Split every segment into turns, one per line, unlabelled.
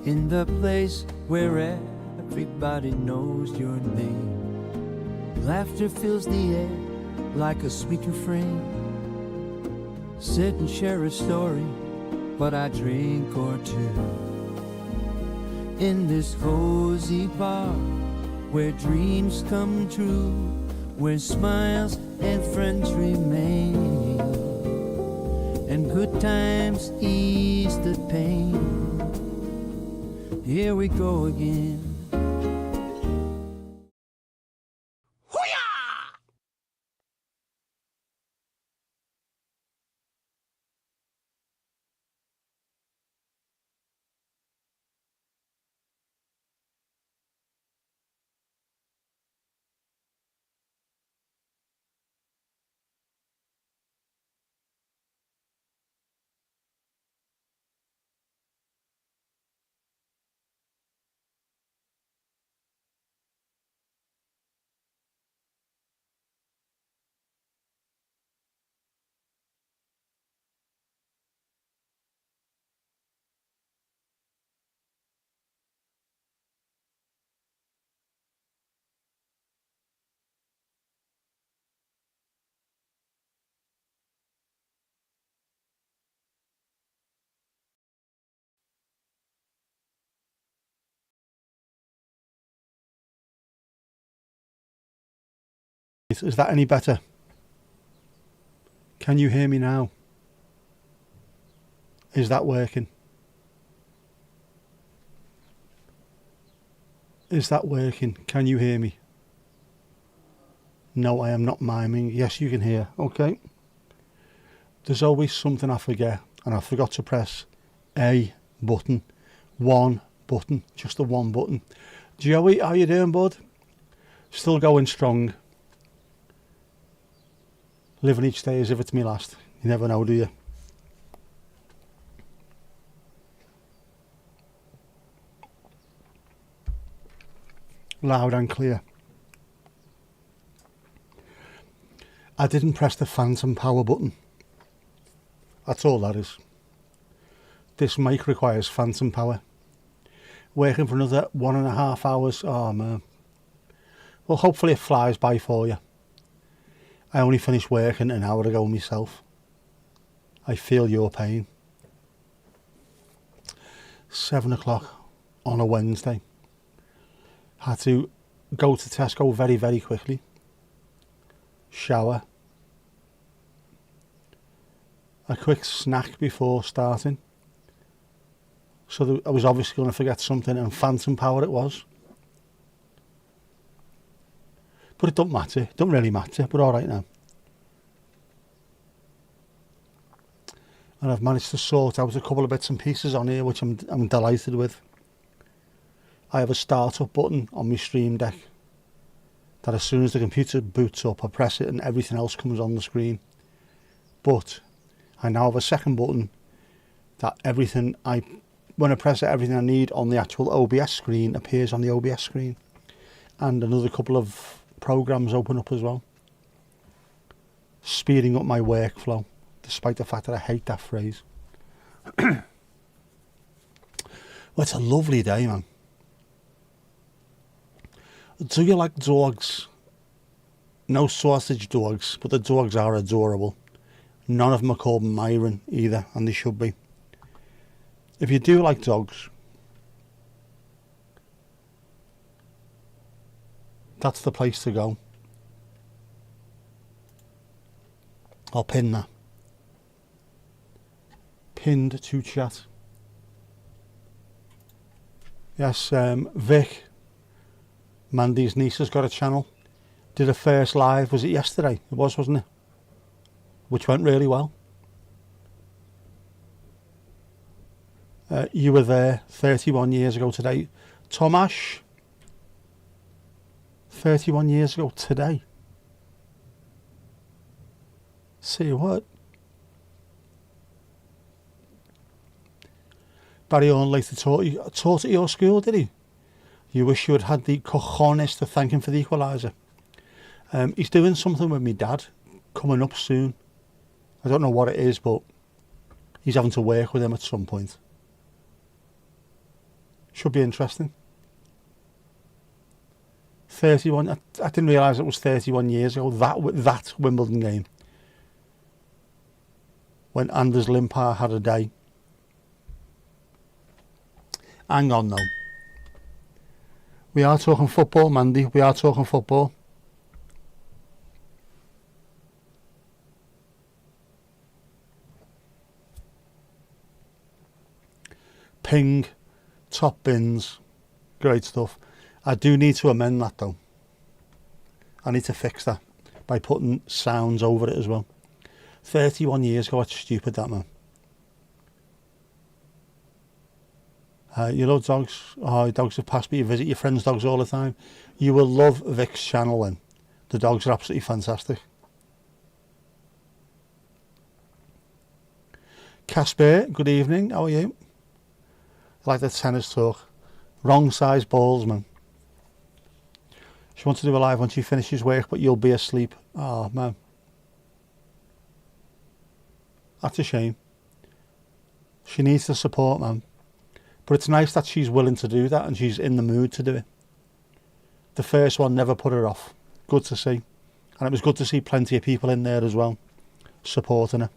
in the place where everybody knows your name. Laughter fills the air like a sweet refrain. Sit and share a story, but I drink or two. In this cozy bar, where dreams come true, where smiles and friends remain, and good times ease the pain. Here we go again.
Is that any better? Can you hear me now? Is that working? Is that working? Can you hear me? No, I am not miming. Yes, you can hear. Okay. There's always something I forget, and I forgot to press a button. One button. Just the one button. Joey, how you doing, bud? Still going strong. Living each day as if it's my last. You never know, do you? Loud and clear. I didn't press the phantom power button. That's all that is. This mic requires phantom power. Working for another 1.5 hours. Oh man. Well, hopefully it flies by for you. I only finished working an hour ago myself. I feel your pain. 7 o'clock on a Wednesday. Had to go to Tesco very, very quickly. Shower. A quick snack before starting. So I was obviously going to forget something, and phantom power it was. But it don't matter. It don't really matter. But all right now. And I've managed to sort out a couple of bits and pieces on here, which I'm delighted with. I have a startup button on my Stream Deck that as soon as the computer boots up, I press it and everything else comes on the screen. But I now have a second button that when I press it, everything I need on the actual OBS screen appears on the OBS screen. And another couple of programs open up as well, speeding up my workflow, despite the fact that I hate that phrase. Well, it's a lovely day, man. Do you like dogs? No sausage dogs, but the dogs are adorable. None of them are called Myron either, and they should be. If you do like dogs, that's the place to go. I'll pin that. Pinned to chat. Yes, Vic, Mandy's niece, has got a channel. Did a first live, was it yesterday? It was, wasn't it? Which went really well. You were there 31 years ago today. Tomash, 31 years ago today. See what? Barry Horne later taught at your school, did he? You wish you had had the cojones to thank him for the equaliser. He's doing something with me dad coming up soon. I don't know what it is, but he's having to work with him at some point. Should be interesting. 31. I didn't realise it was 31 years ago. That Wimbledon game, when Anders Limpar had a day. Hang on now. We are talking football, Mandy. We are talking football. Ping, top bins, great stuff. I do need to amend that though. I need to fix that by putting sounds over it as well. 31 years ago, that's stupid, that, man. You know, dogs. Oh, dogs have passed me. You visit your friends' dogs all the time. You will love Vic's channel then. The dogs are absolutely fantastic. Casper, good evening. How are you? I like the tennis talk. Wrong size balls, man. She wants to do a live when she finishes work, but you'll be asleep. Oh, man. That's a shame. She needs the support, man. But it's nice that she's willing to do that and she's in the mood to do it. The first one never put her off. Good to see. And it was good to see plenty of people in there as well, supporting her.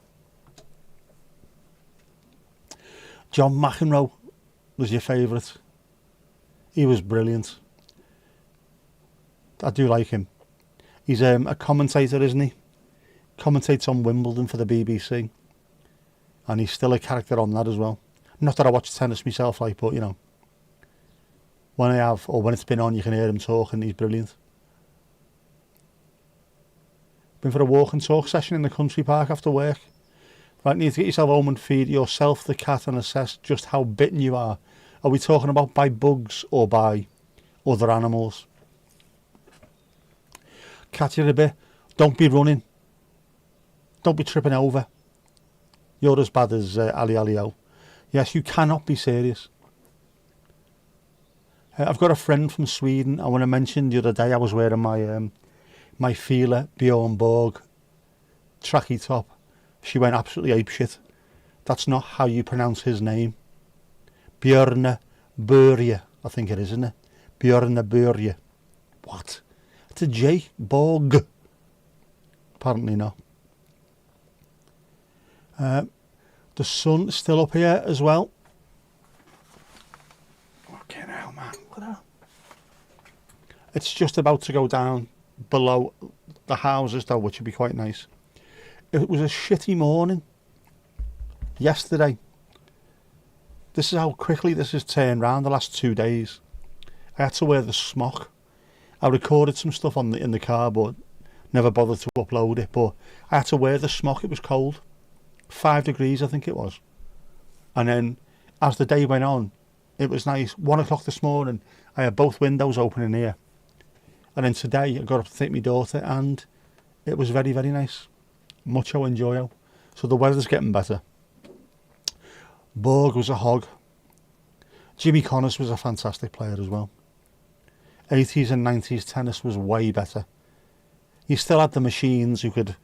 John McEnroe was your favourite. He was brilliant. I do like him. He's a commentator, isn't he? Commentates on Wimbledon for the BBC. And he's still a character on that as well. Not that I watch tennis myself, like, but, you know, when I have, or when it's been on, you can hear him talking. He's brilliant. Been for a walk and talk session in the country park after work. Right, need to get yourself home and feed yourself, the cat, and assess just how bitten you are. Are we talking about by bugs or by other animals? Catch you a bit. Don't be running. Don't be tripping over. You're as bad as Ali Alio. Yes, you cannot be serious. I've got a friend from Sweden. I want to mention the other day I was wearing my Fila Bjorn Borg tracky top. She went absolutely apeshit. That's not how you pronounce his name. Björn Börje, I think it is, isn't it? Björn Börje. What? It's a J. Borg. Apparently not. The sun is still up here as well. Fucking hell, man. Look at that. It's just about to go down below the houses though, which would be quite nice. It was a shitty morning yesterday. This is how quickly this has turned round the last 2 days. I had to wear the smock. I recorded some stuff in the car, but never bothered to upload it. But I had to wear the smock. It was cold. 5 degrees, I think it was. And then as the day went on, it was nice. 1 o'clock this morning, I had both windows open in here. And then today, I got up to take my daughter, and it was very, very nice. Mucho enjoyo. So the weather's getting better. Borg was a hog. Jimmy Connors was a fantastic player as well. 80s and 90s tennis was way better. You still had the machines who could...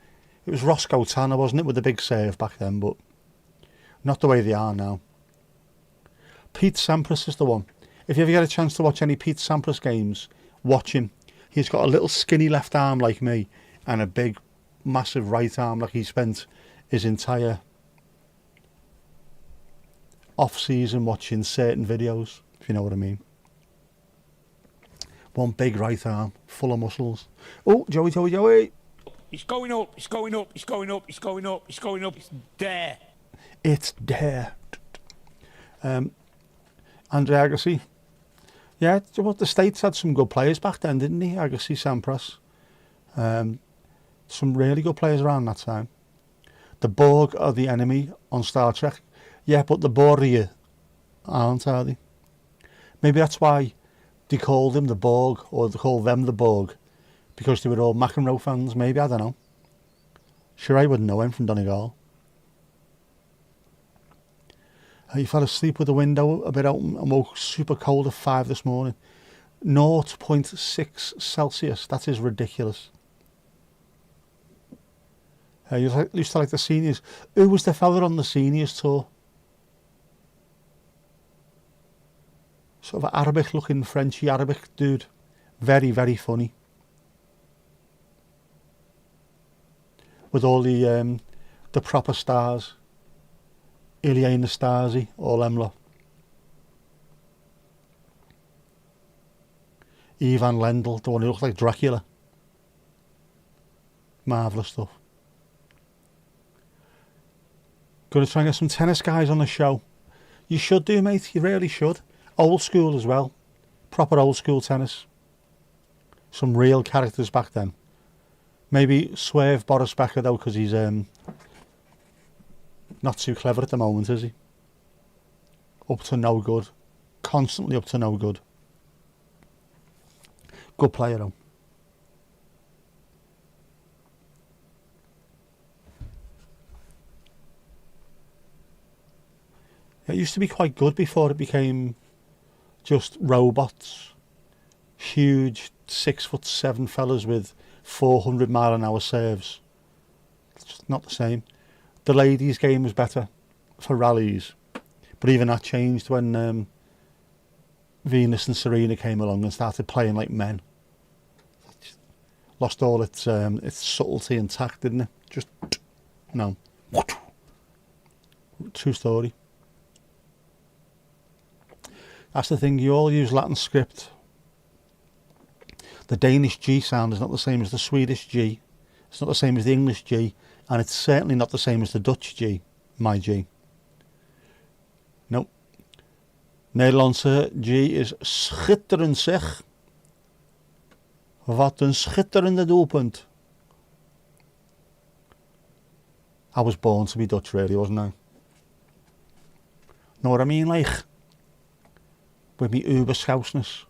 It was Roscoe Tanner, wasn't it, with the big serve back then, but not the way they are now. Pete Sampras is the one. If you ever get a chance to watch any Pete Sampras games, watch him. He's got a little skinny left arm like me and a big, massive right arm like he spent his entire off-season watching certain videos, if you know what I mean. One big right arm, full of muscles. Oh, Joey.
It's going up, it's going up, it's going up, it's going up, it's going up, it's there.
It's there. Andre Agassi. Yeah, well, the States had some good players back then, didn't he? Agassi, Sampras. Some really good players around that time. The Borg are the enemy on Star Trek. Yeah, but the Borg aren't, are they? Maybe that's why they called him the Borg, or they called them the Borg. Because they were all McEnroe fans, maybe, I don't know. Sure, I wouldn't know him from Donegal. You fell asleep with the window a bit open and woke super cold at 5 this morning. 0.6 Celsius, that is ridiculous. You used to like the seniors. Who was the fella on the seniors tour? sort of Arabic looking, Frenchy Arabic dude. Very, very funny. With all the proper stars. Ilya Nastasi, all them lot. Ivan Lendl, the one who looks like Dracula. Marvellous stuff. Going to try and get some tennis guys on the show. You should do, mate. You really should. Old school as well. Proper old school tennis. Some real characters back then. Maybe swerve Boris Becker though, because he's not too clever at the moment, is he? Up to no good. Constantly up to no good. Good player though. It used to be quite good before it became just robots. Huge 6'7" fellas with 400-mile-an-hour serves. It's just not the same. The ladies' game was better for rallies, but even that changed when Venus and Serena came along and started playing like men. It lost all its subtlety and tact, didn't it? Just no. True story. That's the thing. You all use Latin script. The Danish G sound is not the same as the Swedish G. It's not the same as the English G. And it's certainly not the same as the Dutch G. My G. Nope. Nederlandse G is schitterend zeg. Wat een schitterende doelpunt. I was born to be Dutch really, wasn't I? Know what I mean, like? With me uber scousness.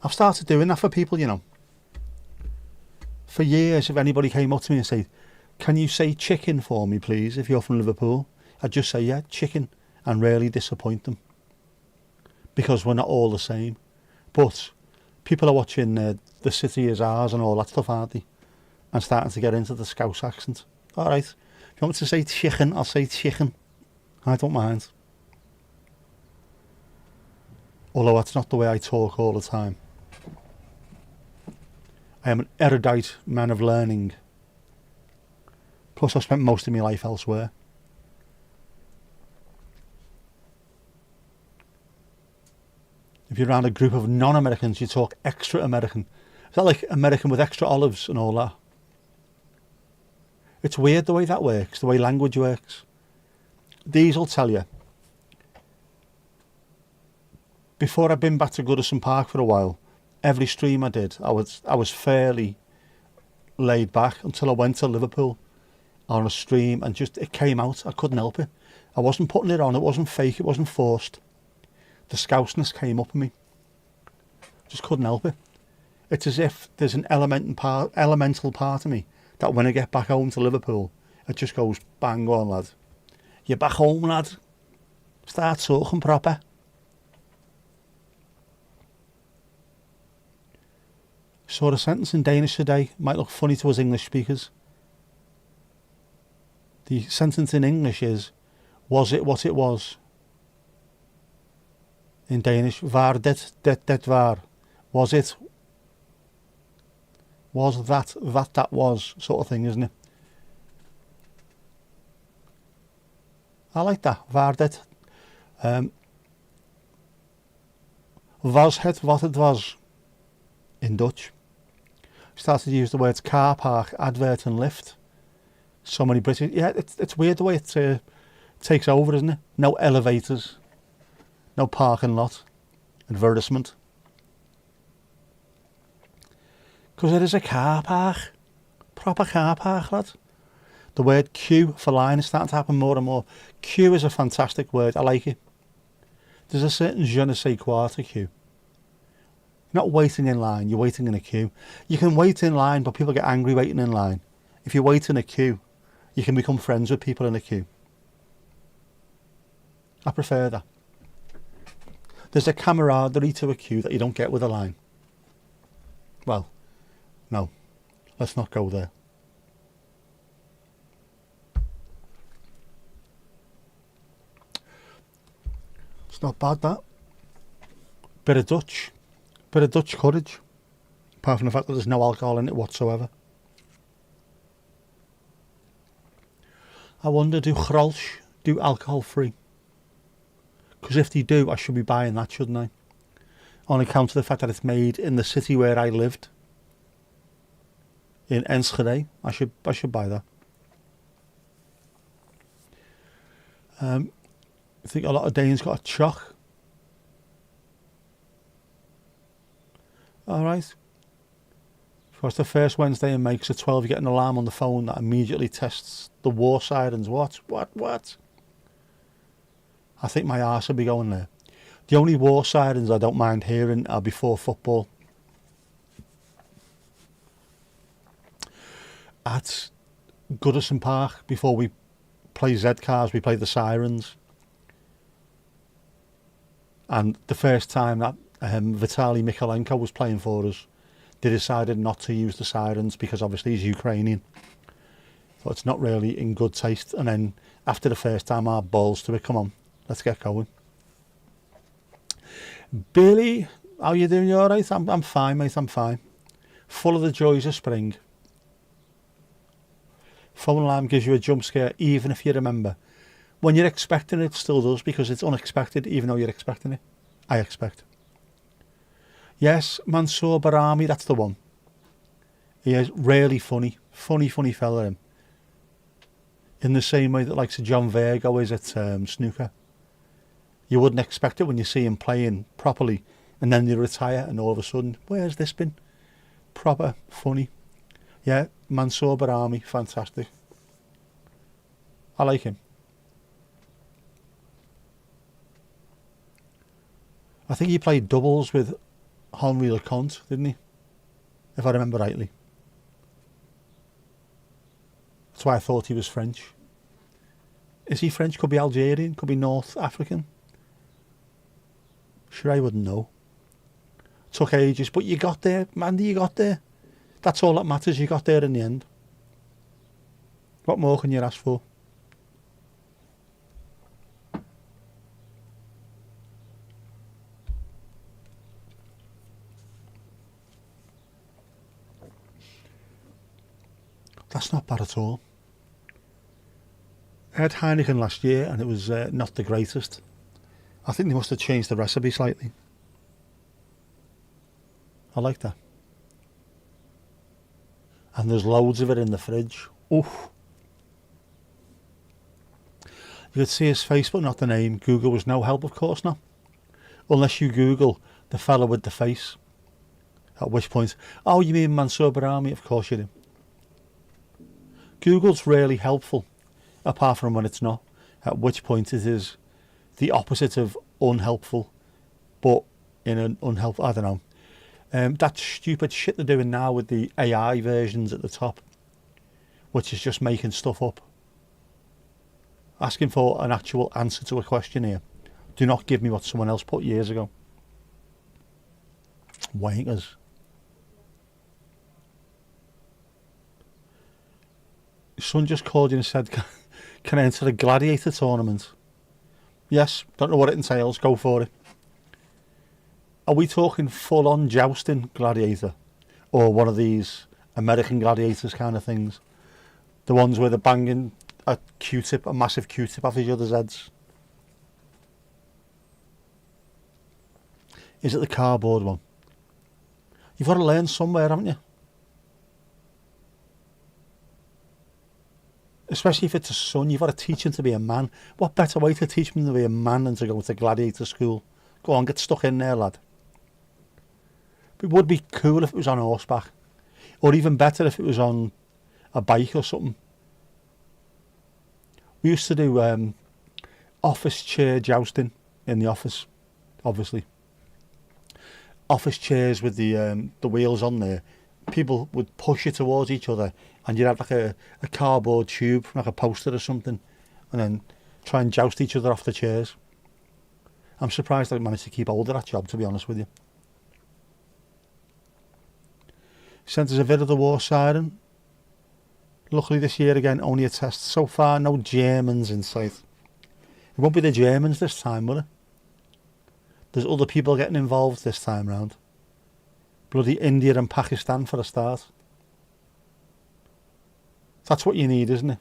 I've started doing that for people, you know. For years, if anybody came up to me and said, can you say chicken for me, please, if you're from Liverpool? I'd just say, yeah, chicken, and really disappoint them. Because we're not all the same. But people are watching The City Is Ours and all that stuff, aren't they? And starting to get into the Scouse accent. All right, if you want me to say chicken, I'll say chicken. I don't mind. Although that's not the way I talk all the time. I am an erudite man of learning. Plus I've spent most of my life elsewhere. If you're around a group of non-Americans, you talk extra American. Is that like American with extra olives and all that? It's weird the way that works, the way language works. These will tell you. Before I'd been back to Goodison Park for a while, every stream I did, I was fairly laid back until I went to Liverpool on a stream and just it came out. I couldn't help it. I wasn't putting it on. It wasn't fake. It wasn't forced. The Scouseness came up in me. Just couldn't help it. It's as if there's an elemental part of me that when I get back home to Liverpool, it just goes bang on, lad. You're back home, lad. Start talking proper. Saw a sentence in Danish today. Might look funny to us English speakers. The sentence in English is, was it what it was? In Danish, var det var. Was it? Was that that was, sort of thing, isn't it? I like that. Var det. Was het wat het was? In Dutch. Started to use the words car park, advert and lift. So many British. Yeah, it's weird the way it takes over, isn't it? No elevators. No parking lot. Advertisement. Because it is a car park. Proper car park, lad. The word queue for line is starting to happen more and more. Queue is a fantastic word. I like it. There's a certain je ne sais quoi to queue. You're not waiting in line, you're waiting in a queue. You can wait in line, but people get angry waiting in line. If you wait in a queue, you can become friends with people in a queue. I prefer that. There's a camaraderie to a queue that you don't get with a line. Well, no, let's not go there. It's not bad, that. Bit of Dutch courage, apart from the fact that there's no alcohol in it whatsoever. I wonder, do Grolsch do alcohol free? Because if they do, I should be buying that, shouldn't I? On account of the fact that it's made in the city where I lived, in Enschede. I should buy that. I think a lot of Danes got a choc. Alright. If it's the first Wednesday in May, because at 12 you get an alarm on the phone that immediately tests the war sirens. What? I think my arse will be going there. The only war sirens I don't mind hearing are before football. At Goodison Park, before we play Z-Cars, we play the sirens. And the first time that Vitaly Mikalenko was playing for us, they decided not to use the sirens because obviously he's Ukrainian. So it's not really in good taste. And then after the first time, our balls to it, come on, let's get going. Billy, how you doing? You alright? I'm fine, mate, I'm fine. Full of the joys of spring. Phone alarm gives you a jump scare even if you remember. When you're expecting it, it still does because it's unexpected even though you're expecting it. I expect. Yes, Mansour Barami, that's the one. He is really funny fella him. In the same way that like Sir John Virgo is at snooker. You wouldn't expect it when you see him playing properly and then they retire and all of a sudden, where's this been? Proper funny. Yeah, Mansour Barami, fantastic. I like him. I think he played doubles with Horne-ography, didn't he? If I remember rightly. That's why I thought he was French. Is he French? Could be Algerian, could be North African. Sure, I wouldn't know. Took ages, but you got there, Mandy, you got there. That's all that matters, you got there in the end. What more can you ask for? That's not bad at all. I had Heineken last year and it was not the greatest. I think they must have changed the recipe slightly. I like that. And there's loads of it in the fridge. Oof. You could see his face but not the name. Google was no help, of course not. Unless you Google the fella with the face. At which point, oh, you mean Mansour Barami? Of course you do. Google's really helpful, apart from when it's not. At which point it is the opposite of unhelpful, but in an unhelpful, I don't know. That stupid shit they're doing now with the AI versions at the top, which is just making stuff up. Asking for an actual answer to a question here. Do not give me what someone else put years ago. Wankers. Son just called you and said, can I enter a gladiator tournament? Yes, don't know what it entails, go for it. Are we talking full-on jousting gladiator? Or one of these American gladiators kind of things? The ones where they're banging a Q-tip, a massive Q-tip off each other's heads? Is it the cardboard one? You've got to learn somewhere, haven't you? Especially if it's a son, you've got to teach him to be a man. What better way to teach him to be a man than to go to gladiator school? Go on, get stuck in there, lad. But it would be cool if it was on horseback. Or even better if it was on a bike or something. We used to do office chair jousting in the office, obviously. Office chairs with the wheels on there. People would push you towards each other and you'd have like a cardboard tube from like a poster or something and then try and joust each other off the chairs. I'm surprised I managed to keep hold of that job, to be honest with you. Sent us a vid of the war siren. Luckily this year again, only a test. So far, no Germans in sight. It won't be the Germans this time, will it? There's other people getting involved this time round. Bloody India and Pakistan for a start. That's what you need, isn't it?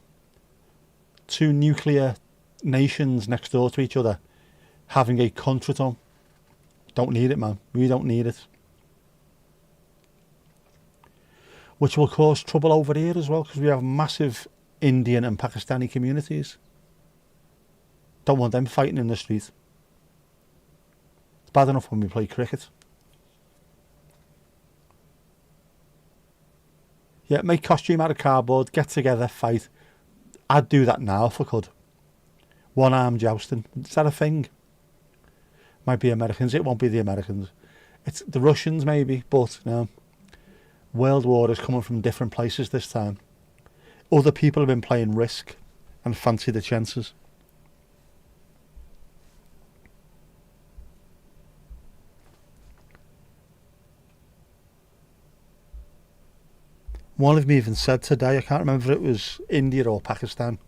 Two nuclear nations next door to each other having a contretemps. Don't need it, man. We don't need it. Which will cause trouble over here as well, because we have massive Indian and Pakistani communities. Don't want them fighting in the street. It's bad enough when we play cricket. Yeah, make costume out of cardboard, get together, fight. I'd do that now if I could. One-arm jousting. Is that a thing? Might be Americans. It won't be the Americans. It's the Russians maybe, but no. World War is coming from different places this time. Other people have been playing Risk and fancy the chances. One of them even said today, I can't remember if it was India or Pakistan,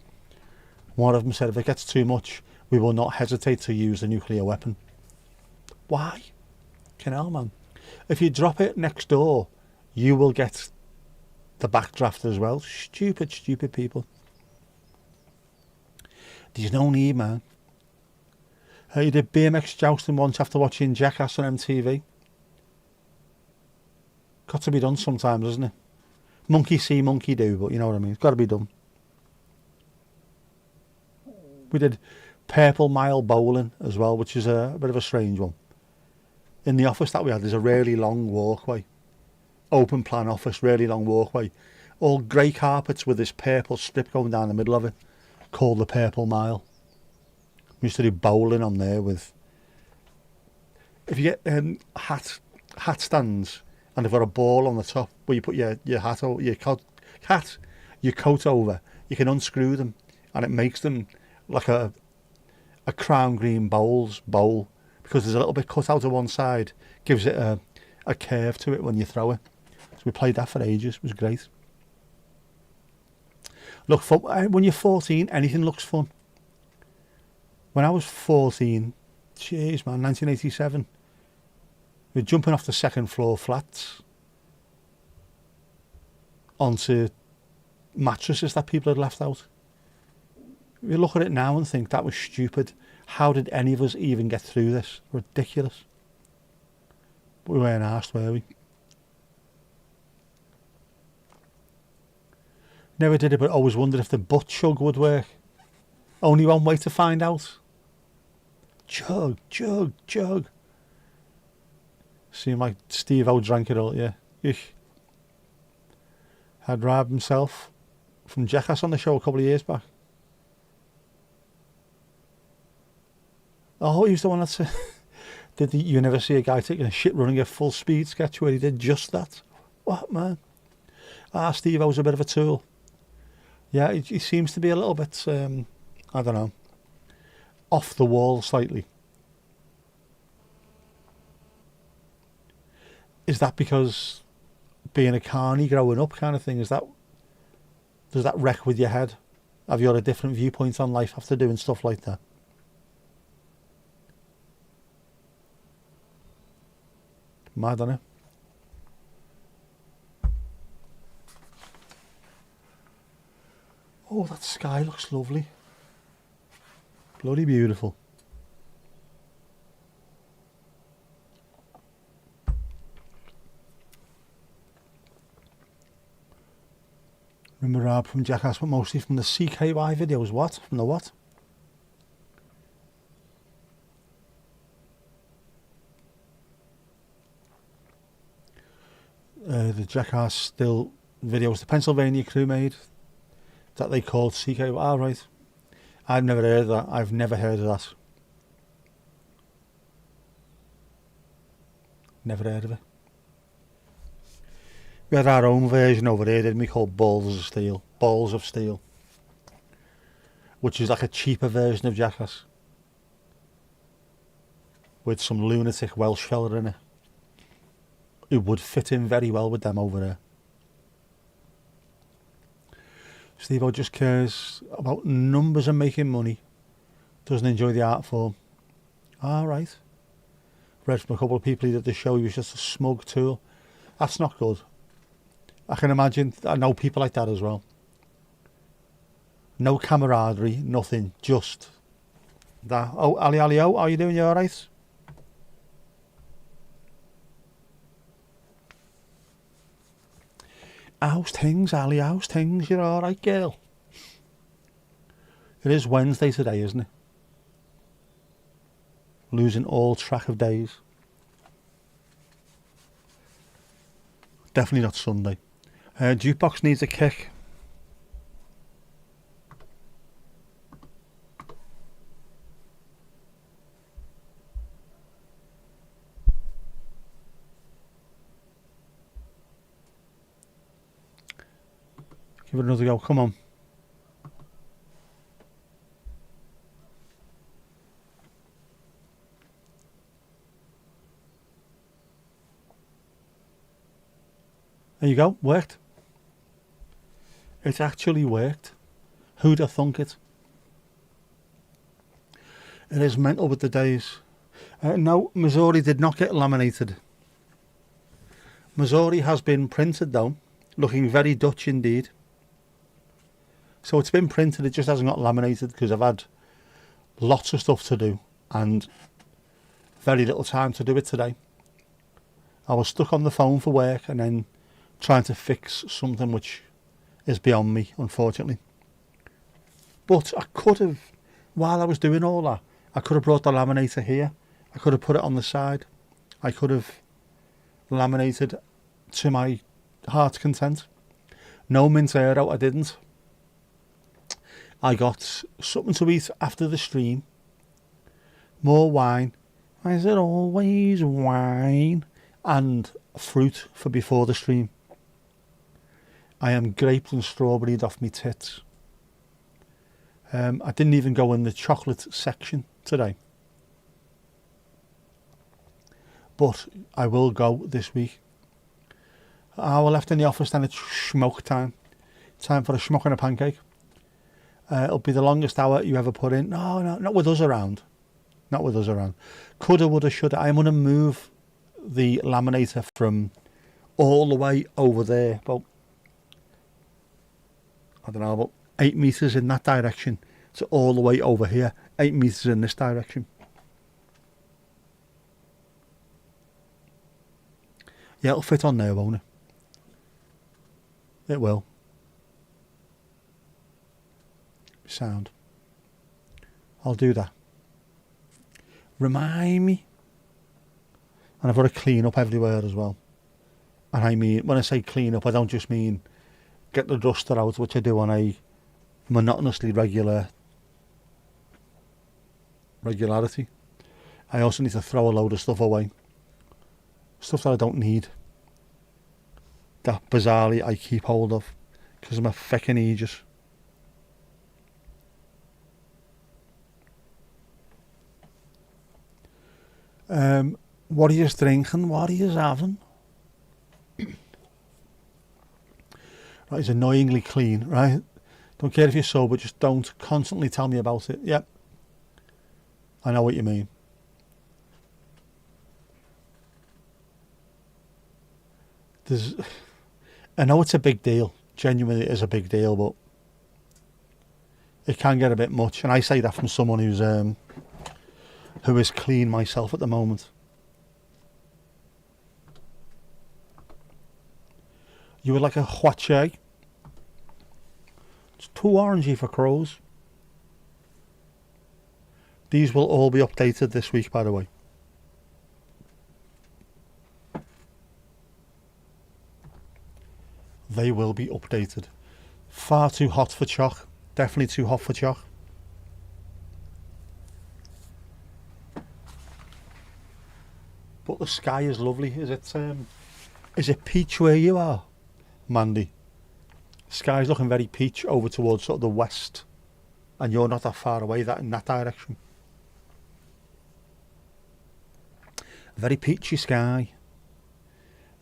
one of them said if it gets too much, we will not hesitate to use a nuclear weapon. Why? Hell, man. If you drop it next door, you will get the backdraft as well. Stupid, stupid people. There's no need, man. You did BMX jousting once after watching Jackass on MTV. Got to be done sometimes, doesn't it? Monkey see, monkey do, but you know what I mean. It's got to be done. We did Purple Mile bowling as well, which is a bit of a strange one. In the office that we had, there's a really long walkway. Open plan office, really long walkway. All grey carpets with this purple strip going down the middle of it, called the Purple Mile. We used to do bowling on there with... If you get hat stands, and they've got a ball on the top where you put your hat over, your coat over, you can unscrew them, and it makes them like a crown green bowl, because there's a little bit cut out of one side, gives it a curve to it when you throw it. So we played that for ages. It was great. Look, when you're 14, anything looks fun. When I was 14, jeez man, 1987, we were jumping off the second floor flats onto mattresses that people had left out. We look at it now and think that was stupid. How did any of us even get through this? Ridiculous. We weren't asked, were we? Never did it, but always wondered if the butt chug would work. Only one way to find out. Chug, chug, chug. Seemed like Steve-O drank it all, yeah. Eesh. Had Rab himself from Jackass on the show a couple of years back. Oh, he was the one that said, you never see a guy taking a shit running at full speed sketch where he did just that? What, man? Steve-O's a bit of a tool. Yeah, he seems to be a little bit, I don't know, off the wall slightly. Is that because being a carny growing up kind of thing, does that wreck with your head? Have you got a different viewpoint on life after doing stuff like that? Mad, isn't it? Oh, that sky looks lovely. Bloody beautiful. Remember Rab from Jackass, but mostly from the CKY videos. What? From the what? The Jackass still videos the Pennsylvania crew made that they called CKY. Oh, right. I've never heard of that. I've never heard of that. Never heard of it. We had our own version over here, didn't we, called Balls of Steel. Balls of Steel. Which is like a cheaper version of Jackass. With some lunatic Welsh fella in it. Who would fit in very well with them over there. Steve-O just cares about numbers and making money. Doesn't enjoy the art form. All right. read from a couple of people he did the show, he was just a smug tool. That's not good. I can imagine, I know people like that as well. No camaraderie, nothing, just that. Oh, Ali, how are you doing? You alright? How's things, Ali? How's things? You're alright, girl? It is Wednesday today, isn't it? Losing all track of days. Definitely not Sunday. Jukebox needs a kick. Give it another go, come on. There you go, worked. It actually worked. Who'd have thunk it? It is mental with the days. No, Missouri did not get laminated. Missouri has been printed though, looking very Dutch indeed. So it's been printed, it just hasn't got laminated because I've had lots of stuff to do and very little time to do it today. I was stuck on the phone for work and then trying to fix something which is beyond me, unfortunately. But I could have, while I was doing all that, I could have brought the laminator here. I could have put it on the side. I could have laminated to my heart's content. No mint aero, I didn't. I got something to eat after the stream. More wine. Is it always wine? And fruit for before the stream. I am graped and strawberried off me tits. I didn't even go in the chocolate section today. But I will go this week. Hour left in the office, then it's smoke time. Time for a smoke and a pancake. It'll be the longest hour you ever put in. No, not with us around. Not with us around. Coulda, woulda, shoulda. I'm going to move the laminator from all the way over there, about, I don't know, about 8 metres in that direction to all the way over here, 8 metres in this direction. Yeah, it'll fit on there, won't it? It will. Sound. I'll do that. Remind me. And I've got to clean up everywhere as well. And I mean, when I say clean up, I don't just mean get the duster out, which I do on a monotonously regularity. I also need to throw a load of stuff away. Stuff that I don't need. That bizarrely I keep hold of. Because I'm a feckin' aegis. What are you drinking? What are you having? Right, it's annoyingly clean, right? Don't care if you're sober, just don't constantly tell me about it. Yep. I know what you mean. I know it's a big deal. Genuinely it is a big deal, but it can get a bit much. And I say that from someone who is clean myself at the moment. You would like a huache? It's too orangey for crows. These will all be updated this week, by the way. They will be updated. Far too hot for choc. Definitely too hot for choc. But the sky is lovely. Is it peach where you are, Mandy? Sky's looking very peach over towards sort of the west, and you're not that far away in that direction. Very peachy sky.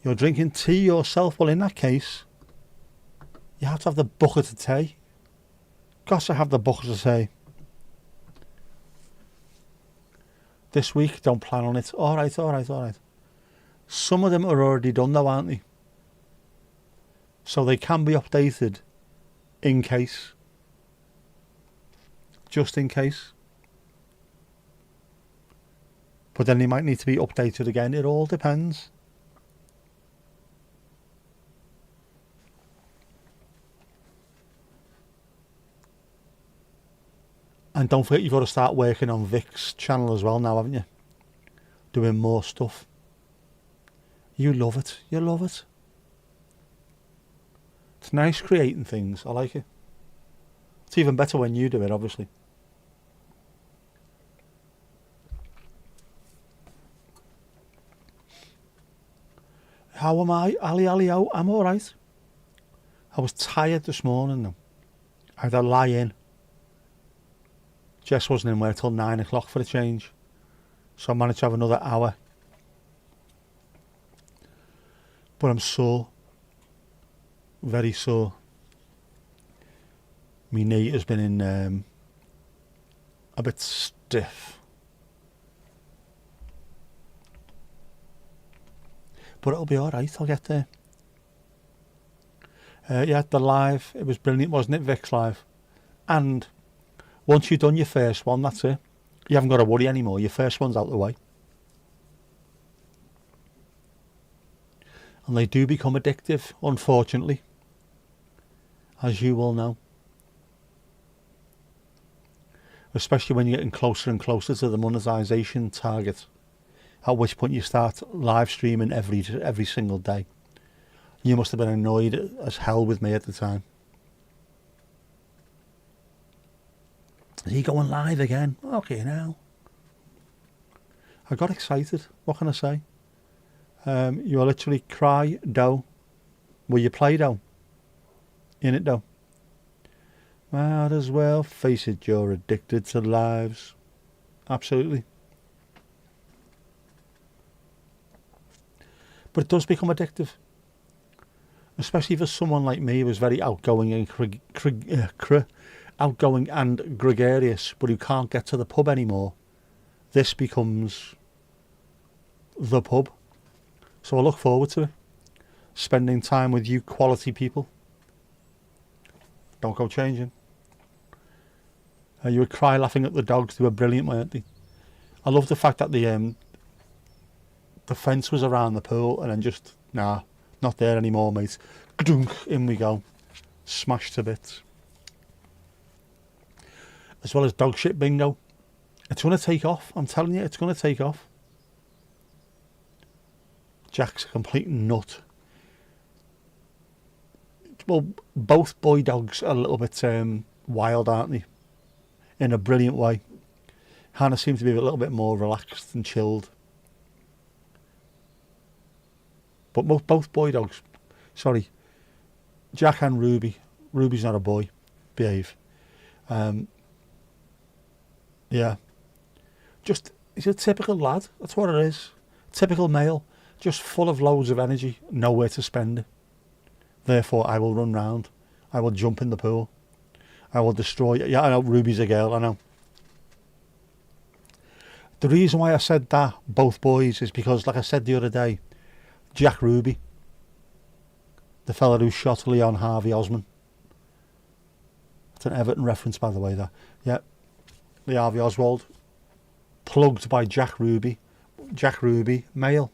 You're drinking tea yourself. Well, in that case, you have to have the bucket of tea. Got to have the bucket of tea. this week, don't plan on it. All right. Some of them are already done though, aren't they? So they can be updated in case. Just in case. But then they might need to be updated again. It all depends. And don't forget, you've got to start working on Vic's channel as well now, haven't you? Doing more stuff. You love it. You love it. It's nice creating things. I like it. It's even better when you do it, obviously. How am I? Ali, oh, I'm alright. I was tired this morning though. I had to lie in. Jess wasn't in work till 9 o'clock for a change. So I managed to have another hour. But I'm sore. Very sore. My knee has been in a bit stiff. But it'll be alright, I'll get there. Yeah, the live, it was brilliant, wasn't it, Vic's live? And once you've done your first one, that's it. You haven't got to worry anymore, your first one's out the way. And they do become addictive, unfortunately. As you will know. Especially when you're getting closer and closer to the monetization target. At which point you start live streaming every single day. You must have been annoyed as hell with me at the time. Is he going live again? Okay, now. I got excited. What can I say? You are literally cry dough. Will you play dough? In it though. Might as well face it, you're addicted to lives. Absolutely. But it does become addictive. Especially for someone like me who is very outgoing and outgoing and gregarious, but who can't get to the pub anymore. This becomes the pub. So I look forward to it. Spending time with you quality people. Don't go changing. You would cry laughing at the dogs. They were brilliant, weren't they? I love the fact that the fence was around the pool and then just, nah, not there anymore, mate. In we go. Smashed to bits. As well as dog shit bingo. It's going to take off. I'm telling you, it's going to take off. Jack's a complete nut. Well, both boy dogs are a little bit wild, aren't they? In a brilliant way. Hannah seems to be a little bit more relaxed and chilled. But both boy dogs, sorry, Jack and Ruby. Ruby's not a boy. Behave. Yeah. Just, he's a typical lad. That's what it is. Typical male. Just full of loads of energy. Nowhere to spend it. Therefore, I will run round. I will jump in the pool. I will destroy. Yeah, I know Ruby's a girl. I know. The reason why I said that, both boys, is because, like I said the other day, Jack Ruby, the fella who shot Leon Harvey Osman. It's an Everton reference, by the way, that. Yeah. Lee Harvey Oswald. Plugged by Jack Ruby. Jack Ruby, male.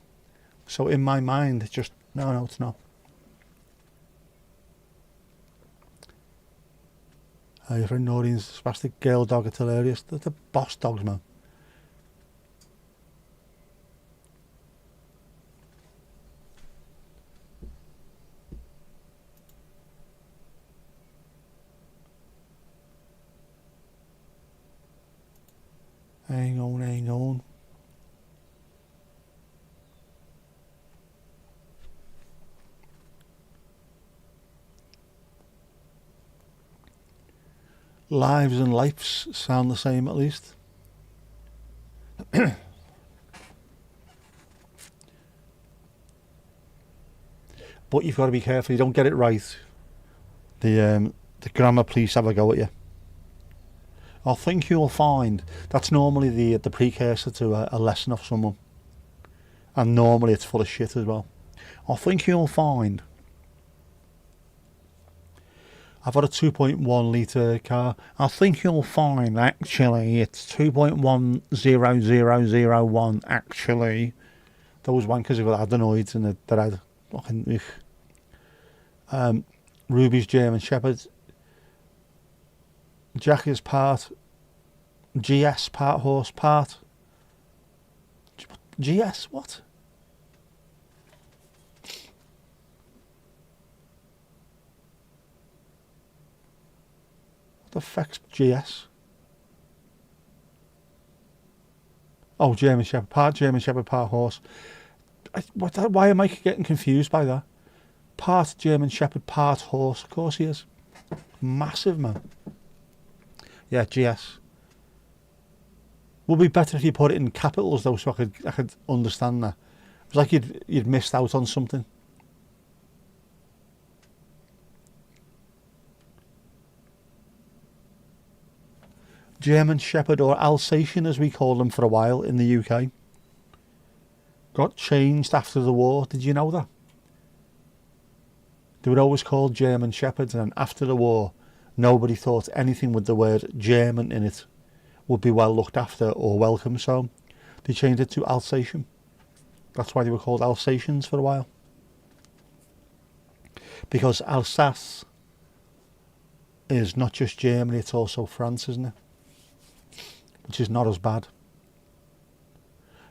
So in my mind, it's just, no, it's not. Your friend Noreen's spastic girl dog, it's hilarious. They're the boss dogs, man. Hang on. Lives and lives sound the same, at least. But you've got to be careful. You don't get it right. The grammar police have a go at you. I think you'll find. That's normally the precursor to a lesson off someone. And normally it's full of shit as well. I think you'll find. I've got a 2.1 litre car. I think you'll find actually it's 2.10001 actually. Those wankers have got adenoids and that had fucking Ruby's German Shepherd. Jack is part GS, part horse, part GS, what? What the fuck's GS? Oh, German Shepherd, part horse. Why am I getting confused by that? Part German Shepherd, part horse. Of course he is. Massive, man. Yeah, GS. Would be better if you put it in capitals though, so I could understand that. It was like you'd missed out on something. German Shepherd, or Alsatian as we called them for a while in the UK, got changed after the war. Did you know that? They were always called German Shepherds, and after the war nobody thought anything with the word German in it would be well looked after or welcome, so they changed it to Alsatian. That's why they were called Alsatians for a while, because Alsace is not just Germany, it's also France, isn't it? Which is not as bad.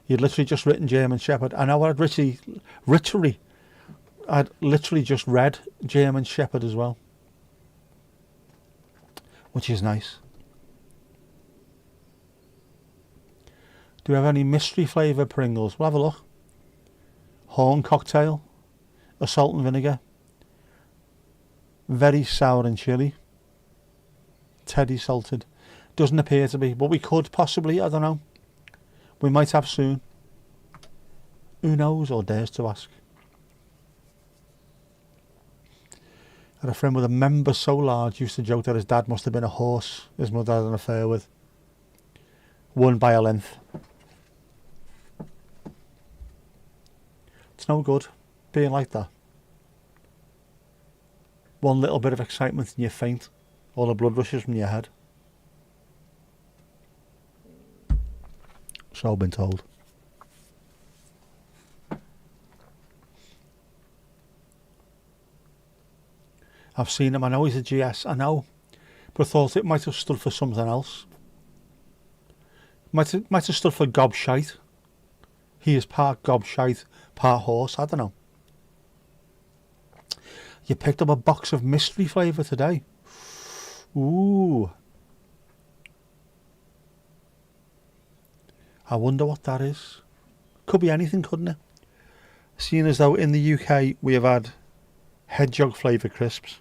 You'd literally just written German Shepherd. I know I'd literally just read German Shepherd as well, which is nice. Do we have any mystery flavour Pringles? We'll have a look. Horn cocktail, a salt and vinegar, very sour and chilli, teddy salted. Doesn't appear to be, but we could possibly, I don't know. We might have soon. Who knows or dares to ask. I had a friend with a member so large used to joke that his dad must have been a horse his mother had an affair with. Won by a length. It's no good being like that. One little bit of excitement and you faint. All the blood rushes from your head. So I've been told. I've seen him, I know he's a GS, I know, but I thought it might have stood for something else. Might have stood for gobshite. He is part gobshite, part horse, I don't know. You picked up a box of mystery flavour today. Ooh. I wonder what that is. Could be anything, couldn't it? Seeing as though in the UK we have had hedgehog flavour crisps.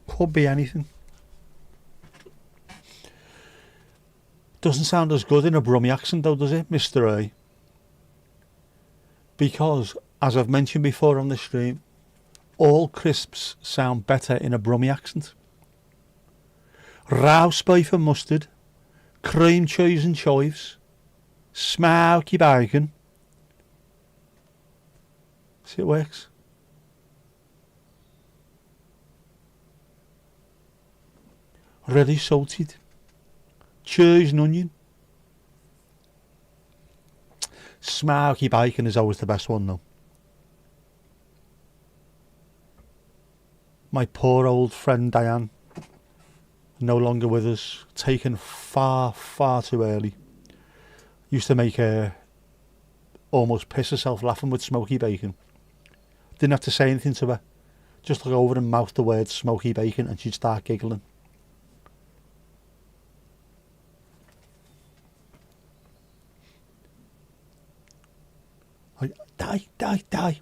Could be anything. Doesn't sound as good in a Brummie accent though, does it, Mr. A? Because, as I've mentioned before on the stream, all crisps sound better in a Brummie accent. Rausbeef and mustard, cream cheese and chives, smoky bacon. See, it works. Ready salted, cheese and onion. Smoky bacon is always the best one though. My poor old friend Diane, no longer with us, taken far, far too early. Used to make her almost piss herself laughing with smoky bacon. Didn't have to say anything to her. Just look over and mouth the word smoky bacon and she'd start giggling. Die.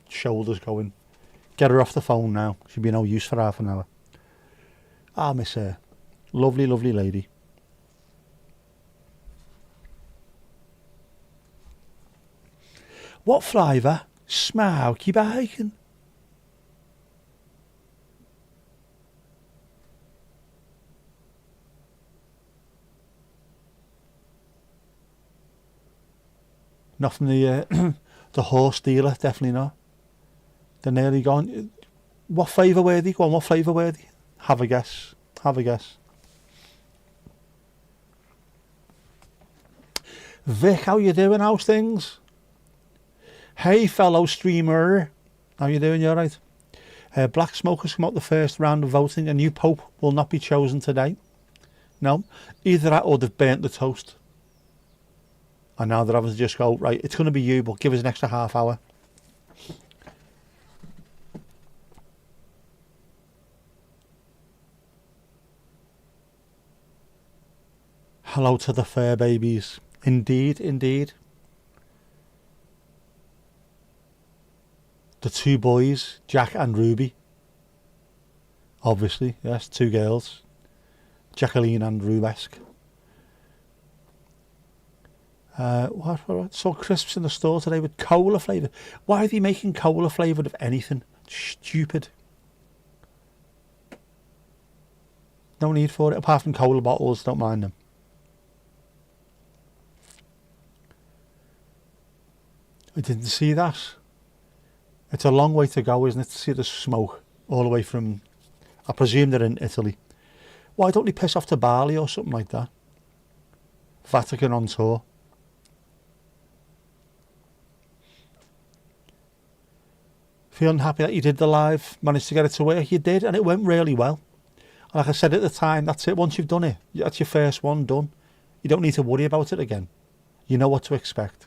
Shoulders going. Get her off the phone now. She'll be no use for half an hour. Ah, miss her. Lovely, lovely lady. What flavour Smokey bacon. Not from the the horse dealer, definitely not. They're nearly gone. What flavour were they? Go on, what flavour were they? Have a guess. Have a guess. Vic, how you doing? How's things? Hey, fellow streamer. How you doing? You alright? Black smoke has come out the first round of voting. A new pope will not be chosen today. No. Either that or they've burnt the toast. And now they're having to just go, right, it's going to be you, but give us an extra half hour. Hello to the fair babies. Indeed, indeed. The two boys, Jack and Ruby. Obviously, yes, two girls. Jacqueline and Rubesk. What? Saw crisps in the store today with cola flavour. Why are they making cola flavoured of anything? Stupid. No need for it, apart from cola bottles, don't mind them. I didn't see that. It's a long way to go, isn't it, to see the smoke all the way from, I presume they're in Italy. Why don't they piss off to Bali or something like that? Vatican on tour. Feeling happy that you did the live, managed to get it to work. You did, and it went really well. And like I said at the time, that's it. Once you've done it, that's your first one done. You don't need to worry about it again. You know what to expect.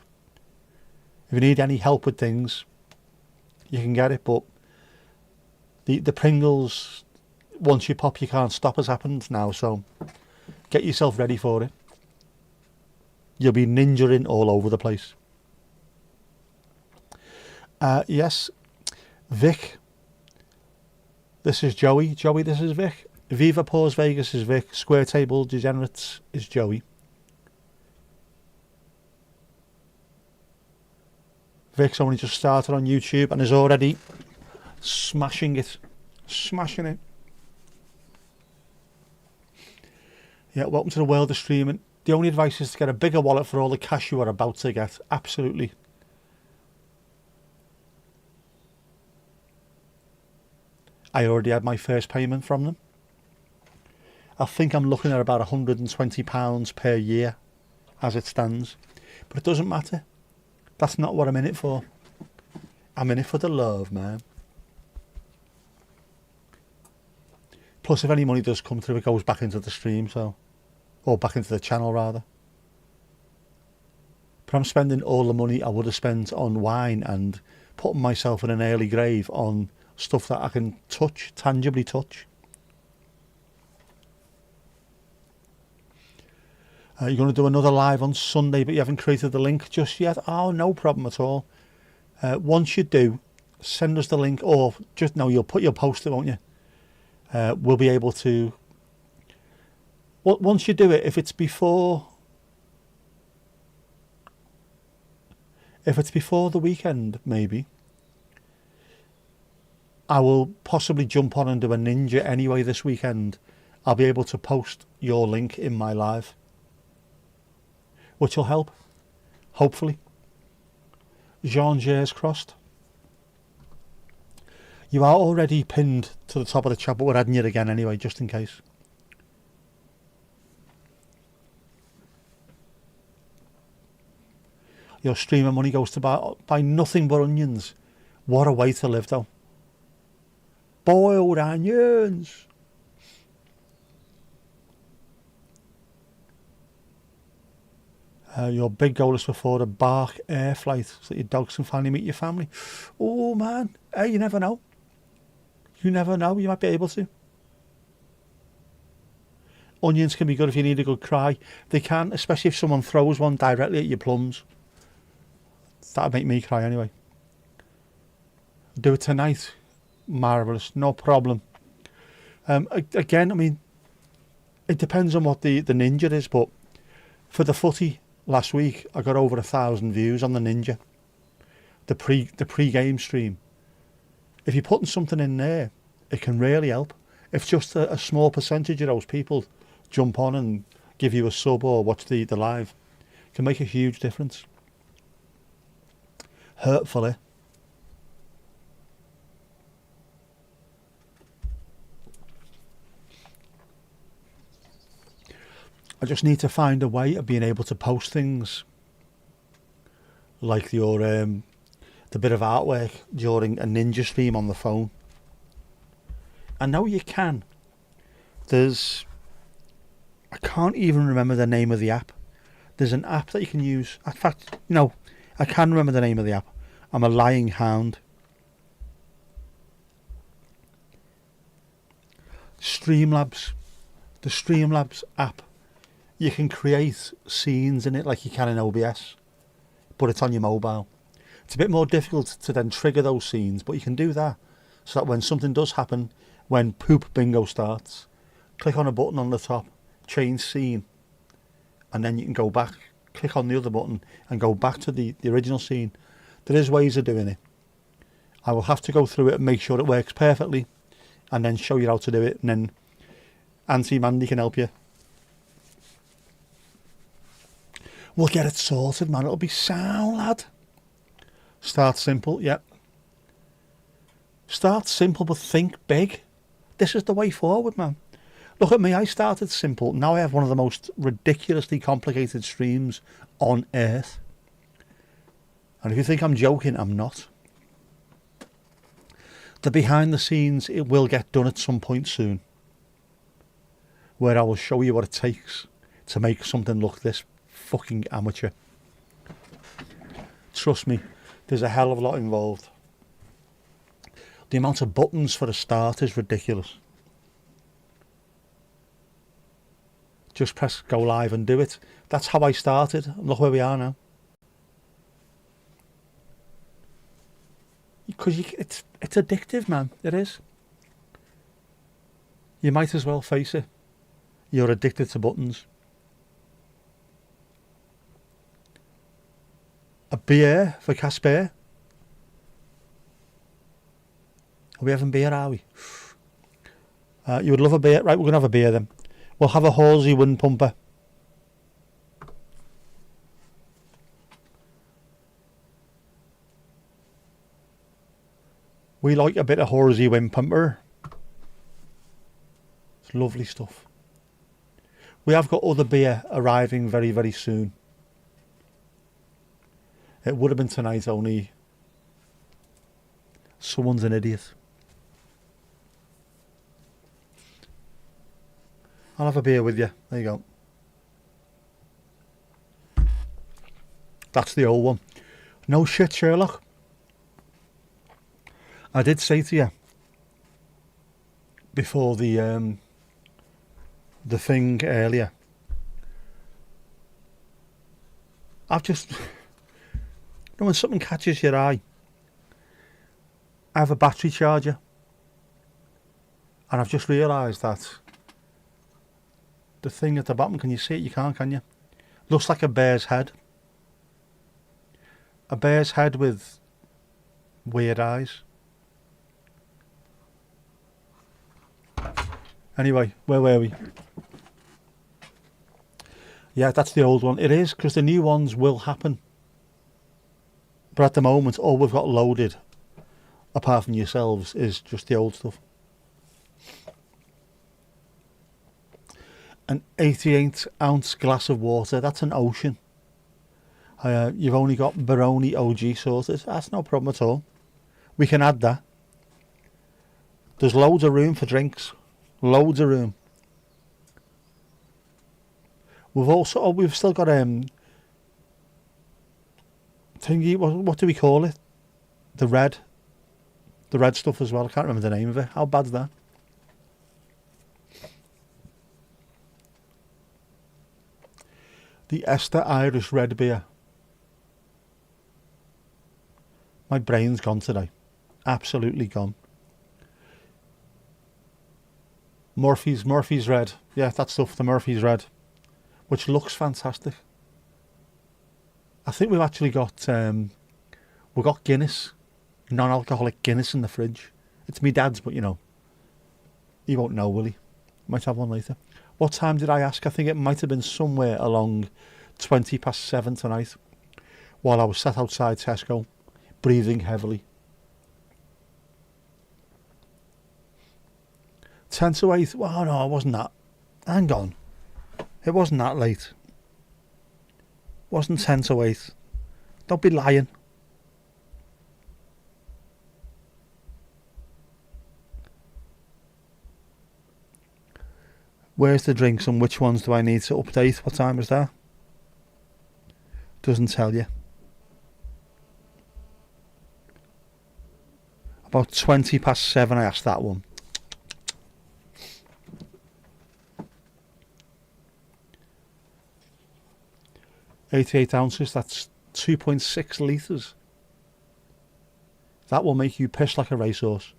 If you need any help with things, you can get it. But the Pringles, once you pop, you can't stop, has happened now. So get yourself ready for it. You'll be ninjaing all over the place. Yes. Vic, this is Joey. Joey, this is Vic. Viva Paws Vegas is Vic. Square Table Degenerates is Joey. Vic's only just started on YouTube and is already smashing it. Smashing it. Yeah, welcome to the world of streaming. The only advice is to get a bigger wallet for all the cash you are about to get. Absolutely. I already had my first payment from them. I think I'm looking at about £120 per year as it stands. But it doesn't matter. That's not what I'm in it for. I'm in it for the love, man. Plus, if any money does come through, it goes back into the stream, so... Or back into the channel, rather. But I'm spending all the money I would have spent on wine and putting myself in an early grave on stuff that I can touch, tangibly touch. You're going to do another live on Sunday, but you haven't created the link just yet? Oh, no problem at all. Once you do, send us the link, or just, no, you'll post it, won't you? We'll be able to... Well, once you do it, if it's before the weekend, maybe, I will possibly jump on and do a ninja anyway this weekend. I'll be able to post your link in my live, which will help, hopefully. Jean-Jers crossed. You are already pinned to the top of the chat, but we're adding you again anyway, just in case. Your streamer money goes to buy nothing but onions. What a way to live, though. Boiled onions. Your big goal is to afford a bark air flight so that your dogs can finally meet your family. Oh, man. Hey, you never know. You never know. You might be able to. Onions can be good if you need a good cry. They can, especially if someone throws one directly at your plums. That'd make me cry anyway. Do it tonight. Marvellous. No problem. Again, I mean, it depends on what the ninja is, but for the footy last week, I got over 1,000 views on the ninja. the pre-game stream. If you're putting something in there, it can really help. If just a small percentage of those people jump on and give you a sub or watch the live, it can make a huge difference. Hurtfully. I just need to find a way of being able to post things like your the bit of artwork during a ninja stream on the phone. I know you can. I can't even remember the name of the app. There's an app that you can use. In fact, no, I can remember the name of the app. I'm a lying hound. Streamlabs. The Streamlabs app. You can create scenes in it like you can in OBS, but it's on your mobile. It's a bit more difficult to then trigger those scenes, but you can do that so that when something does happen, when poop bingo starts, click on a button on the top, change scene, and then you can go back, click on the other button and go back to the original scene. There is ways of doing it. I will have to go through it and make sure it works perfectly and then show you how to do it, and then Auntie Mandy can help you. We'll get it sorted, man. It'll be sound, lad. Start simple, yep. Start simple, but think big. This is the way forward, man. Look at me, I started simple. Now I have one of the most ridiculously complicated streams on earth. And if you think I'm joking, I'm not. The behind the scenes, it will get done at some point soon, where I will show you what it takes to make something look this fucking amateur. Trust me, there's a hell of a lot involved. The amount of buttons for a start is ridiculous. Just press go live and do it. That's how I started, and look where we are now. Because it's addictive, man. It is. You might as well face it. You're addicted to buttons. A beer for Casper. Are we having beer, are we? You would love a beer. Right, we're going to have a beer then. We'll have a Horsey wind pumper. We like a bit of Horsey wind pumper. It's lovely stuff. We have got other beer arriving very, very soon. It would have been tonight, only someone's an idiot. I'll have a beer with you. There you go. That's the old one. No shit, Sherlock. I did say to you before the thing earlier, I've just... You know, when something catches your eye, I have a battery charger, and I've just realised that the thing at the bottom, can you see it? You can't, can you? Looks like a bear's head. A bear's head with weird eyes. Anyway, where were we? Yeah, that's the old one. It is, because the new ones will happen. But at the moment, all we've got loaded, apart from yourselves, is just the old stuff. An 88-ounce glass of water, that's an ocean. You've only got Baroni OG sorted. That's no problem at all. We can add that. There's loads of room for drinks. Loads of room. We've still got thingy, what do we call it? The red stuff as well. I can't remember the name of it. How bad's that? The Esther Irish Red Beer. My brain's gone today. Absolutely gone. Murphy's Red. Yeah, that stuff, the Murphy's Red. Which looks fantastic. I think we've actually got We've got Guinness, non-alcoholic Guinness in the fridge. It's me dad's, but you know, he won't know, will he? Might have one later. What time did I ask? I think it might have been somewhere along 7:20 tonight, while I was sat outside Tesco, breathing heavily. 7:50. Well, no, it wasn't that. Hang on. It wasn't that late. It wasn't 7:50. Don't be lying. Where's the drinks and which ones do I need to update? What time is that? Doesn't tell you. About 7:20 I asked that one. .88 ounces, that's 2.6 litres. That will make you piss like a racehorse.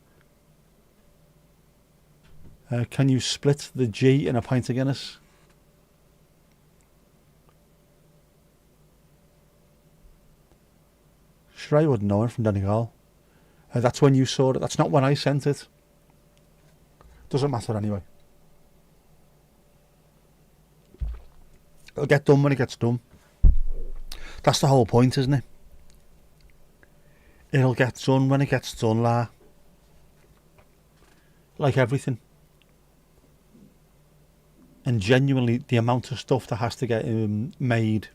Can you split the G in a pint of Guinness? Sure, I wouldn't know it from Donegal. That's when you saw it. That's not when I sent it. Doesn't matter anyway. It'll get done when it gets done. That's the whole point, isn't it? It'll get done when it gets done, like everything. And genuinely, the amount of stuff that has to get made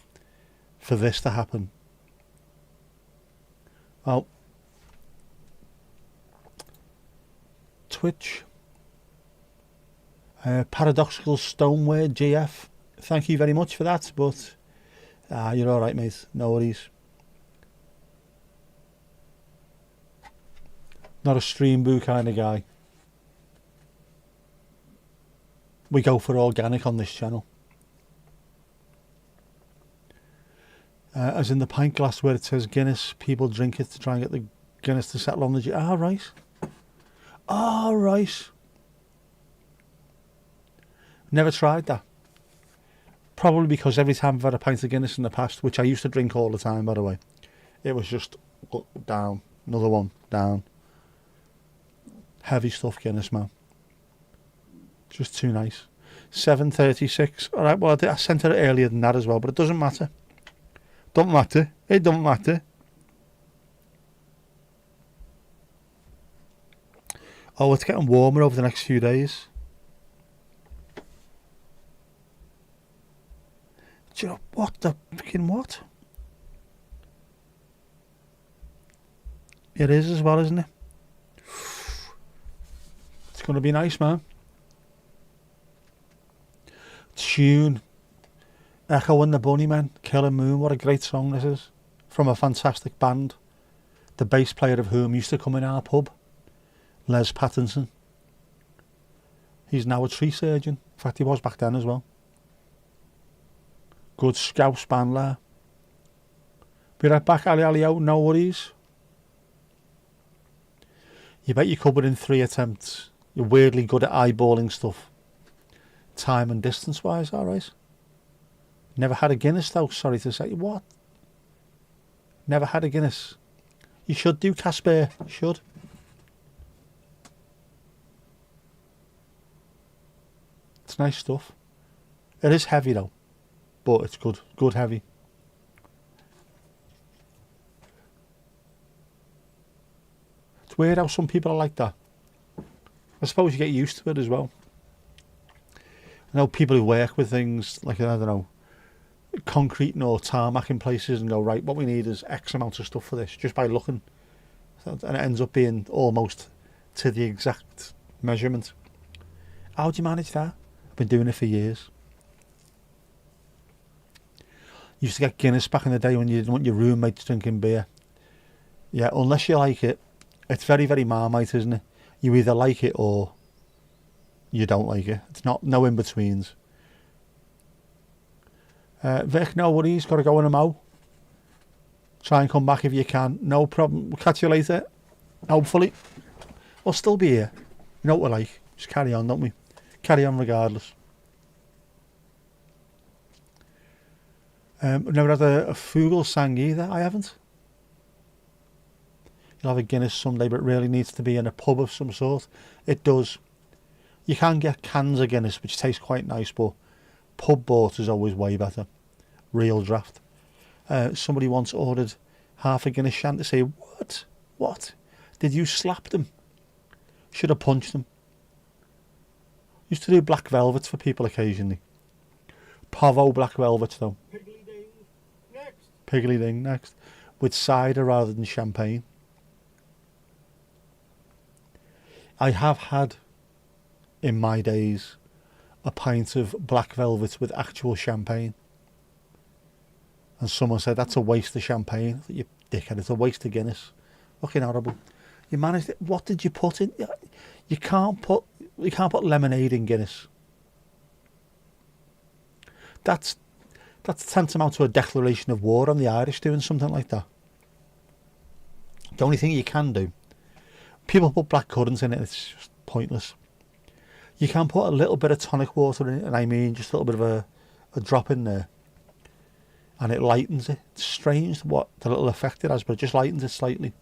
for this to happen. Well, Twitch. Paradoxical Stoneware GF. Thank you very much for that, but you're alright, mate. No worries. Not a stream boo kind of guy. We go for organic on this channel. As in the pint glass where it says Guinness, people drink it to try and get the Guinness to settle on the G. Right. Right. Never tried that. Probably because every time I've had a pint of Guinness in the past, which I used to drink all the time, by the way, it was just down, another one, down. Heavy stuff Guinness, man. Just too nice. 7:36. All right, well, I sent it earlier than that as well, but it doesn't matter. Don't matter. It don't matter. Oh, it's getting warmer over the next few days. Do you know what the freaking what? It is as well, isn't it? It's going to be nice, man. Tune. Echo and the Bunnymen, Killing Moon. What a great song this is. From a fantastic band. The bass player of whom used to come in our pub. Les Pattinson. He's now a tree surgeon. In fact, he was back then as well. Good Scouse band there. Be right back, Ali Alio, no worries. You bet you covered in 3 attempts. You're weirdly good at eyeballing stuff. Time and distance wise, alright. Never had a Guinness though, sorry to say. What? Never had a Guinness. You should do, Casper. You should. It's nice stuff. It is heavy though, but it's good. Good heavy. It's weird how some people are like that. I suppose you get used to it as well. I know people who work with things like, I don't know, concrete or tarmac in places and go, right, what we need is X amount of stuff for this, just by looking. And it ends up being almost to the exact measurement. How do you manage that? I've been doing it for years. Used to get Guinness back in the day when you didn't want your roommates drinking beer. Yeah, unless you like it. It's very, very Marmite, isn't it? You either like it or you don't like it. It's not, no in-betweens. Vic, no worries, got to go in a mow. Try and come back if you can. No problem. We'll catch you later. Hopefully. We'll still be here. You know what we're like. Just carry on, don't we? Carry on regardless. I've never had a Fugel sang either. I haven't. you'll have a Guinness someday, but it really needs to be in a pub of some sort. It does. You can get cans of Guinness, which taste quite nice, but pub bought is always way better. Real draft. Somebody once ordered half a Guinness shanty. Say, what? What? Did you slap them? Should have punched them. Used to do black velvets for people occasionally. Pavo black velvets though.
Piggly Ding next.
Piggly Ding next. With cider rather than champagne. I have had, in my days, a pint of black velvet with actual champagne. And someone said, that's a waste of champagne. I thought, you dickhead, it's a waste of Guinness. Fucking horrible. You managed it. What did you put in? You can't put lemonade in Guinness. That's tantamount to a declaration of war on the Irish doing something like that. The only thing you can do, people put black currant in it, it's just pointless. You can put a little bit of tonic water in it, and I mean just a little bit of a drop in there, and it lightens it. It's strange what the little effect it has, but it just lightens it slightly.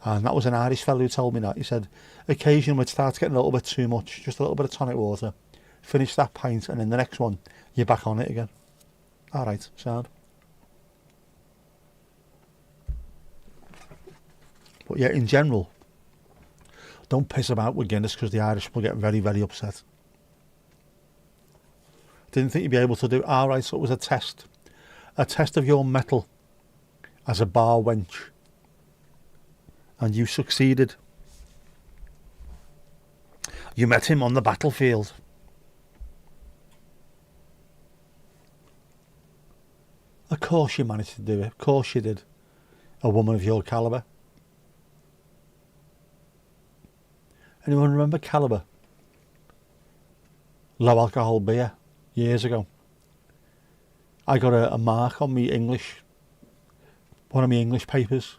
And that was an Irish fellow who told me that. He said, occasionally when it starts getting a little bit too much, just a little bit of tonic water, finish that pint, and then the next one, you're back on it again. All right, sound. But yeah, in general, don't piss about with Guinness because the Irish will get very, very upset. Didn't think you'd be able to do. All right, so it was a test of your mettle as a bar wench, and you succeeded. You met him on the battlefield. Of course you managed to do it. Of course you did. A woman of your calibre. Anyone remember Calibre? Low alcohol beer, years ago. I got a mark on me English, one of my English papers,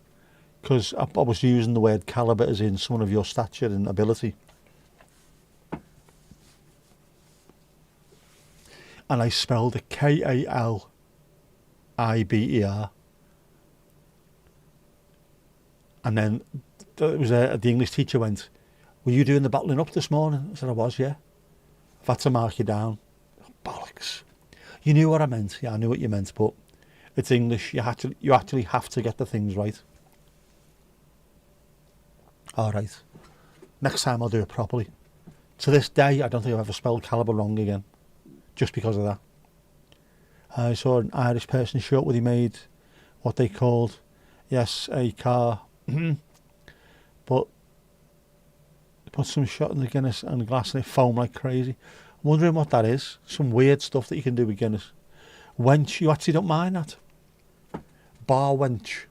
because I was using the word calibre as in someone of your stature and ability. And I spelled it Kaliber. And then it was the English teacher went, were you doing the battling up this morning? I said, I was, yeah. I've had to mark you down. Bollocks. You knew what I meant. Yeah, I knew what you meant, but it's English. You actually have to get the things right. All right. Next time I'll do it properly. To this day, I don't think I've ever spelled calibre wrong again, just because of that. I saw an Irish person short where he made what they called, yes, a car, but put some shot in the Guinness and glass and it foamed like crazy. I'm wondering what that is. Some weird stuff that you can do with Guinness. Wench, you actually don't mind that. Bar wench.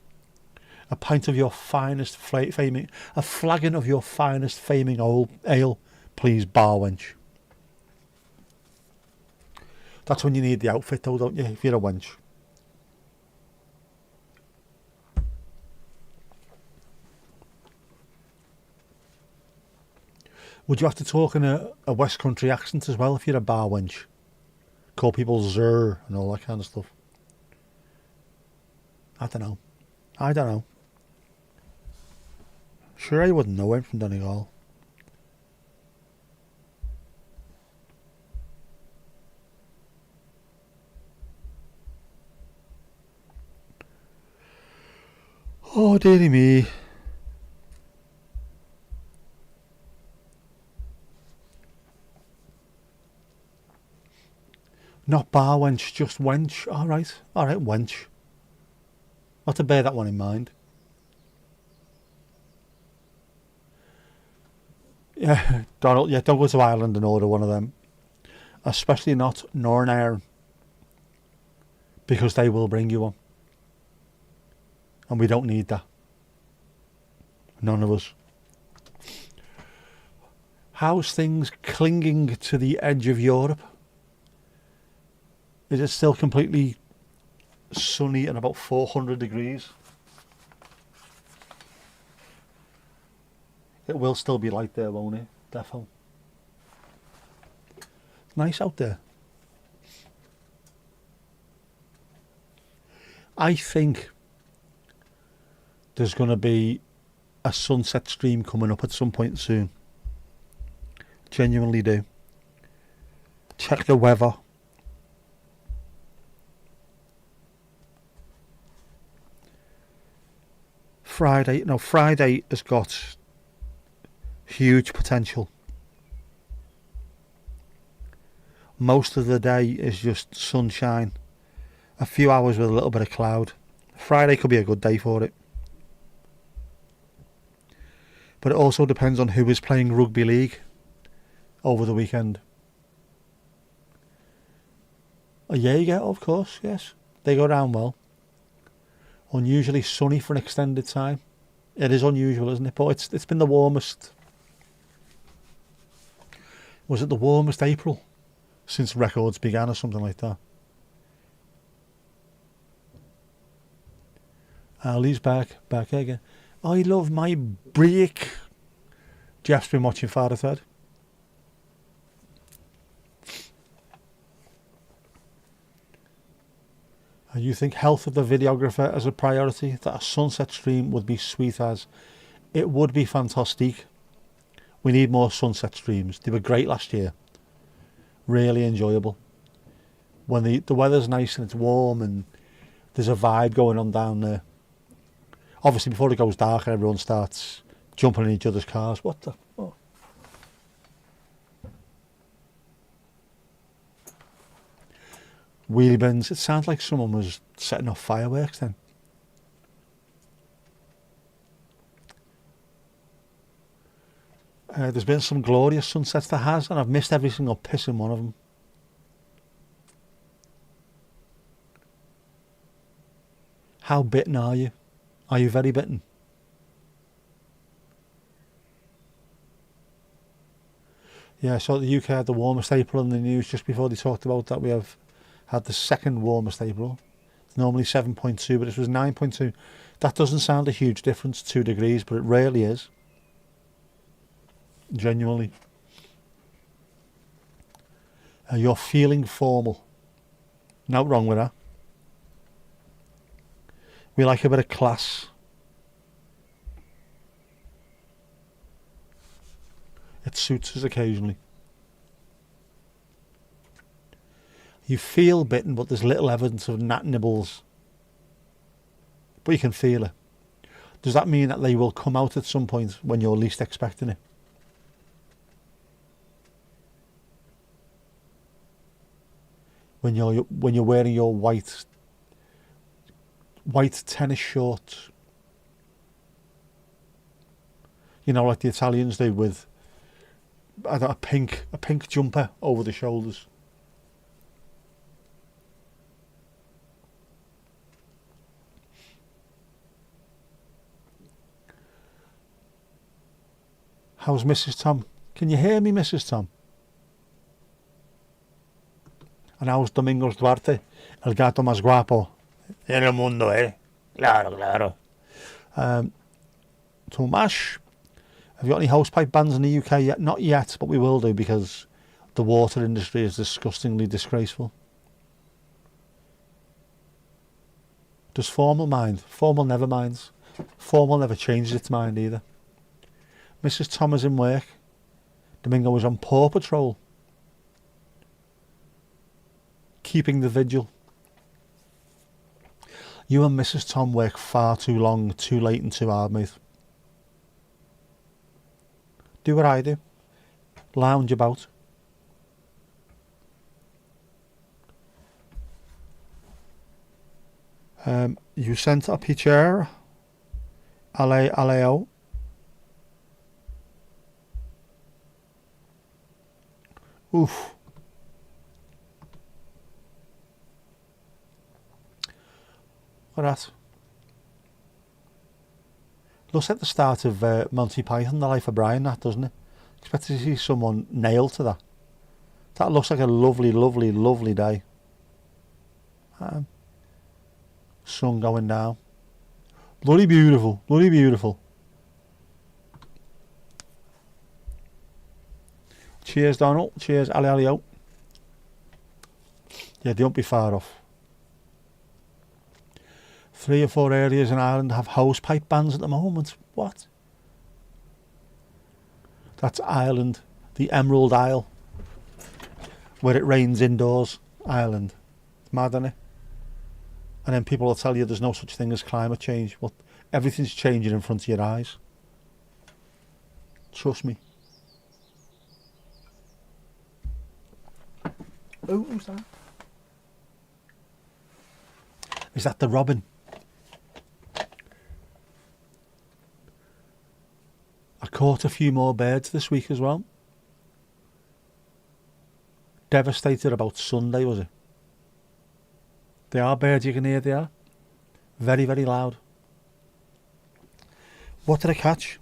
A pint of your finest flaming, a flagon of your finest flaming ale, please, bar wench. That's when you need the outfit though, don't you, if you're a wench. Would you have to talk in a West Country accent as well if you're a bar wench? Call people Zer and all that kind of stuff. I don't know. Sure, I wouldn't know him from Donegal. Oh, dearie me. Not bar wench, just wench. All right, wench. I'll have to bear that one in mind. Yeah, Donald, yeah, don't go to Ireland and order one of them. Especially not Northern Ireland. Because they will bring you one. And we don't need that. None of us. How's things clinging to the edge of Europe? Is it still completely sunny and about 400 degrees? It will still be light there, won't it? Defo. It's nice out there. I think there's going to be a sunset stream coming up at some point soon. Genuinely do. Check the weather. Friday has got huge potential. Most of the day is just sunshine. A few hours with a little bit of cloud. Friday could be a good day for it. But it also depends on who is playing rugby league over the weekend. A Jaeger, of course, yes. They go down well. Unusually sunny for an extended time. It is unusual, isn't it? But it's been the warmest. Was it the warmest April since records began or something like that? Ali's back again. I love my break. Jeff's been watching Father Ted. And you think health of the videographer as a priority, that a sunset stream would be sweet as. It would be fantastic. We need more sunset streams. They were great last year. Really enjoyable. When the weather's nice and it's warm and there's a vibe going on down there. Obviously before it goes dark and everyone starts jumping in each other's cars. What the... Oh. Wheelie bins. It sounds like someone was setting off fireworks then. There's been some glorious sunsets there has, and I've missed every single pissing one of them. How bitten are you? Are you very bitten? Yeah, so the UK had the warmest April in the news just before they talked about that. We have had the second warmest April. It's normally 7.2, but this was 9.2. That doesn't sound a huge difference, 2 degrees, but it really is. Genuinely. You're feeling formal. Not wrong with that. We like a bit of class. It suits us occasionally. You feel bitten, but there's little evidence of gnat nibbles. But you can feel it. Does that mean that they will come out at some point when you're least expecting it? When you're wearing your white tennis shorts, you know, like the Italians do, with a pink jumper over the shoulders. How's Mrs. Tom? Can you hear me, Mrs. Tom? And how's Domingos Duarte? El gato más guapo en el mundo, eh? Claro, claro. Tomash, have you got any housepipe bans in the UK yet? Not yet, but we will do, because the water industry is disgustingly disgraceful. Does Formal mind? Formal never minds. Formal never changes its mind either. Mrs. Tom is in work. Domingo was on Paw Patrol. Keeping the vigil. You and Mrs. Tom work far too long, too late and too hard, mate. Do what I do. Lounge about. You sent a picture. Aleo. Oof. Look at that. Looks like the start of Monty Python, The Life of Brian, that, doesn't it? Expect to see someone nailed to that. That looks like a lovely, lovely, lovely day. Sun going down. Bloody beautiful, bloody beautiful. Cheers, Donald. Cheers, Alio. Yeah, they won't be far off. 3 or 4 areas in Ireland have hosepipe bans at the moment. What? That's Ireland, the Emerald Isle, where it rains indoors. Ireland. It's mad, isn't it? And then people will tell you there's no such thing as climate change. Well, everything's changing in front of your eyes. Trust me. Oh, who's that? Is that the robin? I caught a few more birds this week as well. Devastated about Sunday, was it? They are birds, you can hear they are. Very, very loud. What did I catch?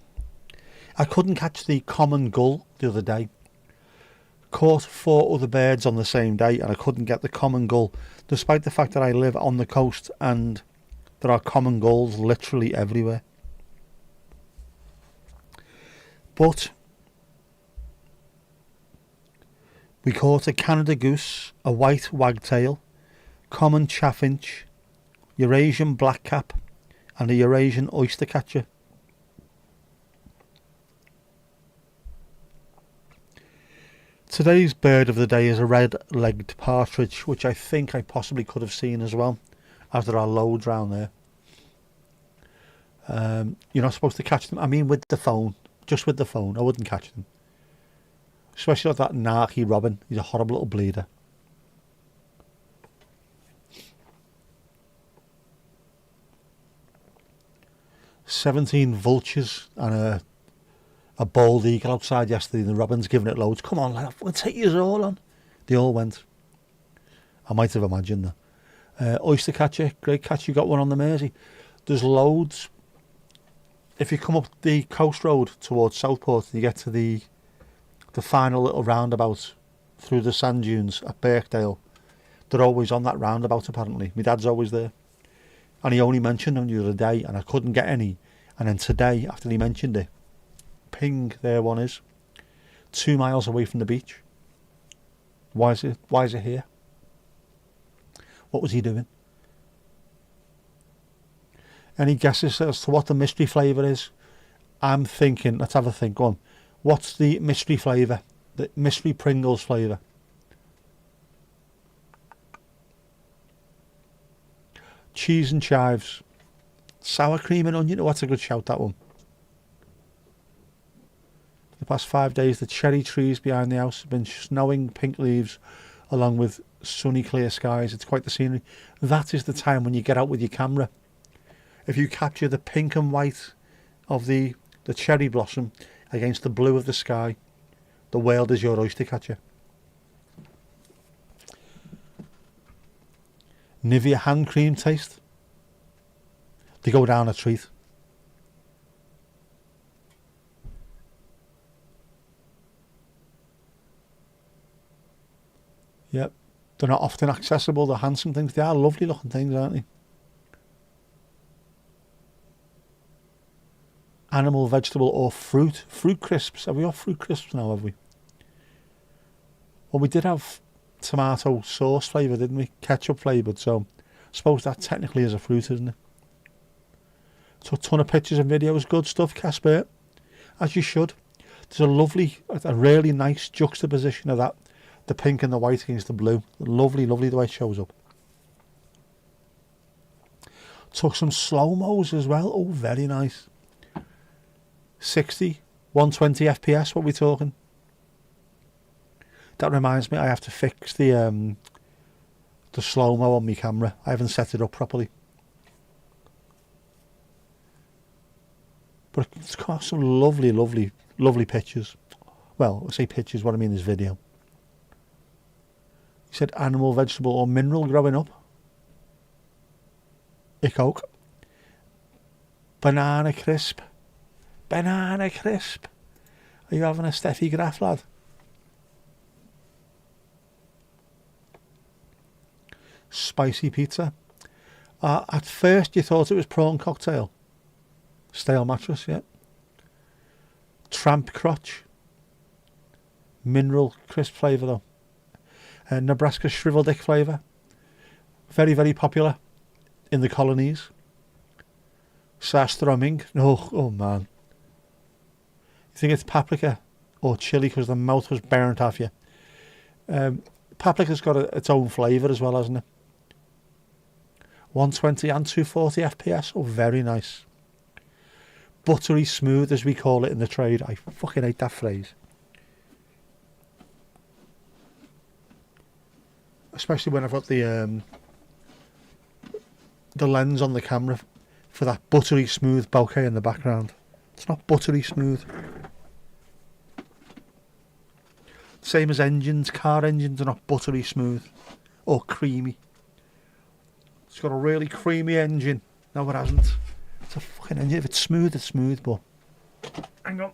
I couldn't catch the common gull the other day. Caught 4 other birds on the same day and I couldn't get the common gull, despite the fact that I live on the coast and there are common gulls literally everywhere. But we caught a Canada goose, a white wagtail, common chaffinch, Eurasian blackcap and a Eurasian oyster catcher. Today's bird of the day is a red-legged partridge, which I think I possibly could have seen as well, as there are loads around there. You're not supposed to catch them. I mean with the phone, just with the phone, I wouldn't catch them. Especially like that narky robin, he's a horrible little bleeder. "17 vultures and a bald eagle outside yesterday, and the robin's giving it loads. Come on, lad, we'll take you all on." They all went. I might have imagined that. Oyster catcher, great catch. You got one on the Mersey. There's loads. If you come up the coast road towards Southport and you get to the final little roundabout through the sand dunes at Birkdale, they're always on that roundabout apparently. My dad's always there. And he only mentioned them the other day and I couldn't get any. And then today, after he mentioned it, ping, there one is. 2 miles away from the beach. Why is it here? What was he doing? Any guesses as to what the mystery flavour is? I'm thinking, let's have a think. Go on. What's the mystery flavour? The mystery Pringles flavour? Cheese and chives. Sour cream and onion. Oh, that's a good shout, that one. The past 5 days, the cherry trees behind the house have been snowing pink leaves along with sunny clear skies. It's quite the scenery. That is the time when you get out with your camera. If you capture the pink and white of the cherry blossom against the blue of the sky, the world is your oyster catcher. Nivea hand cream taste. They go down a treat. Yep, they're not often accessible. They're handsome things. They are lovely looking things, aren't they? Animal, vegetable or fruit. Fruit crisps. Have we got fruit crisps now, have we? Well, we did have tomato sauce flavour, didn't we? Ketchup flavoured, so I suppose that technically is a fruit, isn't it? So a ton of pictures and videos. Good stuff, Casper. As you should. There's a really nice juxtaposition of that. The pink and the white against the blue. Lovely, lovely the way it shows up. Took some slow-mos as well. Oh, very nice. 60, 120 FPS, what are we talking? That reminds me, I have to fix the slow-mo on my camera. I haven't set it up properly. But it's got some lovely, lovely, lovely pictures. Well, I say pictures, what I mean is video. He said animal, vegetable or mineral growing up. Coke. Banana crisp. Banana crisp. Are you having a Steffi Graf, lad? Spicy pizza. At first you thought it was prawn cocktail. Stale mattress, yeah. Tramp crotch. Mineral crisp flavour though. Nebraska shriveled dick flavour. Very, very popular in the colonies. Surströmming. Oh man. You think it's paprika or chili because the mouth was burnt off you. Paprika's got its own flavour as well, hasn't it? 120 and 240 FPS. Oh, very nice. Buttery smooth, as we call it in the trade. I fucking hate that phrase. Especially when I've got the lens on the camera for that buttery smooth bokeh in the background. It's not buttery smooth. Same as engines. Car engines are not buttery smooth or creamy. It's got a really creamy engine. No, it hasn't. It's a fucking engine. If it's smooth, but... Hang on.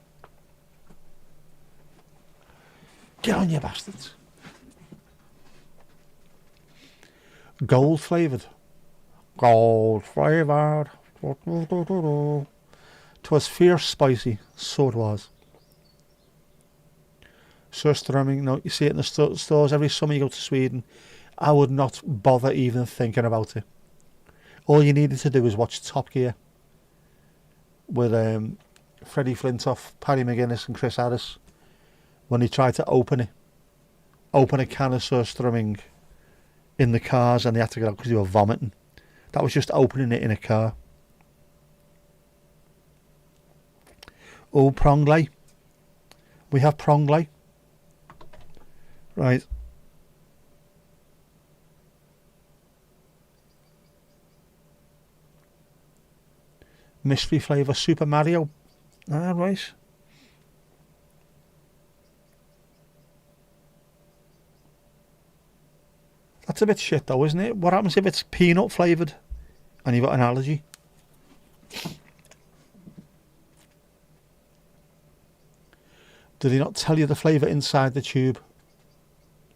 Get on, you bastards. Gold flavoured. Gold flavoured. 'Twas fierce spicy. So it was. Surströmming. No, you see it in the stores every summer you go to Sweden. I would not bother even thinking about it. All you needed to do was watch Top Gear with Freddie Flintoff, Paddy McGuinness and Chris Harris when he tried to open a can of surströmming in the cars and they had to get out because they were vomiting. That was just opening it in a car. Oh, pronglay. We have pronglay. Right. Mystery flavour Super Mario. Ah, right. That's a bit shit though, isn't it? What happens if it's peanut flavoured and you've got an allergy? Do they not tell you the flavour inside the tube?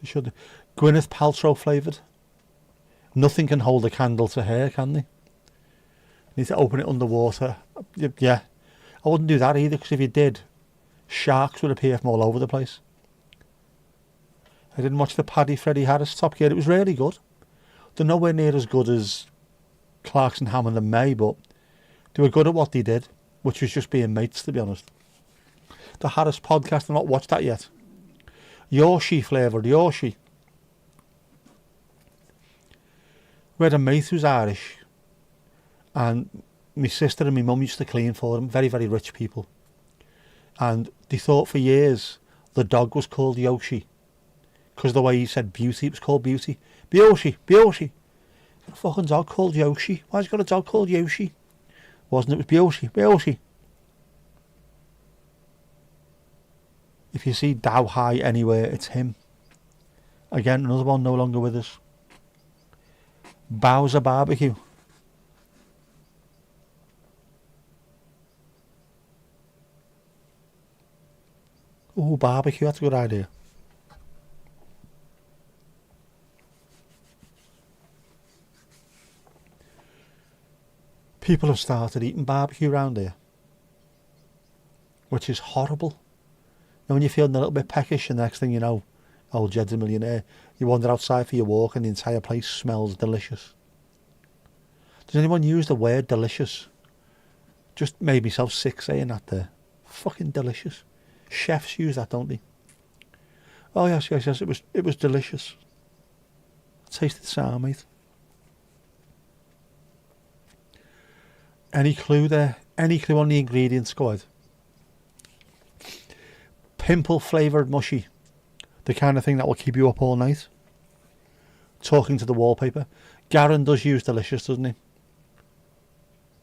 They should. Gwyneth Paltrow flavoured. Nothing can hold a candle to her, can they? You need to open it underwater. Yeah. I wouldn't do that either, because if you did, sharks would appear from all over the place. I didn't watch the Freddie Harris Top Gear. It was really good. They're nowhere near as good as Clarkson, Hammond and May, but they were good at what they did, which was just being mates, to be honest. The Harris podcast, I've not watched that yet. Yoshi flavoured Yoshi. We had a mate who's Irish, and my sister and my mum used to clean for them, very, very rich people. And they thought for years the dog was called Yoshi, because the way he said beauty, it was called Beauty. Yoshi, Yoshi. A fucking dog called Yoshi. Why's he got a dog called Yoshi? Wasn't it? It was Yoshi, Yoshi. If you see Dow High anywhere, it's him. Again, another one no longer with us. Bowser Barbecue. Oh, barbecue, that's a good idea. People have started eating barbecue around here, which is horrible. And when you're feeling a little bit peckish, and the next thing you know, old Jed's a millionaire, you wander outside for your walk and the entire place smells delicious. Does anyone use the word delicious? Just made myself sick saying that there. Fucking delicious. Chefs use that, don't they? Oh yes, yes, yes, it was delicious. Tasted sour, mate. Any clue there? Any clue on the ingredients, squad? Pimple flavoured mushy. The kind of thing that will keep you up all night. Talking to the wallpaper. Garen does use delicious, doesn't he?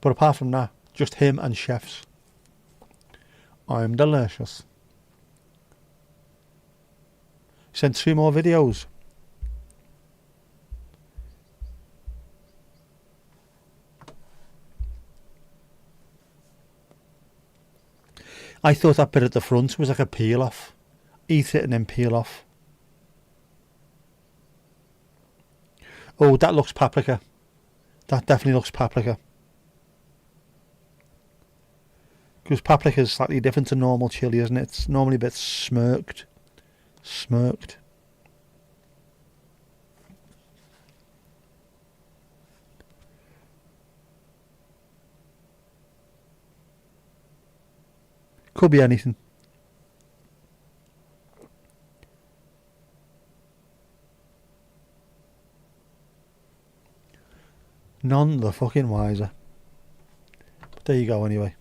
But apart from that, just him and chefs. I'm delicious. Sent 2 more videos. I thought that bit at the front was like a peel off. Eat it and then peel off. Oh, that looks paprika. That definitely looks paprika. Because paprika is slightly different to normal chili, isn't it? It's normally a bit smirked. Smirked. Could be anything. None the fucking wiser. But there you go anyway.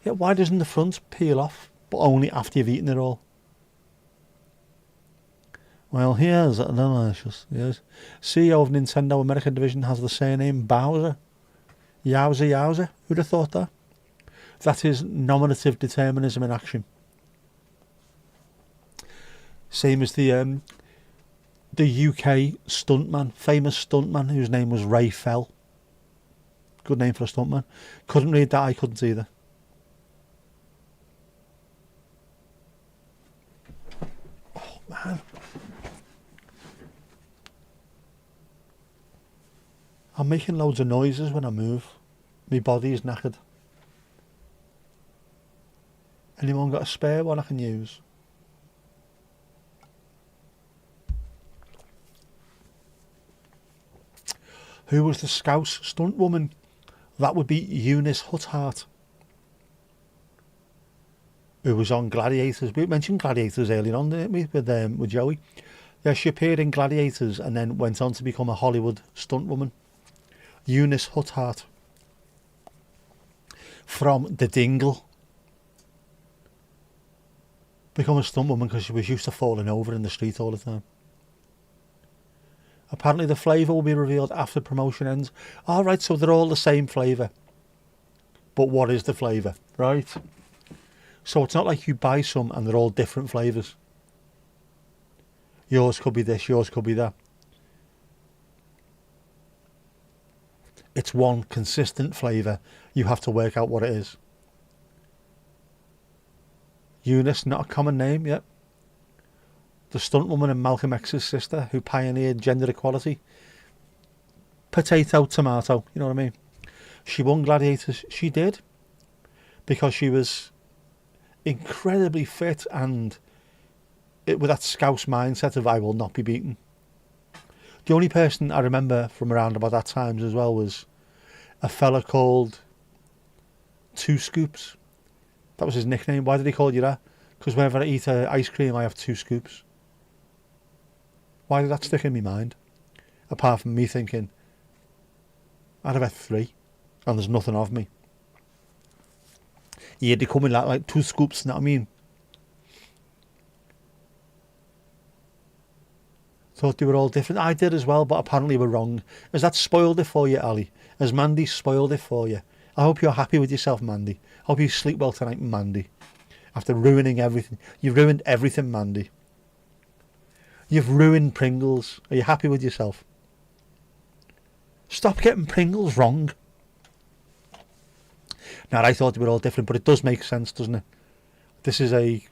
Yeah, why doesn't the front peel off, but only after you've eaten it all? Well, here's delicious. Yes. CEO of Nintendo American Division has the surname Bowser. Yowza yowza. Who'd have thought that? That is nominative determinism in action. Same as the UK stuntman, famous stuntman whose name was Ray Fell. Good name for a stuntman. Couldn't read that, I couldn't either. Oh man. I'm making loads of noises when I move. My body is knackered. Anyone got a spare one I can use? Who was the Scouse stunt woman? That would be Eunice Huthart, who was on Gladiators. We mentioned Gladiators earlier on, didn't we, with Joey? Yeah, she appeared in Gladiators and then went on to become a Hollywood stunt woman. Eunice Huthart. From The Dingle. Become a stunt woman because she was used to falling over in the street all the time. Apparently the flavour will be revealed after promotion ends. Alright, so they're all the same flavour. But what is the flavour, right? So it's not like you buy some and they're all different flavours. Yours could be this, yours could be that. It's one consistent flavour. You have to work out what it is. Eunice, not a common name, yet. The stunt woman and Malcolm X's sister who pioneered gender equality. Potato, tomato, you know what I mean? She won Gladiators. She did. Because she was incredibly fit and with that Scouse mindset of I will not be beaten. The only person I remember from around about that time as well was a fella called Two Scoops. That was his nickname. Why did he call you that? Because whenever I eat ice cream I have 2 scoops. Why did that stick in my mind? Apart from me thinking, I'd have had 3 and there's nothing of me. Yeah, they come in like 2 scoops, you know what I mean? Thought they were all different. I did as well, but apparently we're wrong. Has that spoiled it for you, Ali? Has Mandy spoiled it for you? I hope you're happy with yourself, Mandy. I hope you sleep well tonight, Mandy. After ruining everything. You've ruined everything, Mandy. You've ruined Pringles. Are you happy with yourself? Stop getting Pringles wrong. Now, I thought they were all different, but it does make sense, doesn't it? This is a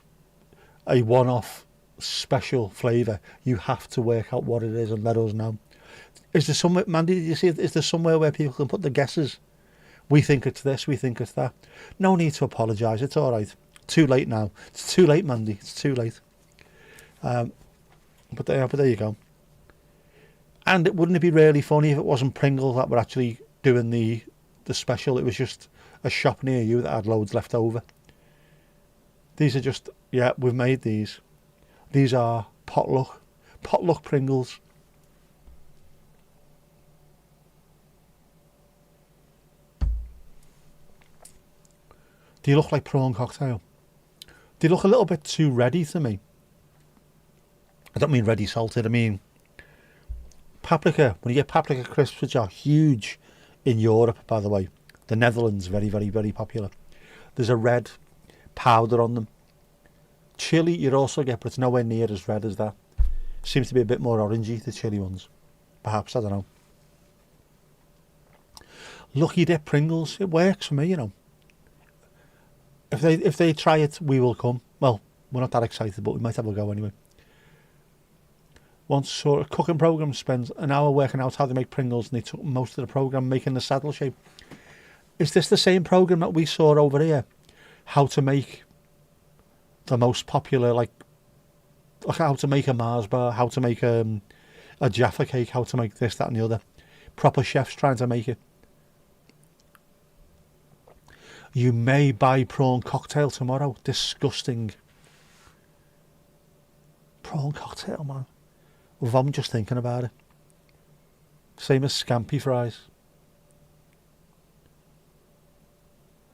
one-off special flavour. You have to work out what it is and let us know. Is there somewhere, Mandy, did you see it? Is there somewhere where people can put the guesses? We think it's this, we think it's that. No need to apologise, it's alright. Too late now. It's too late, Mandy, it's too late. But there you go. And wouldn't it be really funny if it wasn't Pringles that were actually doing the special? It was just a shop near you that had loads left over. These are just, yeah, we've made these. These are potluck Pringles. Do you look like prawn cocktail? They look a little bit too ready to me. I don't mean ready salted, I mean paprika. When you get paprika crisps, which are huge in Europe, by the way. The Netherlands, very, very, very popular. There's a red powder on them. Chili you also get, but it's nowhere near as red as that. Seems to be a bit more orangey, the chili ones. Perhaps, I don't know. Lucky Dip Pringles, it works for me, you know. If they try it, we will come. Well, we're not that excited, but we might have a go anyway. Once saw a cooking programme spends an hour working out how to make Pringles, and they took most of the programme making the saddle shape. Is this the same programme that we saw over here? How to make the most popular, like how to make a Mars bar, how to make a Jaffa cake, how to make this, that and the other. Proper chefs trying to make it. You may buy prawn cocktail tomorrow. Disgusting. Prawn cocktail, man. Well, I'm just thinking about it. Same as scampi fries.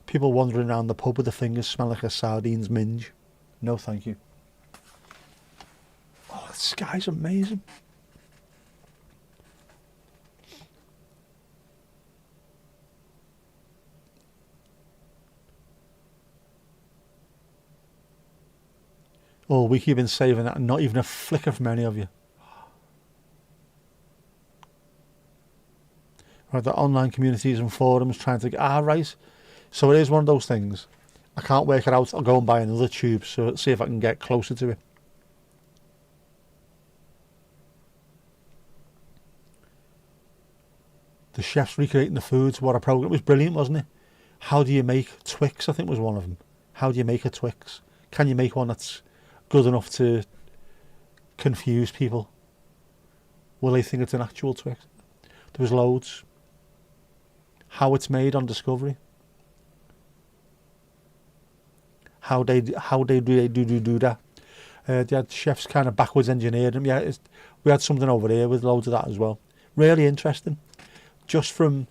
People wandering around the pub with their fingers smell like a sardines minge. No thank you. Oh, the sky's amazing. All week you've been saving that and not even a flicker from any of you. Right, the online communities and forums trying to get... right. So it is one of those things. I can't work it out. I'll go and buy another tube so see if I can get closer to it. The chefs recreating the foods. What a program. It was brilliant, wasn't it? How do you make Twix, I think was one of them. How do you make a Twix? Can you make one that's good enough to confuse people? Will they think it's an actual Twix? There was loads. How it's made on Discovery. How they do that. They had chefs kind of backwards engineered them. Yeah, we had something over here with loads of that as well. Really interesting. Just from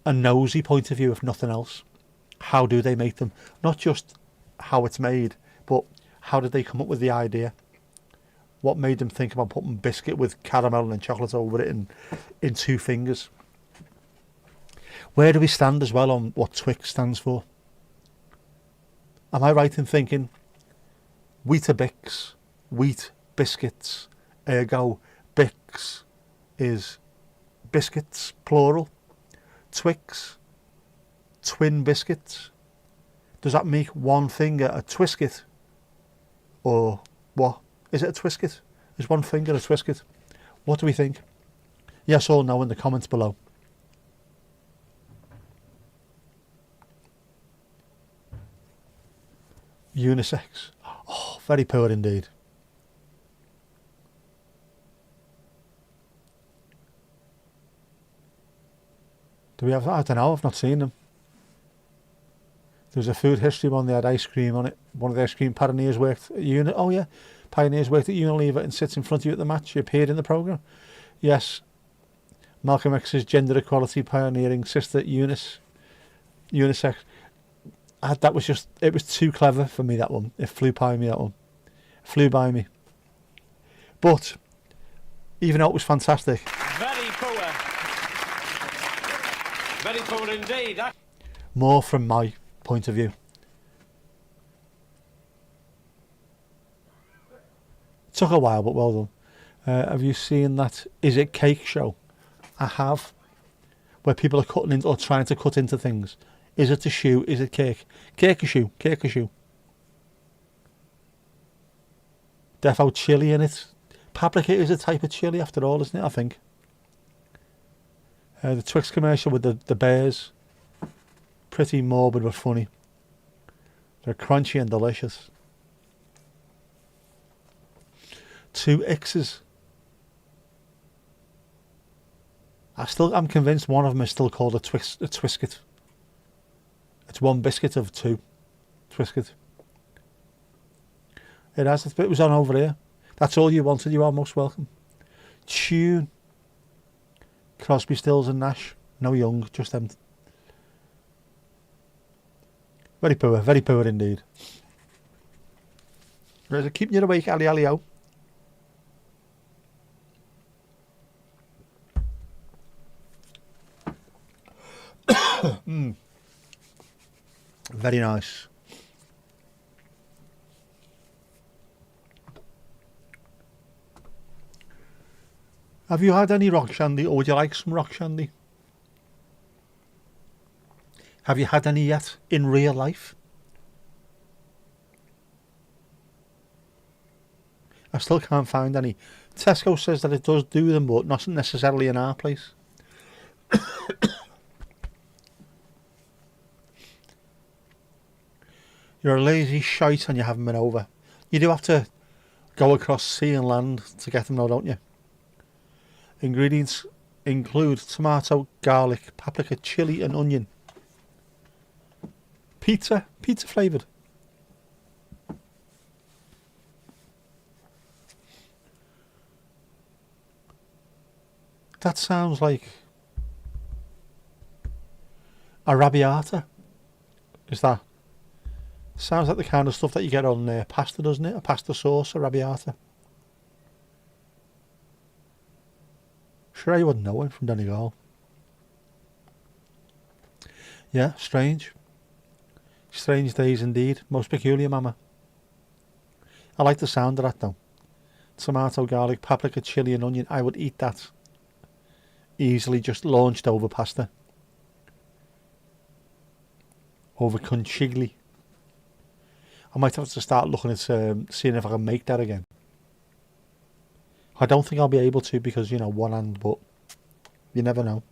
a nosy point of view, if nothing else. How do they make them? Not just how it's made, but how did they come up with the idea? What made them think about putting biscuit with caramel and chocolate over it in 2 fingers? Where do we stand as well on what Twix stands for? Am I right in thinking Weetabix, wheat biscuits, ergo Bix is biscuits, plural? Twix, twin biscuits. Does that make one finger a Twisket? Or what? Is it a Twisket? Is one finger a Twisket? What do we think? Yes or no in the comments below. Unisex. Oh, very poor indeed. Do we have... I don't know, I've not seen them. There's a food history one, they had ice cream on it. One of the ice cream pioneers worked at Oh yeah, pioneers worked at Unilever and sits in front of you at the match. He appeared in the programme. Yes. Malcolm X's gender equality pioneering sister Unisex. That was just... It was too clever for me, that one. It flew by me, that one. Flew by me. But, even though it was fantastic...
Very poor. Very poor indeed.
More from my point of view. Took a while, but well done. Have you seen that Is It Cake show? I have. Where people are cutting into, or trying to cut into things. Is it a shoe? Is it cake? Cake a shoe. Cake a shoe. Defo chili in it. Paprika is a type of chili after all, isn't it? I think. The Twix commercial with the bears. Pretty morbid but funny. They're crunchy and delicious. 2 X's. I'm convinced one of them is still called a Twisket. It's 1 biscuit of 2 Twisket. It has. It was on over here. That's all you wanted. You are most welcome. Tune. Crosby, Stills and Nash. No Young, just them. Very poor indeed. Right, keeping you awake, Ali Ali-O. Very nice. Have you had any rock shandy, or would you like some rock shandy? Have you had any yet in real life? I still can't find any. Tesco says that it does do them, but not necessarily in our place. You're a lazy shite and you haven't been over. You do have to go across sea and land to get them though, don't you? Ingredients include tomato, garlic, paprika, chilli and onion. Pizza flavoured. That sounds like arrabbiata. Is that? Sounds like the kind of stuff that you get on pasta, doesn't it? A pasta sauce, arrabbiata. Sure, I wouldn't know it from Donegal. Yeah, strange. Strange days indeed. Most peculiar, mama. I like the sound of that though. Tomato, garlic, paprika, chilli and onion. I would eat that easily, just launched over pasta. Over conchigli. I might have to start looking at seeing if I can make that again. I don't think I'll be able to because, you know, one hand, but you never know.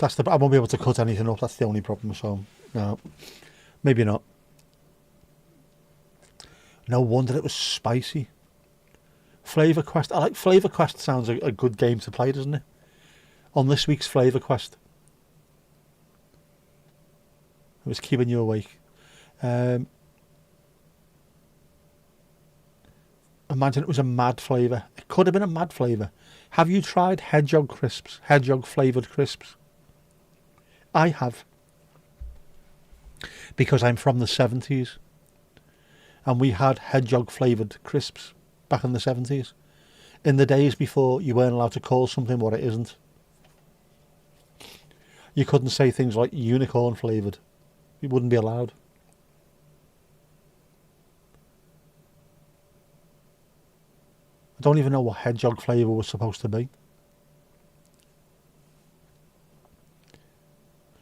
I won't be able to cut anything up, that's the only problem, so no, maybe not. No wonder it was spicy. Flavor Quest, I like Flavor Quest, sounds a good game to play, doesn't it? On this week's Flavor Quest. It was keeping you awake. Imagine it was a mad flavour. It could have been a mad flavour. Have you tried hedgehog crisps? Hedgehog flavoured crisps? I have. Because I'm from the 70s. And we had hedgehog flavoured crisps back in the 70s. In the days before you weren't allowed to call something what it isn't. You couldn't say things like unicorn flavoured. It wouldn't be allowed. I don't even know what hedgehog flavour was supposed to be.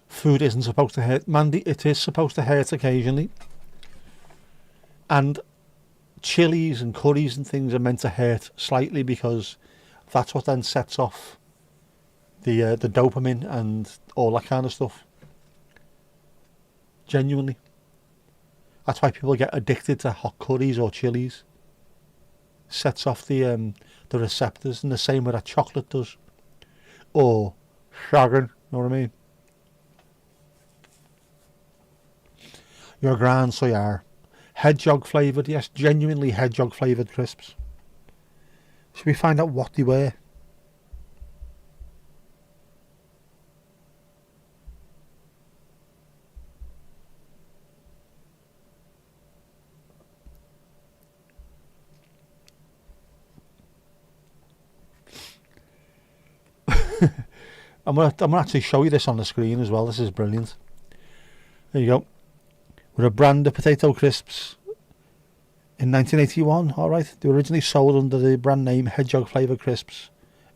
Food isn't supposed to hurt. Mandy, it is supposed to hurt occasionally. And chilies and curries and things are meant to hurt slightly because that's what then sets off the dopamine and all that kind of stuff. Genuinely. That's why people get addicted to hot curries or chilies. Sets off the receptors in the same way that chocolate does. Or shagging, know what I mean? You're grand, so you are. Hedgehog flavoured, yes, genuinely hedgehog flavoured crisps. Should we find out what they were? I'm gonna actually show you this on the screen as well. This is brilliant. There you go. With a brand of potato crisps in 1981. All right, they were originally sold under the brand name Hedgehog Flavour Crisps,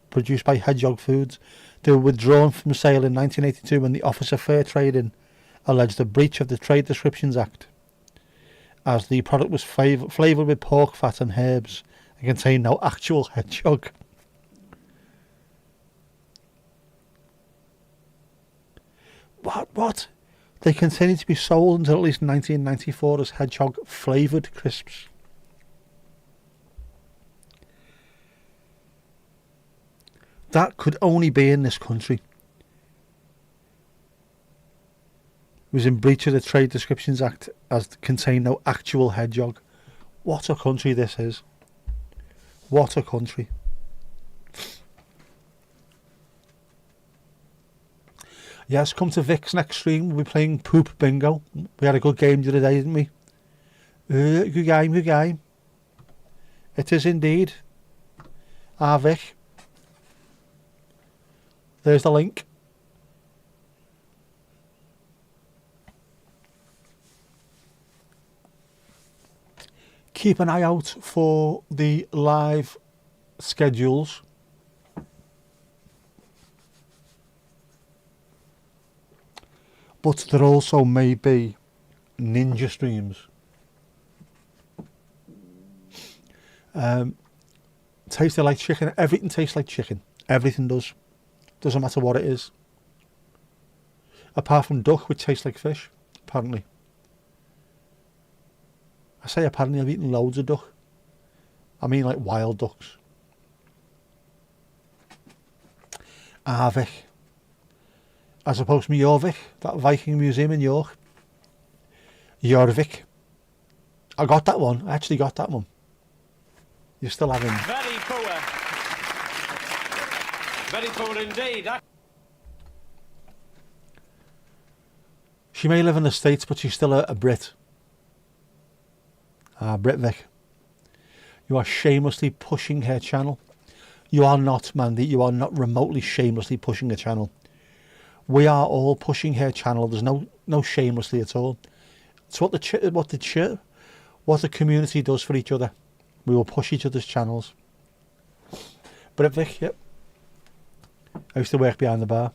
produced by Hedgehog Foods. They were withdrawn from sale in 1982 when the Office of Fair Trading alleged a breach of the Trade Descriptions Act, as the product was flavoured with pork fat and herbs and contained no actual hedgehog. What? They continued to be sold until at least 1994 as hedgehog flavoured crisps. That could only be in this country. It was in breach of the Trade Descriptions Act as contained no actual hedgehog. What a country this is. What a country. Yes, come to Vic's next stream. We'll be playing Poop Bingo. We had a good game the other day, didn't we? Good game. It is indeed. Vic. There's the link. Keep an eye out for the live schedules. But there also may be ninja streams. Tasted like chicken. Everything tastes like chicken. Everything does. Doesn't matter what it is. Apart from duck, which tastes like fish, apparently. I say apparently, I've eaten loads of duck. I mean like wild ducks. Vic. As opposed to Jorvik, that Viking museum in York. Jorvik. I got that one. I actually got that one. You're still having...
Very poor. Very poor indeed.
She may live in the States, but she's still a Brit. Brit Vic. You are shamelessly pushing her channel. You are not, Mandy. You are not remotely shamelessly pushing her channel. We are all pushing her channel. There's no shamelessly at all. It's what the community does for each other. We will push each other's channels. Brit Vic, yep. I used to work behind the bar.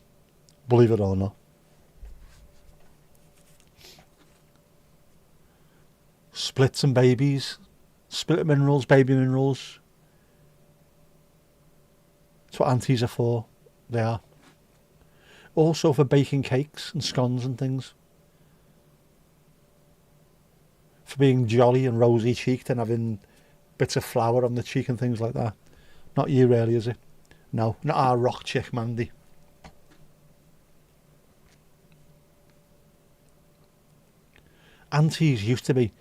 Believe it or not. Splits and babies. Split minerals, baby minerals. That's what aunties are for. They are. Also for baking cakes and scones and things. For being jolly and rosy cheeked and having bits of flour on the cheek and things like that. Not you really, is it? No, not our rock chick, Mandy. Aunties used to be,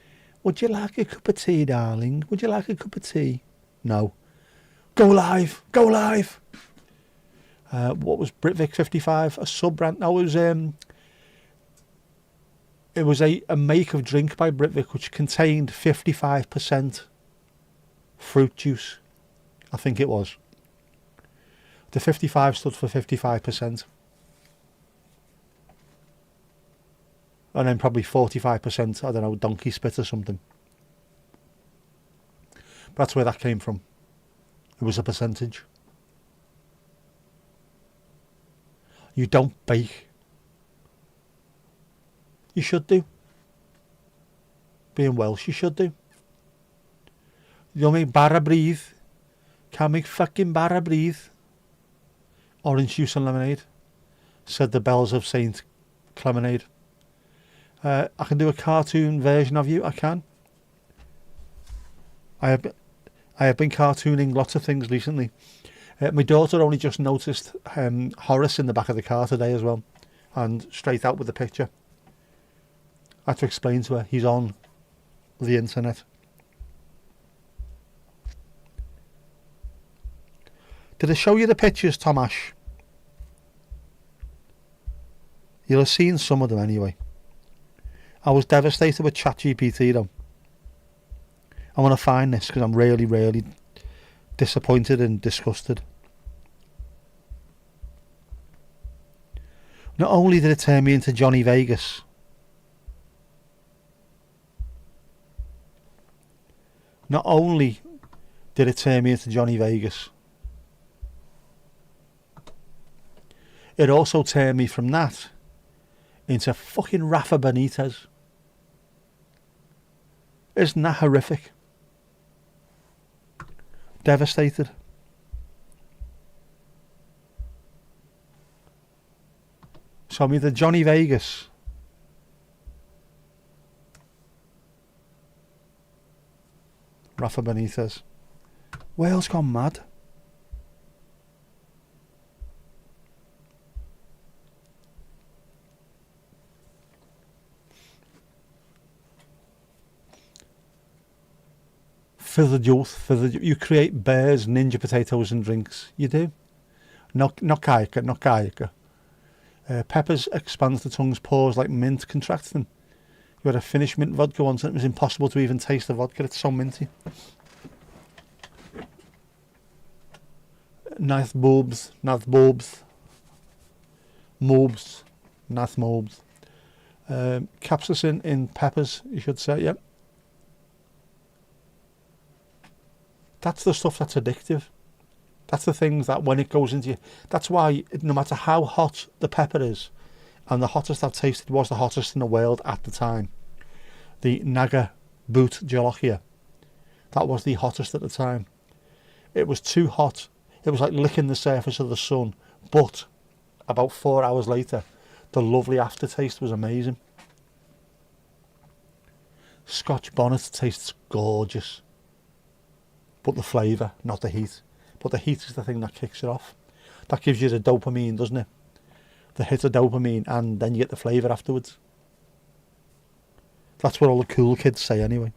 would you like a cup of tea, darling? Would you like a cup of tea? No. Go live, go live. What was Britvic 55? A sub-brand? No, it was a make of drink by Britvic which contained 55% fruit juice. I think it was. The 55 stood for 55%. And then probably 45%, I don't know, donkey spit or something. But that's where that came from. It was a percentage. You don't bake. You should do. Being Welsh, you should do. You don't make bara breathe. Can't make fucking bara breathe. Orange juice and lemonade, said the bells of Saint Clemenade. I can do a cartoon version of you. I can. I have been cartooning lots of things recently. My daughter only just noticed Horace in the back of the car today as well, and straight out with the picture. I had to explain to her he's on the internet. Did I show you the pictures, Tomash? You'll have seen some of them anyway. I was devastated with ChatGPT though. I want to find this because I'm really, really disappointed and disgusted. Not only did it turn me into Johnny Vegas, it also turned me from that into fucking Rafa Benitez. Isn't that horrific? Devastated. So I'm either Johnny Vegas Rafa Benitez. Wales gone mad. For the youth, you create bears, ninja potatoes and drinks. You do. Not kayak. Peppers expands the tongue's pores like mint contracts them. You had a Finnish mint vodka once and it was impossible to even taste the vodka. It's so minty. Nath bulbs. Capsaicin in peppers, you should say, yep. That's the stuff that's addictive. That's the things that when it goes into you, that's why no matter how hot the pepper is, and the hottest I've tasted was the hottest in the world at the time, the Naga Boot Jolokia, that was the hottest at the time. It was too hot. It was like licking the surface of the sun, but about 4 hours later, the lovely aftertaste was amazing. Scotch bonnet tastes gorgeous. But the flavour, not the heat. But the heat is the thing that kicks it off. That gives you the dopamine, doesn't it? The hit of dopamine, and then you get the flavour afterwards. That's what all the cool kids say anyway.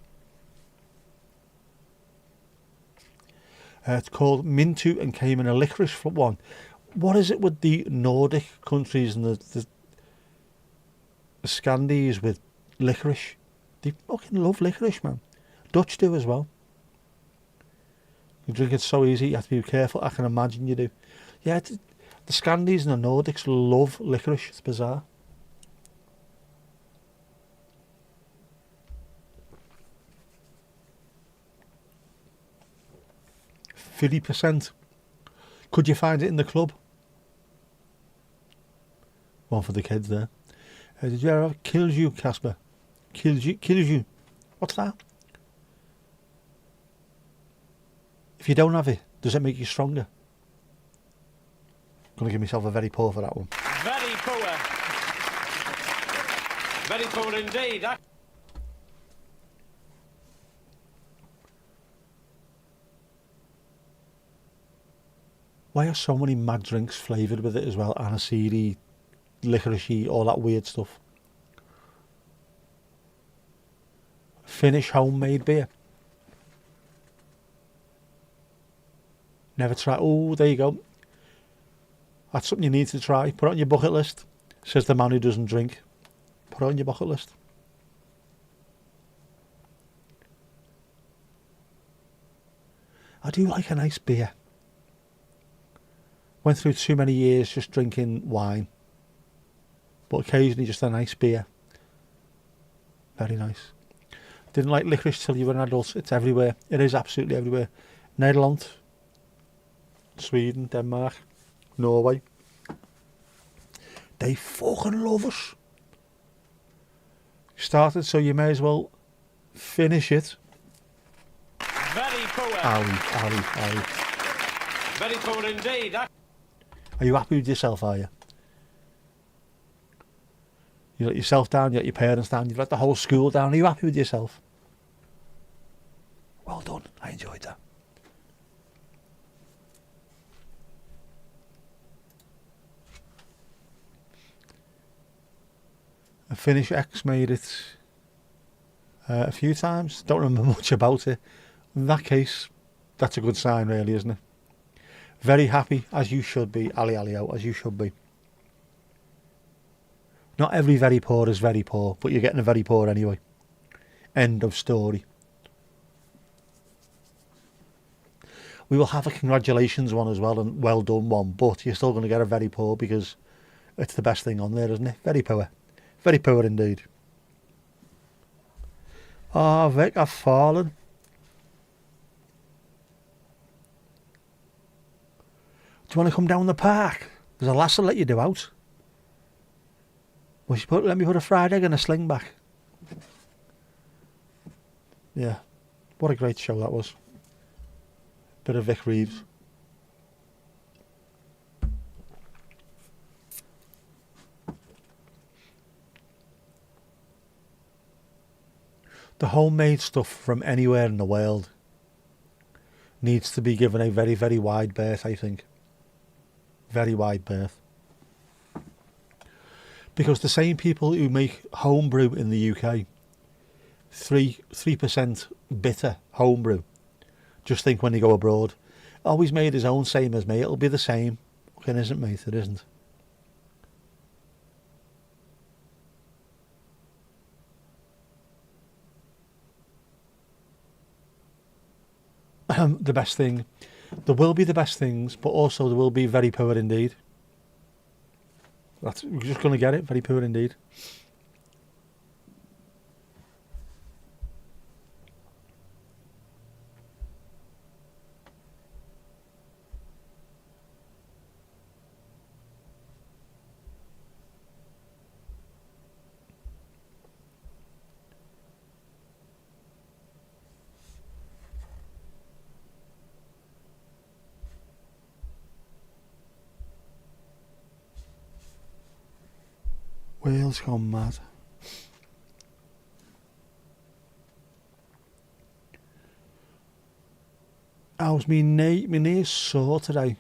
It's called Mintu and came in a licorice one. What is it with the Nordic countries and the Scandies with licorice? They fucking love licorice, man. Dutch do as well. You drink it so easy, you have to be careful. I can imagine you do. Yeah, the Scandies and the Nordics love licorice. It's bizarre. %. Could you find it in the club? One for the kids there. Did you ever have kills you, Casper? Kills you. What's that? If you don't have it, does it make you stronger? I'm going to give myself a very poor for that one.
Very poor. Very poor indeed.
Why are so many mad drinks flavoured with it as well? Aniseedy, licoricey, all that weird stuff. Finnish homemade beer. Never try. Oh, there you go. That's something you need to try. Put it on your bucket list. Says the man who doesn't drink. Put it on your bucket list. I do like a nice beer. Went through too many years just drinking wine. But occasionally just a nice beer. Very nice. Didn't like licorice till you were an adult. It's everywhere. It is absolutely everywhere. Netherlands, Sweden, Denmark, Norway. They fucking love us. Started, so you may as well finish it.
Very poor.
Ali.
Very poor indeed.
Are you happy with yourself, are you? You let yourself down, you let your parents down, you've let the whole school down. Are you happy with yourself? Well done. I enjoyed that. A Finnish ex made it a few times. Don't remember much about it. In that case, that's a good sign, really, isn't it? Very happy, as you should be, Ali Alio, as you should be. Not every very poor is very poor, but you're getting a very poor anyway. End of story. We will have a congratulations one as well, and well done one, but you're still going to get a very poor because it's the best thing on there, isn't it? Very poor. Very poor indeed. Oh, Vic, I've fallen. Do you want to come down the park? There's a lass that'll let you do out. Well, let me put a fried egg and a sling back. Yeah. What a great show that was. Bit of Vic Reeves. The homemade stuff from anywhere in the world needs to be given a very, very wide berth, I think. Very wide berth. Because the same people who make homebrew in the UK, 3% bitter homebrew, just think when they go abroad, oh, he's made his own, same as me, it'll be the same. Fucking isn't, mate, it isn't. The best thing, there will be the best things, but also there will be very poor indeed. We're just going to get it, very poor indeed. Wales gone mad. How's me knee? My knee's sore today,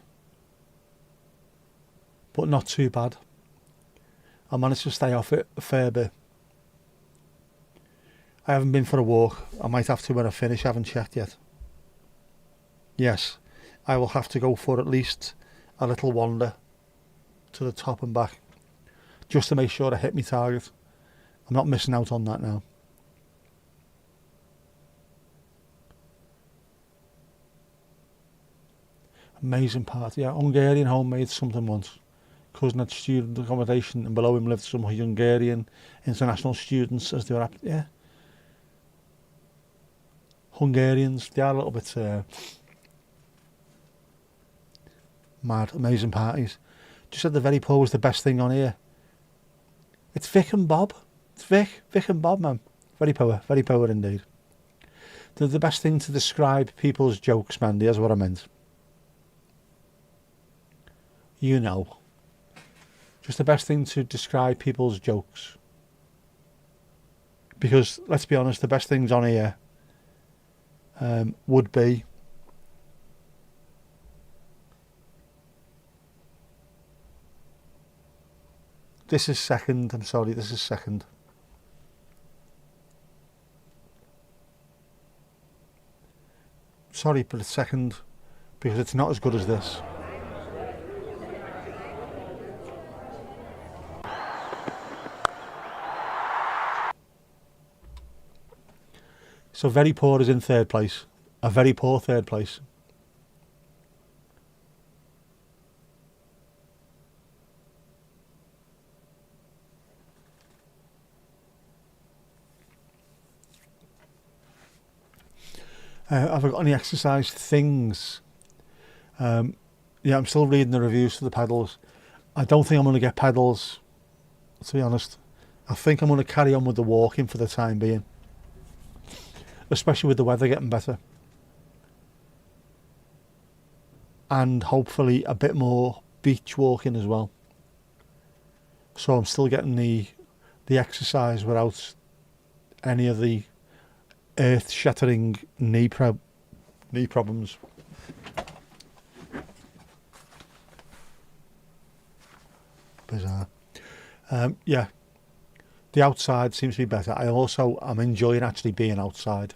but not too bad. I managed to stay off it a fair bit. I haven't been for a walk. I might have to when I finish. I haven't checked yet. Yes, I will have to go for at least a little wander to the top and back, just to make sure I hit my target. I'm not missing out on that now. Amazing party. Yeah, Hungarian homemade something once. Cousin had student accommodation, and below him lived some Hungarian international students as they were yeah. Hungarians, they are a little bit mad. Amazing parties. Just said the very poor was the best thing on here. It's Vic and Bob. It's Vic and Bob, man. Very poor indeed. They're the best thing to describe people's jokes, Mandy, is what I meant. You know. Just the best thing to describe people's jokes. Because, let's be honest, the best things on here would be this is second. I'm sorry, this is second. Sorry, but it's second because it's not as good as this. So very poor is in third place. A very poor third place. Have I got any exercise things? Yeah, I'm still reading the reviews for the pedals. I don't think I'm going to get pedals, to be honest. I think I'm going to carry on with the walking for the time being. Especially with the weather getting better. And hopefully a bit more beach walking as well. So I'm still getting the exercise without any of the earth-shattering knee problems. Bizarre. Yeah. The outside seems to be better. I'm enjoying actually being outside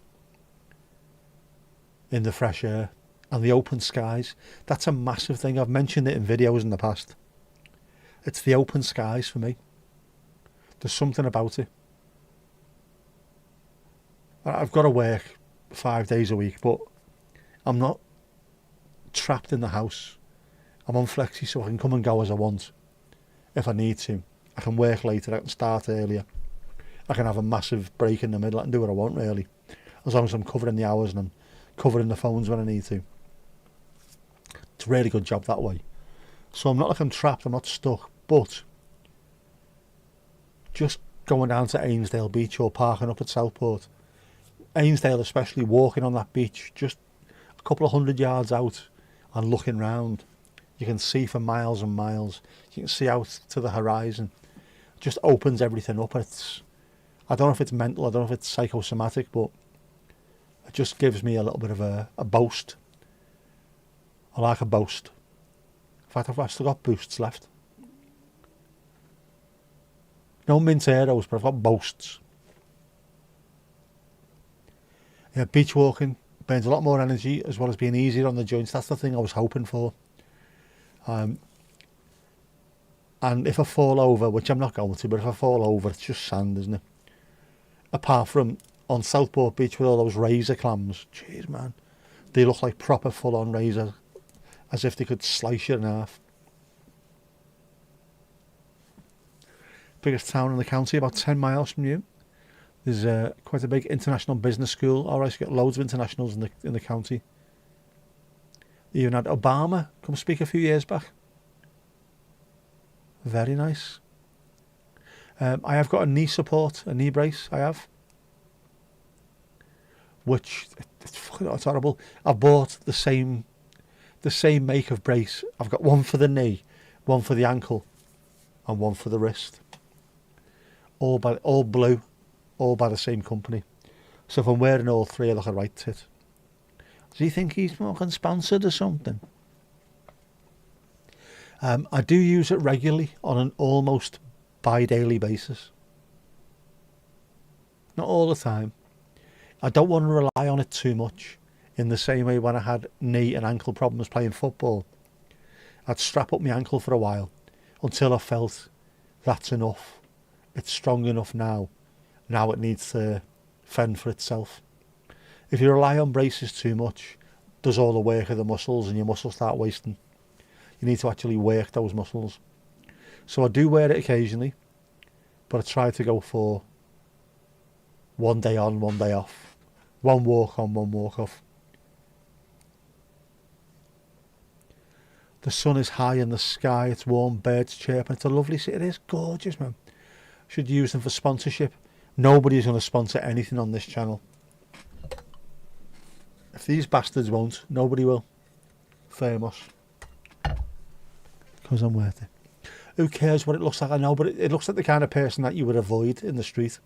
in the fresh air and the open skies. That's a massive thing. I've mentioned it in videos in the past. It's the open skies for me. There's something about it. I've got to work 5 days a week, but I'm not trapped in the house. I'm on flexi, so I can come and go as I want if I need to. I can work later, I can start earlier. I can have a massive break in the middle, I can do what I want really. As long as I'm covering the hours and I'm covering the phones when I need to. It's a really good job that way. So I'm not like I'm trapped, I'm not stuck, but just going down to Ainsdale Beach or parking up at Southport. Ainsdale especially, walking on that beach, just a couple of 100 yards out and looking round. You can see for miles and miles. You can see out to the horizon. Just opens everything up. I don't know if it's mental, I don't know if it's psychosomatic, but it just gives me a little bit of a boost. I like a boost. In fact, I've still got boosts left. No mint arrows, but I've got boosts. Yeah, beach walking burns a lot more energy as well as being easier on the joints. That's the thing I was hoping for. And if I fall over, which I'm not going to, but if I fall over, it's just sand, isn't it? Apart from on Southport Beach with all those razor clams, jeez man, they look like proper full-on razor, as if they could slice you in half. Biggest town in the county, about 10 miles from you. There's quite a big international business school. Alright, you get loads of internationals in the county. You even had Obama come speak a few years back. Very nice. I have got a knee support, a knee brace, I have. Which, it's horrible. I've bought the same make of brace. I've got one for the knee, one for the ankle, and one for the wrist. All blue, all by the same company. So if I'm wearing all three, I look a right tit. Do you think he's fucking sponsored or something? I do use it regularly on an almost bi-daily basis. Not all the time. I don't want to rely on it too much. In the same way when I had knee and ankle problems playing football, I'd strap up my ankle for a while until I felt that's enough. It's strong enough now. Now it needs to fend for itself. If you rely on braces too much, it does all the work of the muscles and your muscles start wasting. You need to actually work those muscles. So I do wear it occasionally, but I try to go for one day on, one day off. One walk on, one walk off. The sun is high in the sky, it's warm, birds chirping, it's a lovely city, it is gorgeous, man. Should use them for sponsorship. Nobody's going to sponsor anything on this channel. If these bastards won't, nobody will. Famous. Because I'm worth it. Who cares what it looks like? I know, but it looks like the kind of person that you would avoid in the street.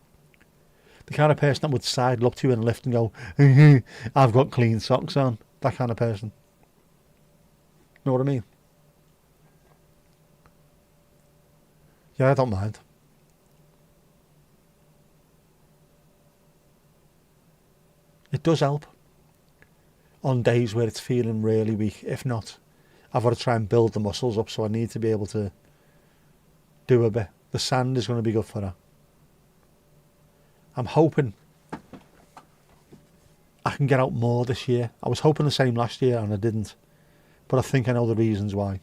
The kind of person that would sidle up to you in a lift and go, I've got clean socks on. That kind of person. Know what I mean? Yeah, I don't mind. It does help on days where it's feeling really weak. If not, I've got to try and build the muscles up, so I need to be able to do a bit. The sand is going to be good for that. I'm hoping I can get out more this year. I was hoping the same last year and I didn't, but I think I know the reasons why.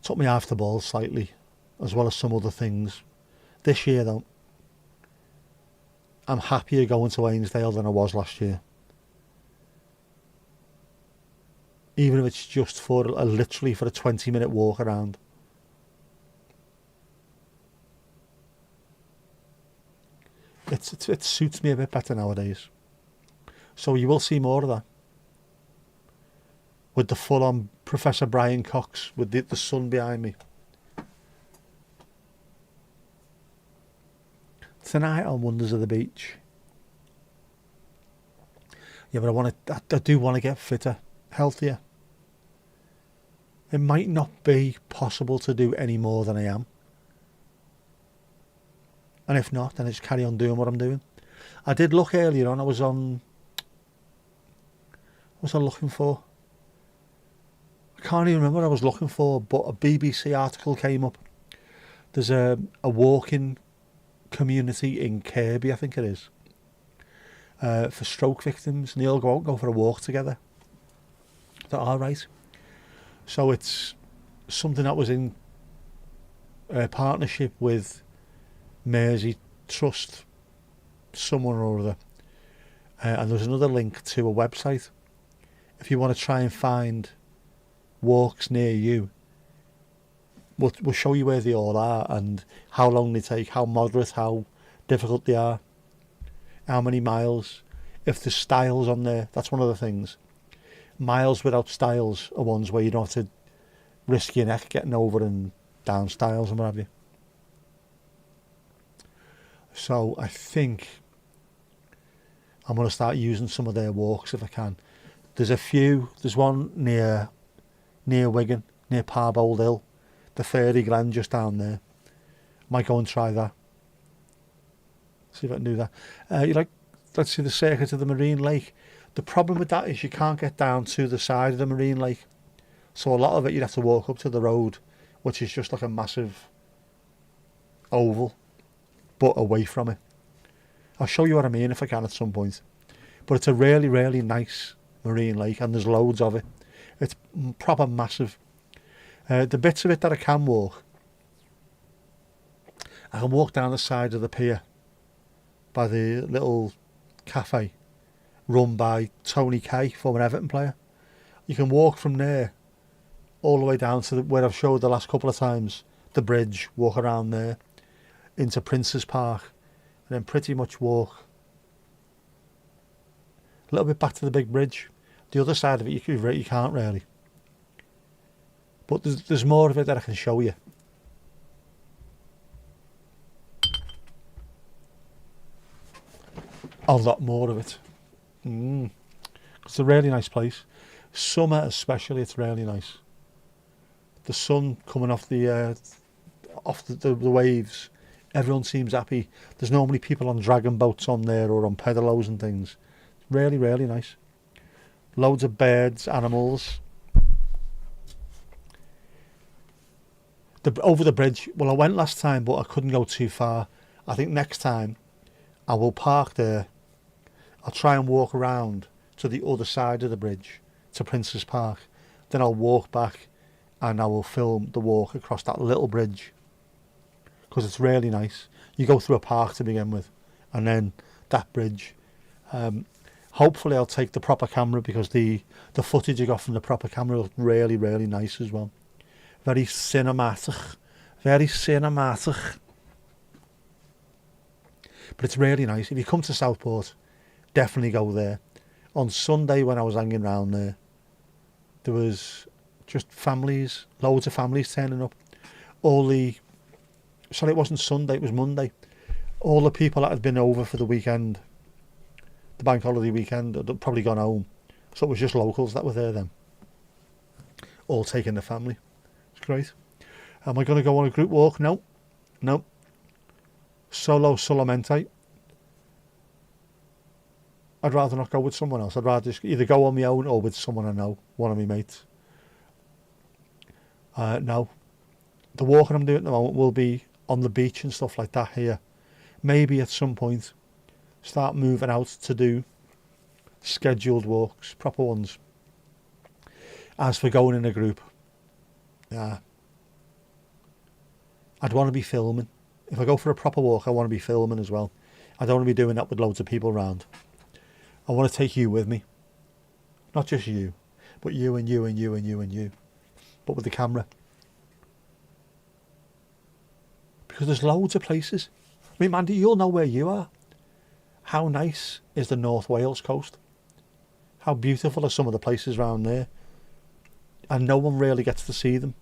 Took me off the ball slightly, as well as some other things. This year though, I'm happier going to Ainsdale than I was last year. Even if it's just for literally for a 20-minute walk around. It suits me a bit better nowadays. So you will see more of that. With the full-on Professor Brian Cox, with the sun behind me. Tonight on Wonders of the Beach. Yeah, but I do want to get fitter, healthier. It might not be possible to do any more than I am. And if not, then I just carry on doing what I'm doing. I did look earlier on, what was I looking for? I can't even remember what I was looking for, but a BBC article came up. There's a walking community in Kirby, I think it is, for stroke victims, and they all go out and go for a walk together. They're alright. So it's something that was in partnership with Mersey Trust, someone or other, and there's another link to a website. If you want to try and find walks near you, we'll show you where they all are and how long they take, how moderate, how difficult they are, how many miles, if there's stiles on there. That's one of the things. Miles without stiles are ones where you don't have to risk your neck getting over and down stiles and what have you. So I think I'm going to start using some of their walks if I can. There's a few. There's one near Wigan, near Parbold Hill, the Fairy Glen just down there. Might go and try that. See if I can do that. Let's see the circuit of the Marine Lake. The problem with that is you can't get down to the side of the Marine Lake. So a lot of it you'd have to walk up to the road, which is just like a massive oval, but away from it. I'll show you what I mean if I can at some point. But it's a really, really nice marine lake and there's loads of it. It's proper massive. The bits of it that I can walk down the side of the pier by the little cafe run by Tony Kay, former Everton player. You can walk from there all the way down to where I've showed the last couple of times, the bridge, walk around there into Prince's Park, and then pretty much walk a little bit back to the big bridge. The other side of it you can't really, but there's more of it that I can show you. A lot more of it. It's a really nice place. Summer especially, it's really nice. The sun coming off the waves Everyone seems happy. There's normally people on dragon boats on there or on pedalos and things. Really, really nice. Loads of birds, animals. Over the bridge. Well, I went last time, but I couldn't go too far. I think next time I will park there. I'll try and walk around to the other side of the bridge, to Prince's Park. Then I'll walk back and I will film the walk across that little bridge. Because it's really nice. You go through a park to begin with, and then that bridge. Hopefully I'll take the proper camera, because the footage I got from the proper camera looked really, really nice as well. Very cinematic. Very cinematic. But it's really nice. If you come to Southport, definitely go there. On Sunday when I was hanging around there was just families, loads of families turning up. Sorry, it wasn't Sunday, it was Monday. All the people that had been over for the weekend, the bank holiday weekend, had probably gone home. So it was just locals that were there then. All taking the family. It's great. Am I going to go on a group walk? No. No. Solo solamente. I'd rather not go with someone else. I'd rather just either go on my own or with someone I know, one of my mates. No. The walking I'm doing at the moment will be on the beach and stuff like that here. Maybe at some point start moving out to do scheduled walks, proper ones. As for going in a group, I'd want to be filming. If I go for a proper walk, I want to be filming as well. I don't want to be doing that with loads of people around. I want to take you with me. Not just you, but you and you and you and you and you. But with the camera. Because there's loads of places. I mean, Mandy, you'll know where you are. How nice is the North Wales coast? How beautiful are some of the places around there? And no one really gets to see them.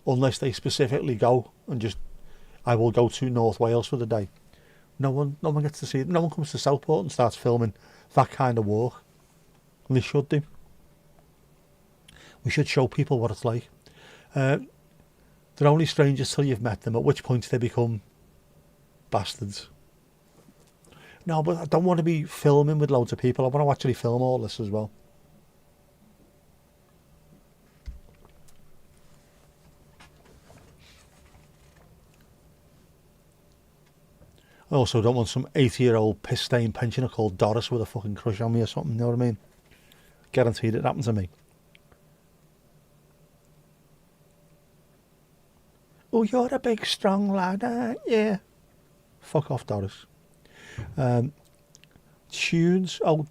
Unless they specifically go and just, I will go to North Wales for the day. No one gets to see it. No one comes to Southport and starts filming that kind of walk. And they should do. We should show people what it's like. They're only strangers till you've met them, at which point they become bastards. No, but I don't want to be filming with loads of people. I want to actually film all this as well. I also don't want some 80-year-old piss-stained pensioner called Doris with a fucking crush on me or something, you know what I mean? Guaranteed it happened to me. Oh, you're a big strong lad, aren't you? Fuck off, Doris. Tunes. Oh,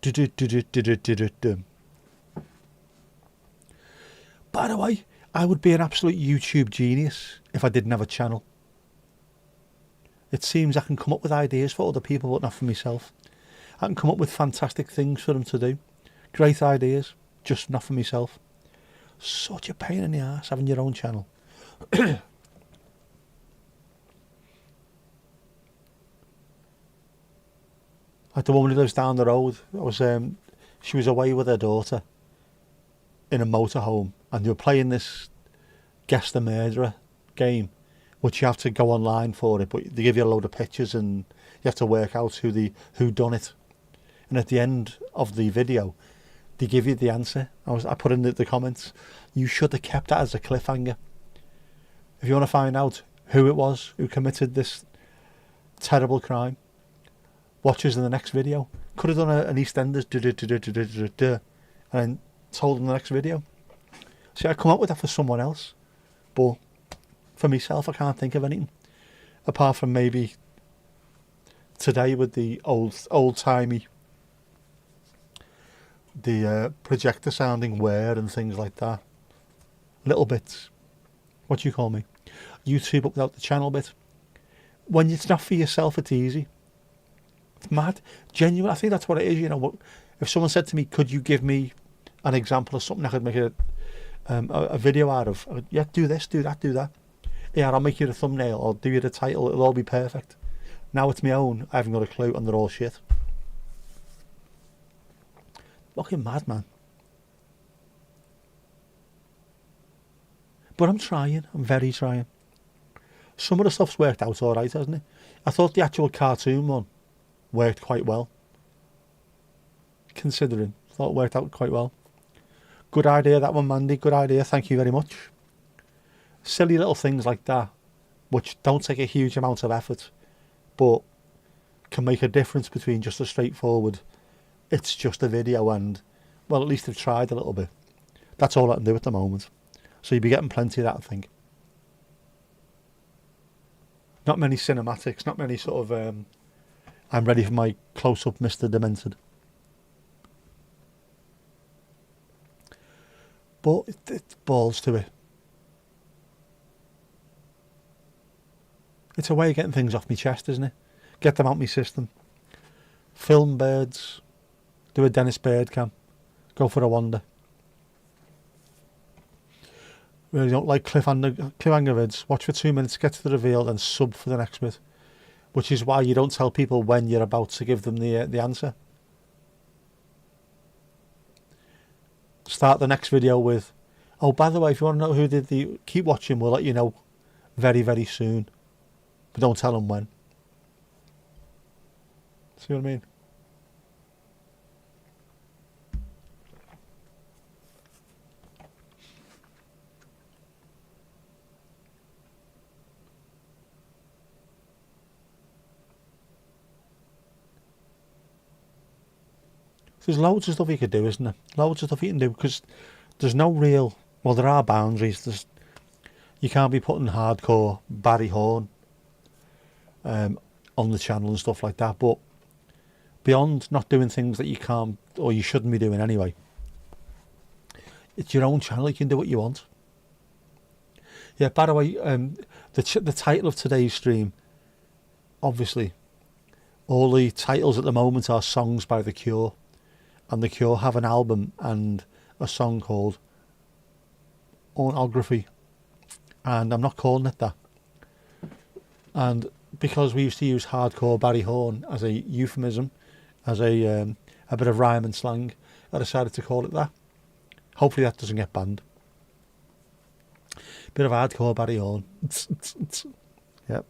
by the way, I would be an absolute YouTube genius if I didn't have a channel. It seems I can come up with ideas for other people, but not for myself. I can come up with fantastic things for them to do. Great ideas, just not for myself. Such a pain in the ass having your own channel. Like the woman who lives down the road, she was away with her daughter in a motorhome, and they were playing this Guess the Murderer game, which you have to go online for it, but they give you a load of pictures and you have to work out who done it. And at the end of the video, they give you the answer. I put in the comments, you should have kept that as a cliffhanger. If you want to find out who it was who committed this terrible crime, watch us in the next video. Could have done an EastEnders and then told them the next video. See, I come up with that for someone else, but for myself I can't think of anything apart from maybe today with the old-timey projector sounding wear and things like that. Little bits. What do you call me? YouTube up without the channel bit. When it's not for yourself, it's easy. It's mad. Genuine. I think that's what it is, you know. If someone said to me, could you give me an example of something I could make a video out of? Yeah, do this, do that, do that. Yeah, I'll make you the thumbnail, I'll do you the title, it'll all be perfect. Now it's my own, I haven't got a clue, and they're all shit. Fucking mad, man. But I'm trying, I'm very trying. Some of the stuff's worked out all right, hasn't it? I thought the actual cartoon one worked quite well. Considering, thought it worked out quite well. Good idea, that one, Mandy. Good idea. Thank you very much. Silly little things like that, which don't take a huge amount of effort, but can make a difference between just a straightforward, it's just a video, and, well, at least they've tried a little bit. That's all I can do at the moment. So you'll be getting plenty of that, I think. Not many cinematics, not many sort of, I'm ready for my close-up Mr. Demented. But it's balls to it. It's a way of getting things off my chest, isn't it? Get them out my system. Film birds. Do a Dennis Bird cam. Go for a wander. Really don't like cliffhanger vids. Watch for 2 minutes, get to the reveal, then sub for the next bit. Which is why you don't tell people when you're about to give them the answer. Start the next video with, oh, by the way, if you want to know who did the, keep watching, we'll let you know very, very soon. But don't tell them when. See what I mean? There's loads of stuff you could do, isn't there? Loads of stuff you can do, because there's no real, well, there are boundaries. You can't be putting hardcore Barry Horne on the channel and stuff like that, but beyond not doing things that you can't or you shouldn't be doing anyway, it's your own channel, you can do what you want. Yeah, by the way, the title of today's stream, obviously, all the titles at the moment are songs by The Cure. And The Cure have an album and a song called Horne-ography. And I'm not calling it that. And because we used to use hardcore Barry Horne as a euphemism, as a bit of rhyme and slang, I decided to call it that. Hopefully that doesn't get banned. Bit of hardcore Barry Horne. Yep.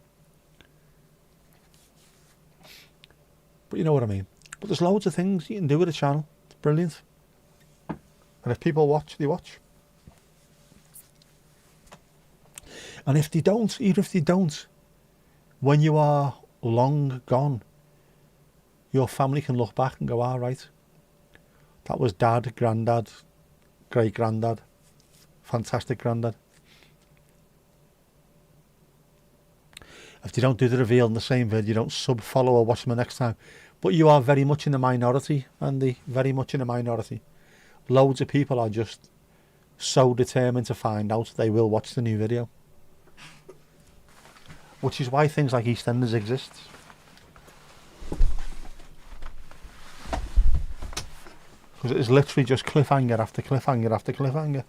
But you know what I mean. But there's loads of things you can do with a channel. It's brilliant. And if people watch, they watch. And if they don't, even if they don't, when you are long gone, your family can look back and go, all right, that was dad, granddad, great granddad, fantastic granddad. If they don't do the reveal in the same video, you don't sub, follow or watch them the next time. But you are very much in the minority, Andy, very much in the minority. Loads of people are just so determined to find out they will watch the new video. Which is why things like EastEnders exist. Because it is literally just cliffhanger after cliffhanger after cliffhanger.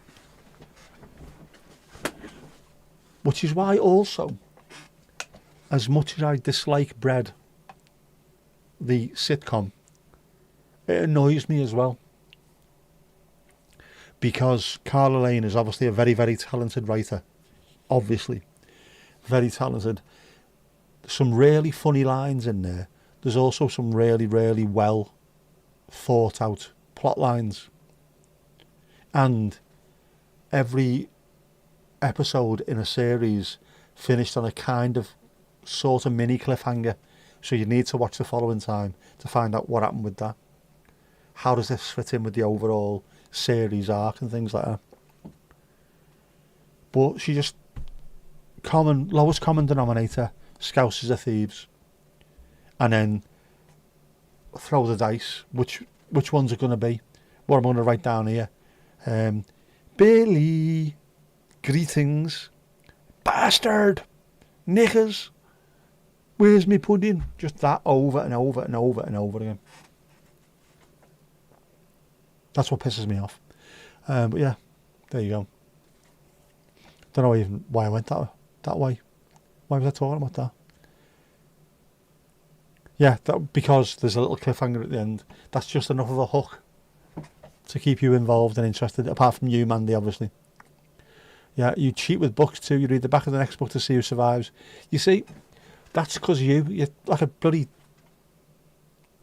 Which is why also, as much as I dislike Bread, the sitcom, it annoys me as well. Because Carla Lane is obviously a very, very talented writer. Obviously. Very talented. Some really funny lines in there. There's also some really, really well thought out plot lines. And every episode in a series finished on a kind of sort of mini cliffhanger. So you need to watch the following time to find out what happened with that. How does this fit in with the overall series arc and things like that? But she just, lowest common denominator, Scousers are thieves. And then throw the dice. Which ones are going to be? What I'm going to write down here. Billy, greetings, bastard, knickers. Where's me pudding? Just that over and over and over and over again. That's what pisses me off. But yeah, there you go. Don't know even why I went that way. Why was I talking about that? Yeah, because there's a little cliffhanger at the end. That's just enough of a hook to keep you involved and interested, apart from you, Mandy, obviously. Yeah, you cheat with books too. You read the back of the next book to see who survives. You see, that's because you're like a bloody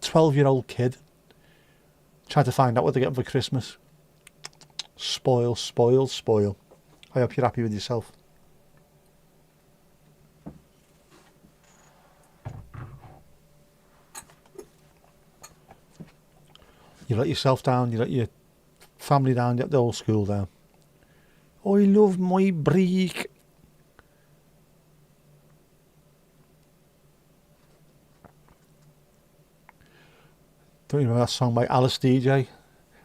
12-year-old kid trying to find out what they're getting for Christmas. Spoil, spoil, spoil. I hope you're happy with yourself. You let yourself down, you let your family down, you let the whole school down. I love my break. Don't you remember that song by Alice DJ?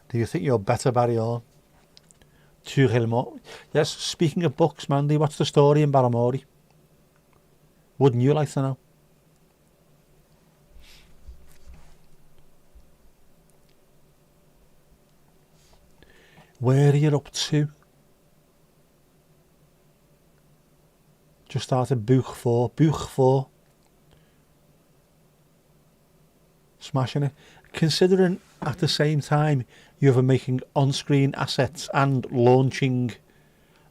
Do you think you're better, Barry Horne? Tu réellement. Yes, speaking of books, Mandy, what's the story in Baramori? Wouldn't you like to know? Where are you up to? Just started book 4. Book 4. Smashing it. Considering at the same time you were making on-screen assets and launching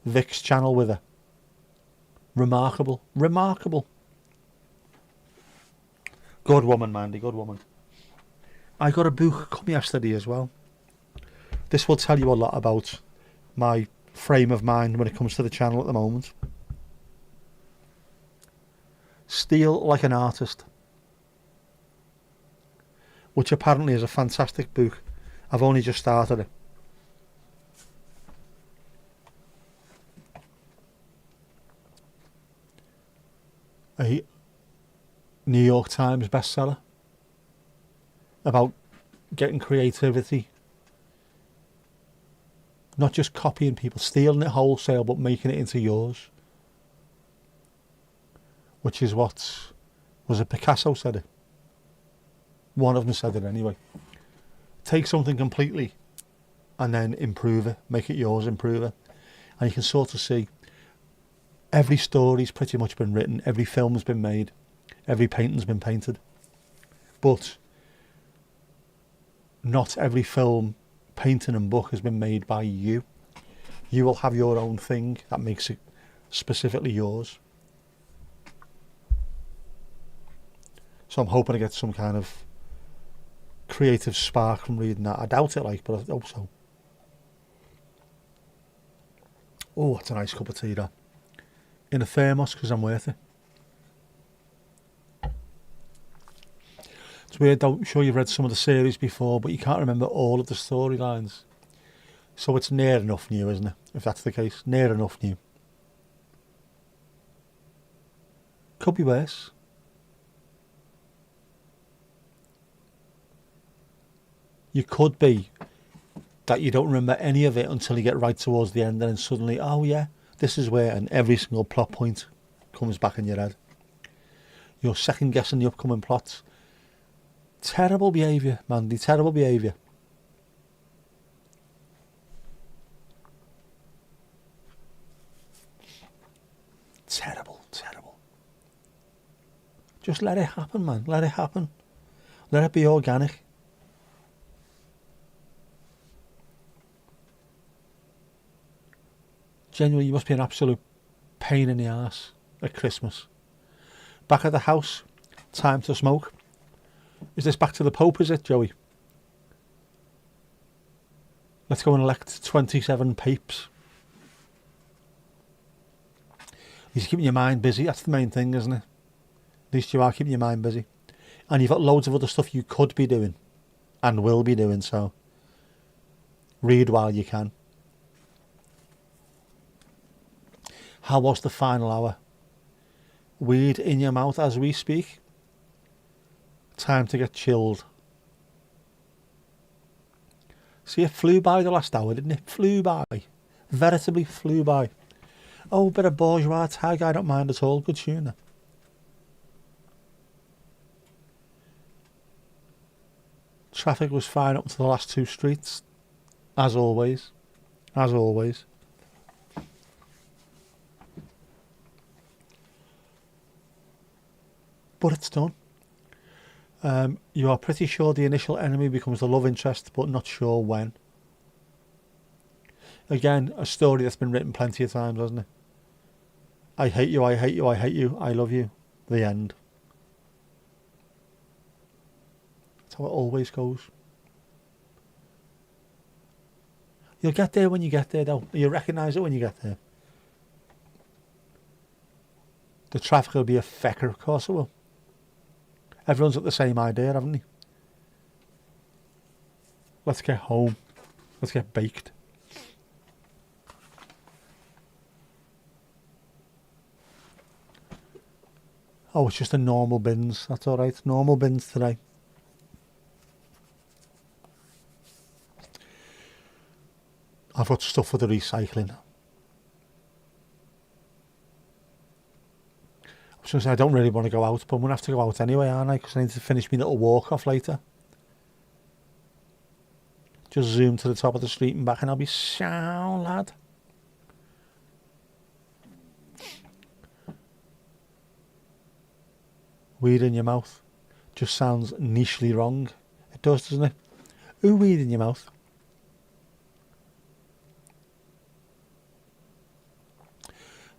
Vic's channel with her. Remarkable. Remarkable. Good woman, Mandy. Good woman. I got a book come yesterday as well. This will tell you a lot about my frame of mind when it comes to the channel at the moment. Steal Like an Artist, which apparently is a fantastic book. I've only just started it. A New York Times bestseller about getting creativity, not just copying people, stealing it wholesale, but making it into yours. Which is what, was it Picasso said it? One of them said it anyway. Take something completely and then improve it, make it yours, improve it. And you can sort of see every story's pretty much been written, every film's been made, every painting's been painted. But not every film, painting and book has been made by you. You will have your own thing that makes it specifically yours. So I'm hoping to get some kind of creative spark from reading that. I doubt it, like, but I hope so. Oh, that's a nice cup of tea, that. In a thermos, because I'm worth it. It's weird, I'm sure you've read some of the series before, but you can't remember all of the storylines. So it's near enough new, isn't it? If that's the case, near enough new. Could be worse. You could be that you don't remember any of it until you get right towards the end, and then suddenly, oh yeah, this is where, and every single plot point comes back in your head. You're second guessing the upcoming plots. Terrible behaviour, Mandy, terrible behaviour. Terrible, terrible. Just let it happen, man. Let it happen. Let it be organic. Genuinely, you must be an absolute pain in the arse at Christmas. Back at the house, time to smoke. Is this back to the Pope, is it, Joey? Let's go and elect 27 papes. He's keeping your mind busy, that's the main thing, isn't it? At least you are keeping your mind busy. And you've got loads of other stuff you could be doing and will be doing, so read while you can. How was the final hour? Weed in your mouth as we speak. Time to get chilled. See, it flew by the last hour, didn't it? Flew by. Veritably flew by. Oh, a bit of bourgeois tag, I don't mind at all. Good tune. Traffic was fine up to the last two streets. As always. As always. But it's done. You are pretty sure the initial enemy becomes the love interest, but not sure when. Again, a story that's been written plenty of times, hasn't it? I hate you, I hate you, I hate you, I love you. The end. That's how it always goes. You'll get there when you get there, though. You'll recognise it when you get there. The traffic will be a fecker, of course it will. Everyone's got the same idea, haven't they? Let's get home. Let's get baked. Oh, it's just a normal bins. That's all right. Normal bins today. I've got stuff for the recycling. I was going to say, I don't really want to go out, but I'm going to have to go out anyway, aren't I? Because I need to finish my little walk off later. Just zoom to the top of the street and back and I'll be sound, lad. Weed in your mouth just sounds nichely wrong. It does, doesn't it? Ooh, weed in your mouth.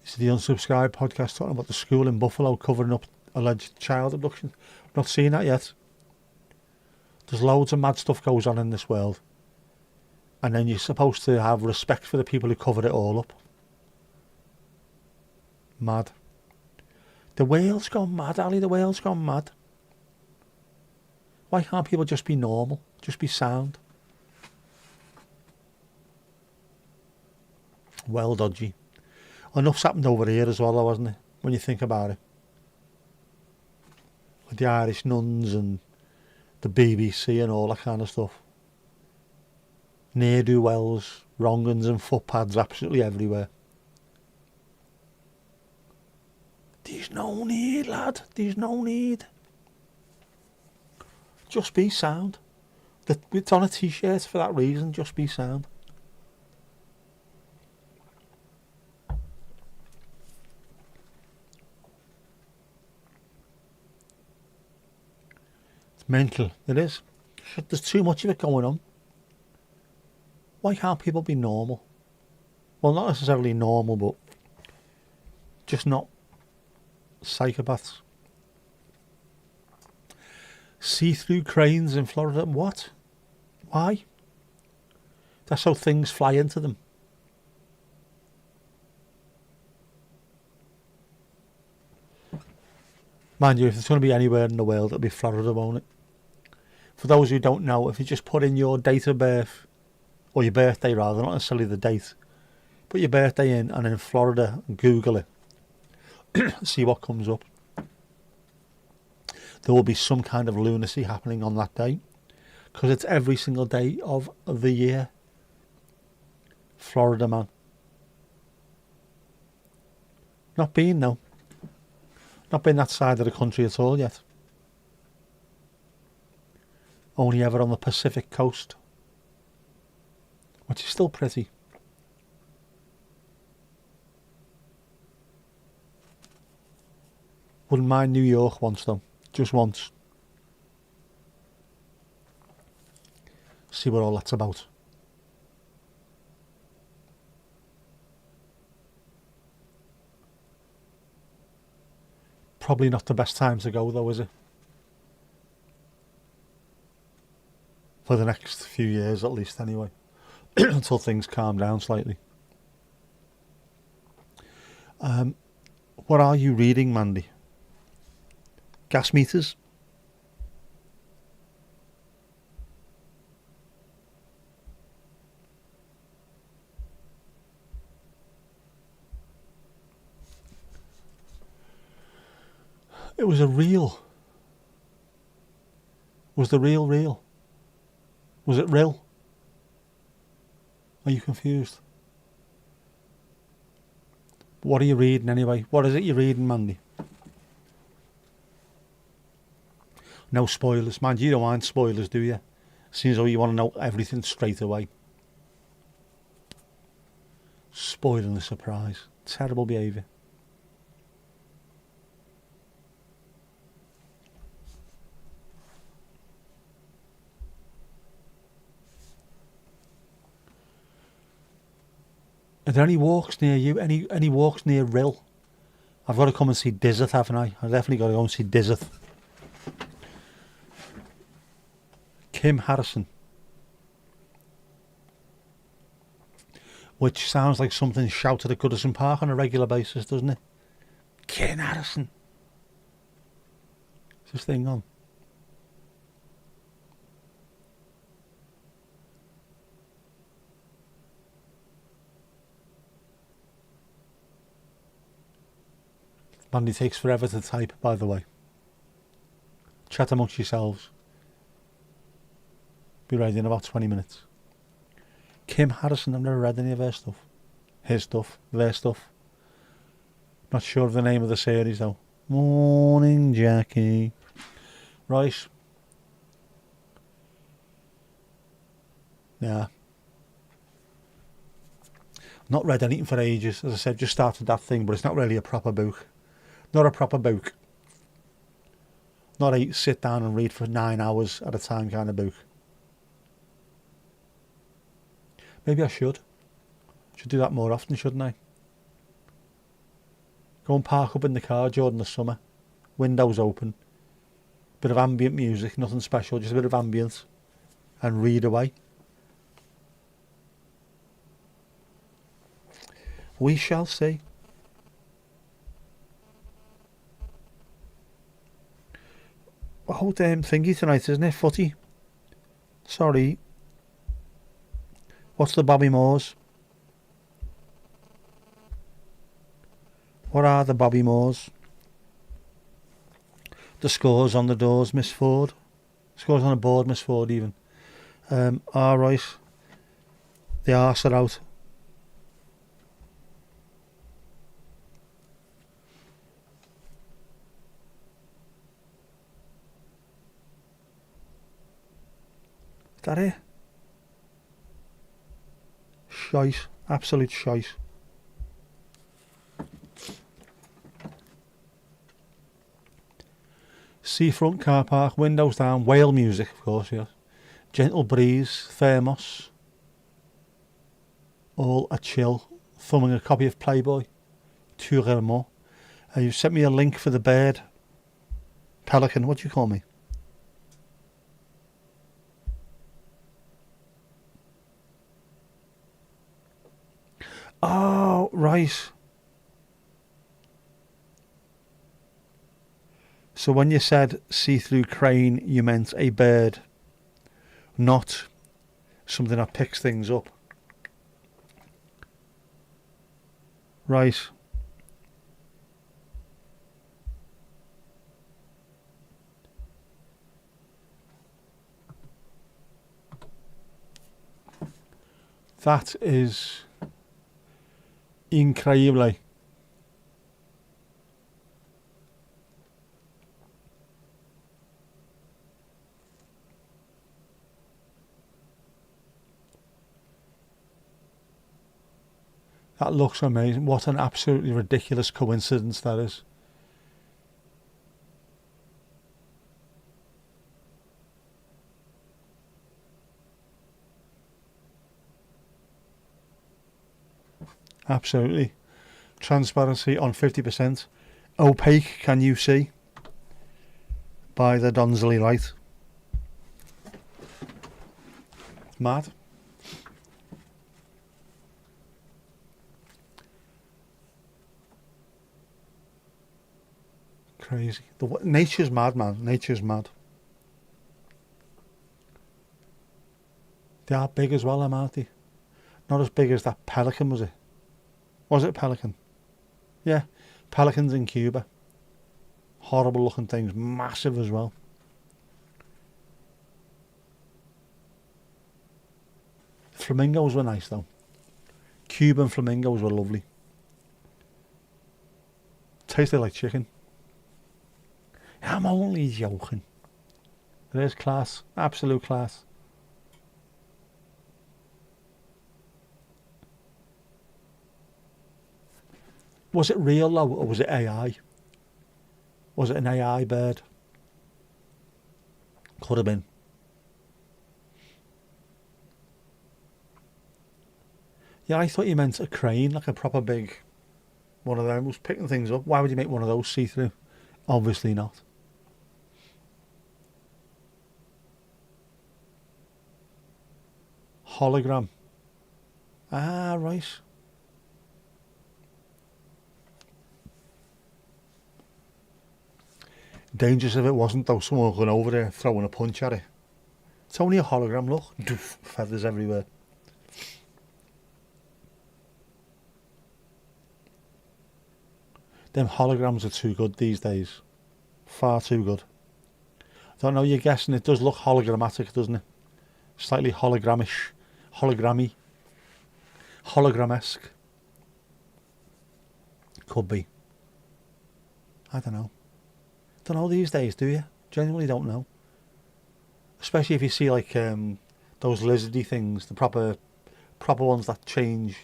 This is the Unsubscribed podcast talking about the school in Buffalo covering up alleged child abduction. I've not seen that yet. There's loads of mad stuff goes on in this world. And then you're supposed to have respect for the people who covered it all up. Mad. The whale's gone mad, Ali. The whale's gone mad. Why can't people just be normal? Just be sound? Well dodgy. Enough's happened over here as well, though, hasn't it? When you think about it. With the Irish nuns and the BBC and all that kind of stuff. Ne'er-do-wells, wrong uns and footpads absolutely everywhere. There's no need, lad. There's no need. Just be sound. It's on a t-shirt for that reason. Just be sound. It's mental. It is. There's too much of it going on. Why can't people be normal? Well, not necessarily normal, but just not psychopaths. See-through cranes in Florida. What? Why? That's how things fly into them. Mind you, if it's going to be anywhere in the world, it'll be Florida, won't it? For those who don't know, if you just put in your date of birth, or your birthday rather, not necessarily the date, put your birthday in and in Florida and Google it, see what comes up. There will be some kind of lunacy happening on that day, because it's every single day of the year. Florida, man. Not been, no. Not been that side of the country at all yet. Only ever on the Pacific coast, which is still pretty. Wouldn't mind New York once though, just once. See what all that's about. Probably not the best time to go though, is it? For the next few years at least anyway. Until things calm down slightly. What are you reading, Mandy? Gas meters? It was a reel. Was the reel real? Was it real? Are you confused? What are you reading anyway? What is it you're reading, Mandy? No spoilers. Man, you don't mind spoilers, do you? Seems like you want to know everything straight away. Spoiling the surprise. Terrible behaviour. Are there any walks near you? Any walks near Rill? I've got to come and see Dizzt, haven't I? I've definitely got to go and see Dizzt. Kim Harrison. Which sounds like something shouted at Goodison Park on a regular basis, doesn't it? Kim Harrison. Is this thing on? Mandy takes forever to type, by the way. Chat amongst yourselves. Be ready in about 20 minutes. Kim Harrison, I've never read any of her stuff. His stuff, their stuff. Not sure of the name of the series though. Morning, Jackie. Right. Yeah. Not read anything for ages. As I said, just started that thing, but it's not really a proper book. Not a proper book. Not a sit down and read for 9 hours at a time kind of book. Maybe I should. Should do that more often, shouldn't I? Go and park up in the car during the summer. Windows open. Bit of ambient music, nothing special, just a bit of ambience. And read away. We shall see. Oh, damn thingy tonight, isn't it? Footy. Sorry. What's the Bobby Moores? What are the Bobby Moores? The scores on the doors, Miss Ford. Scores on the board, Miss Ford, even. Alright. The arse are out. Is that it? Shite. Absolute shite. Seafront car park, windows down, whale music, of course, yes. Gentle breeze, thermos. All a chill. Thumbing a copy of Playboy. Tourellement. You sent me a link for the bird. Pelican, what do you call me? Oh, right. So when you said see-through crane, you meant a bird, not something that picks things up. Right. That is incredible. That looks amazing. What an absolutely ridiculous coincidence that is. Absolutely. Transparency on 50%. Opaque, can you see? By the Donsley light. Mad. Crazy. Nature's mad, man. Nature's mad. They are big as well, aren't they? Not as big as that pelican, was it? Was it a pelican? Yeah. Pelicans in Cuba. Horrible looking things. Massive as well. Flamingos were nice though. Cuban flamingos were lovely. Tasted like chicken. I'm only joking. There's class. Absolute class. Was it real though, or was it AI? Was it an AI bird? Could have been. Yeah, I thought you meant a crane, like a proper big one of them was picking things up. Why would you make one of those see-through? Obviously not. Hologram. Ah, right. Dangerous if it wasn't, though. Someone going over there throwing a punch at it. It's only a hologram, look. Doof, feathers everywhere. Them holograms are too good these days. Far too good. I don't know, you're guessing it does look hologrammatic, doesn't it? Slightly hologramish. Hologrammy. Hologram-esque. Could be. I don't know. Don't know these days, do you? Genuinely don't know. Especially if you see like those lizardy things, the proper ones that change.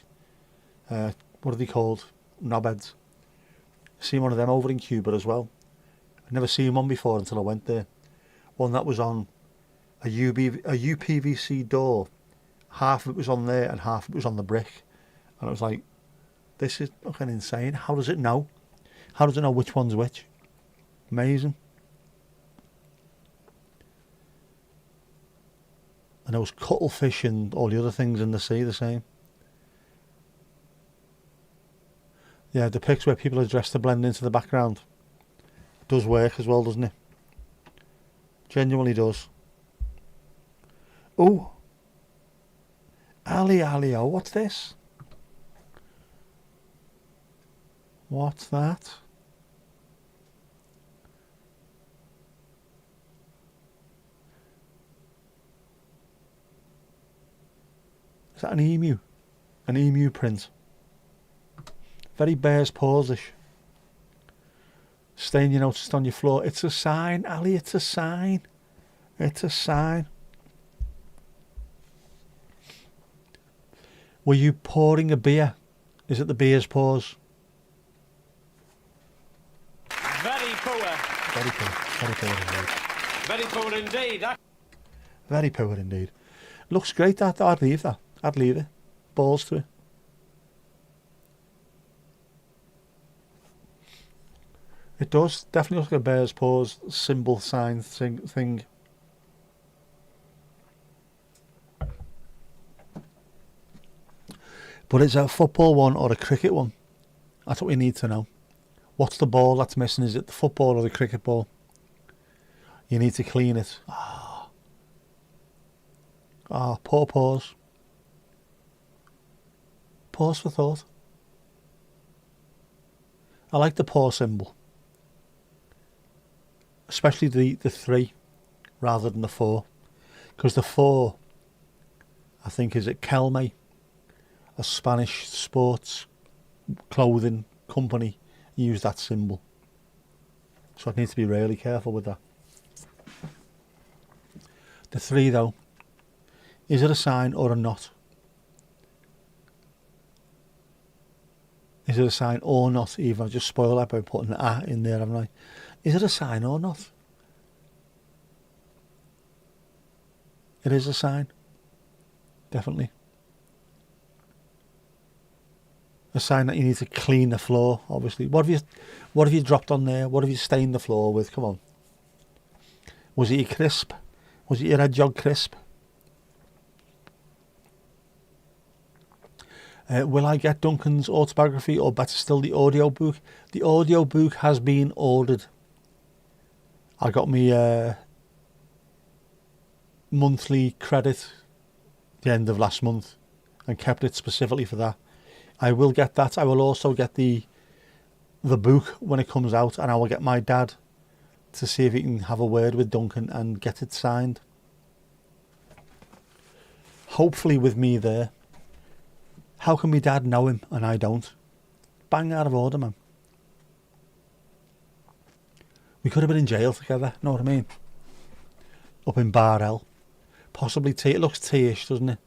What are they called? Knobheads. Seen one of them over in Cuba as well. I'd never seen one before until I went there. One that was on a UPVC door. Half of it was on there and half of it was on the brick. And I was like, this is fucking insane. How does it know? How does it know which one's which? Amazing. And those cuttlefish and all the other things in the sea the same. Yeah, it depicts where people are dressed to blend into the background. It does work as well, doesn't it? Genuinely does. Oh. Ali, what's this? What's that? Is that an emu? An emu print. Very bear's paws-ish. Stain you noticed on your floor. It's a sign, Ali, it's a sign. It's a sign. Were you pouring a beer? Is it the beer's paws?
Very poor.
Very poor. Very poor indeed.
Very poor indeed.
Very poor indeed. Looks great, that. I'd leave that. I'd leave it. Balls to it. It does. Definitely looks like a bear's paws symbol sign thing. But is it a football one or a cricket one? That's what we need to know. What's the ball that's missing? Is it the football or the cricket ball? You need to clean it. Poor paws. Pause for thought. I like the paw symbol. Especially the 3 rather than the 4. Because the 4, I think, is at Kelme, a Spanish sports clothing company, use that symbol. So I need to be really careful with that. The 3 though, is it a sign or a not? Is it a sign or not? Even I just spoiled that by putting an "a" in there, haven't I? Is it a sign or not? It is a sign. Definitely. A sign that you need to clean the floor, obviously. What have you dropped on there? What have you stained the floor with? Come on. Was it your crisp? Was it your Red Jog crisp? Will I get Duncan's autobiography, or better still, the audiobook? The audiobook has been ordered. I got me monthly credit the end of last month and kept it specifically for that. I will get that. I will also get the book when it comes out, and I will get my dad to see if he can have a word with Duncan and get it signed. Hopefully with me there. How can my dad know him and I don't? Bang out of order, man. We could have been in jail together, know what I mean? Up in Bar L. Possibly tea. It looks tea-ish, doesn't it?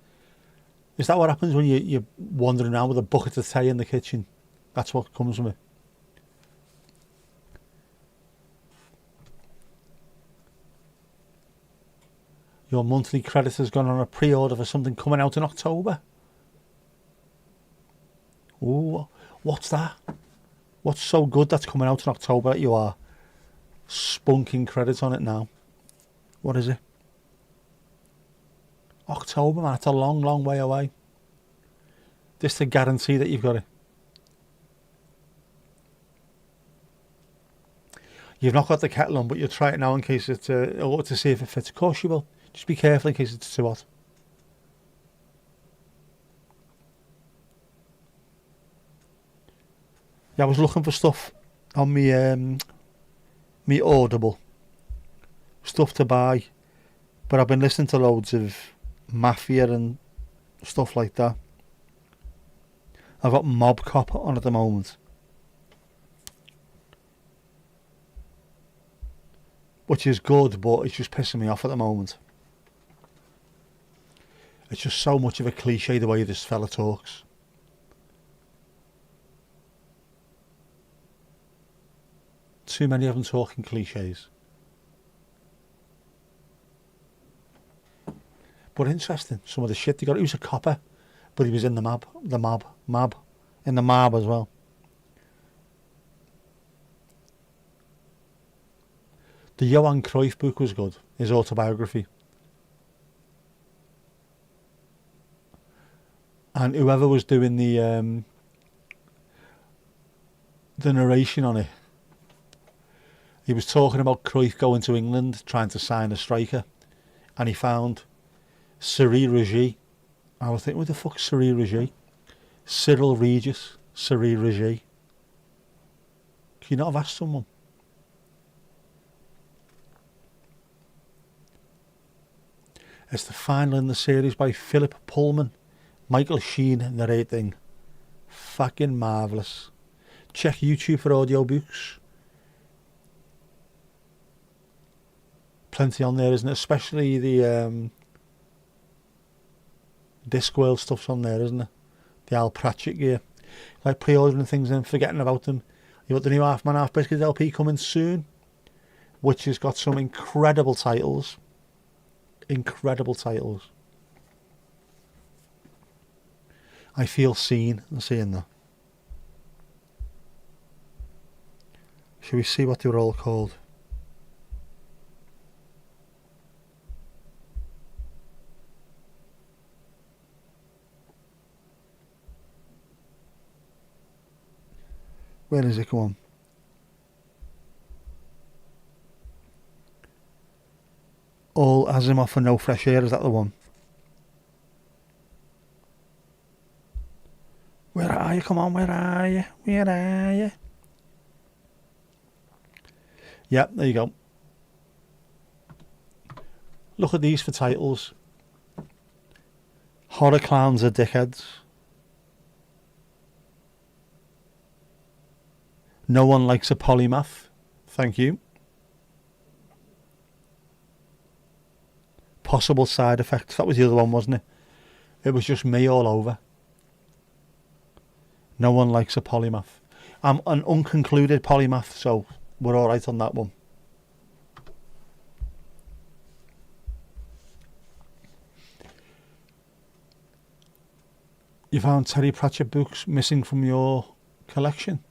Is that what happens when you're wandering around with a bucket of tea in the kitchen? That's what comes from it. Your monthly credit has gone on a pre-order for something coming out in October. Ooh, what's that? What's so good that's coming out in October that you are spunking credits on it now? What is it? October, man. It's a long, long way away. Just to guarantee that you've got it. You've not got the kettle on, but you'll try it now in case it's or to see if it fits. Of course you will. Just be careful in case it's too hot. Yeah, I was looking for stuff on me Audible. Stuff to buy. But I've been listening to loads of Mafia and stuff like that. I've got Mob Cop on at the moment. Which is good, but it's just pissing me off at the moment. It's just so much of a cliche the way this fella talks. Too many of them talking cliches. But interesting, some of the shit they got. He was a copper, but he was in the mob, in the mob as well. The Johan Cruyff book was good, his autobiography. And whoever was doing the narration on it, he was talking about Cruyff going to England, trying to sign a striker, and he found Cyril Regis. I was thinking, what the fuck's Cyril Regis? Cyril Regis, Cyril Regis. Can you not have asked someone? It's the final in the series by Philip Pullman. Michael Sheen narrating. Fucking marvellous. Check YouTube for audiobooks. Plenty on there, isn't it? Especially the Discworld stuff's on there, isn't it? The Al Pratchett gear. Like pre-ordering things and forgetting about them. You've got the new Half Man Half Biscuit LP coming soon, which has got some incredible titles. Incredible titles. I feel seen and seeing that. Shall we see what they were all called? Where is it? Come on. All Asimov and No Fresh Air, is that the one? Where are you? Come on, where are you? Where are you? Yeah, there you go. Look at these for titles. Horror Clowns are Dickheads. No One Likes a Polymath. Thank you. Possible Side Effects. That was the other one, wasn't it? It was just me all over. No One Likes a Polymath. I'm an unconcluded polymath, so we're alright on that one. You found Terry Pratchett books missing from your collection?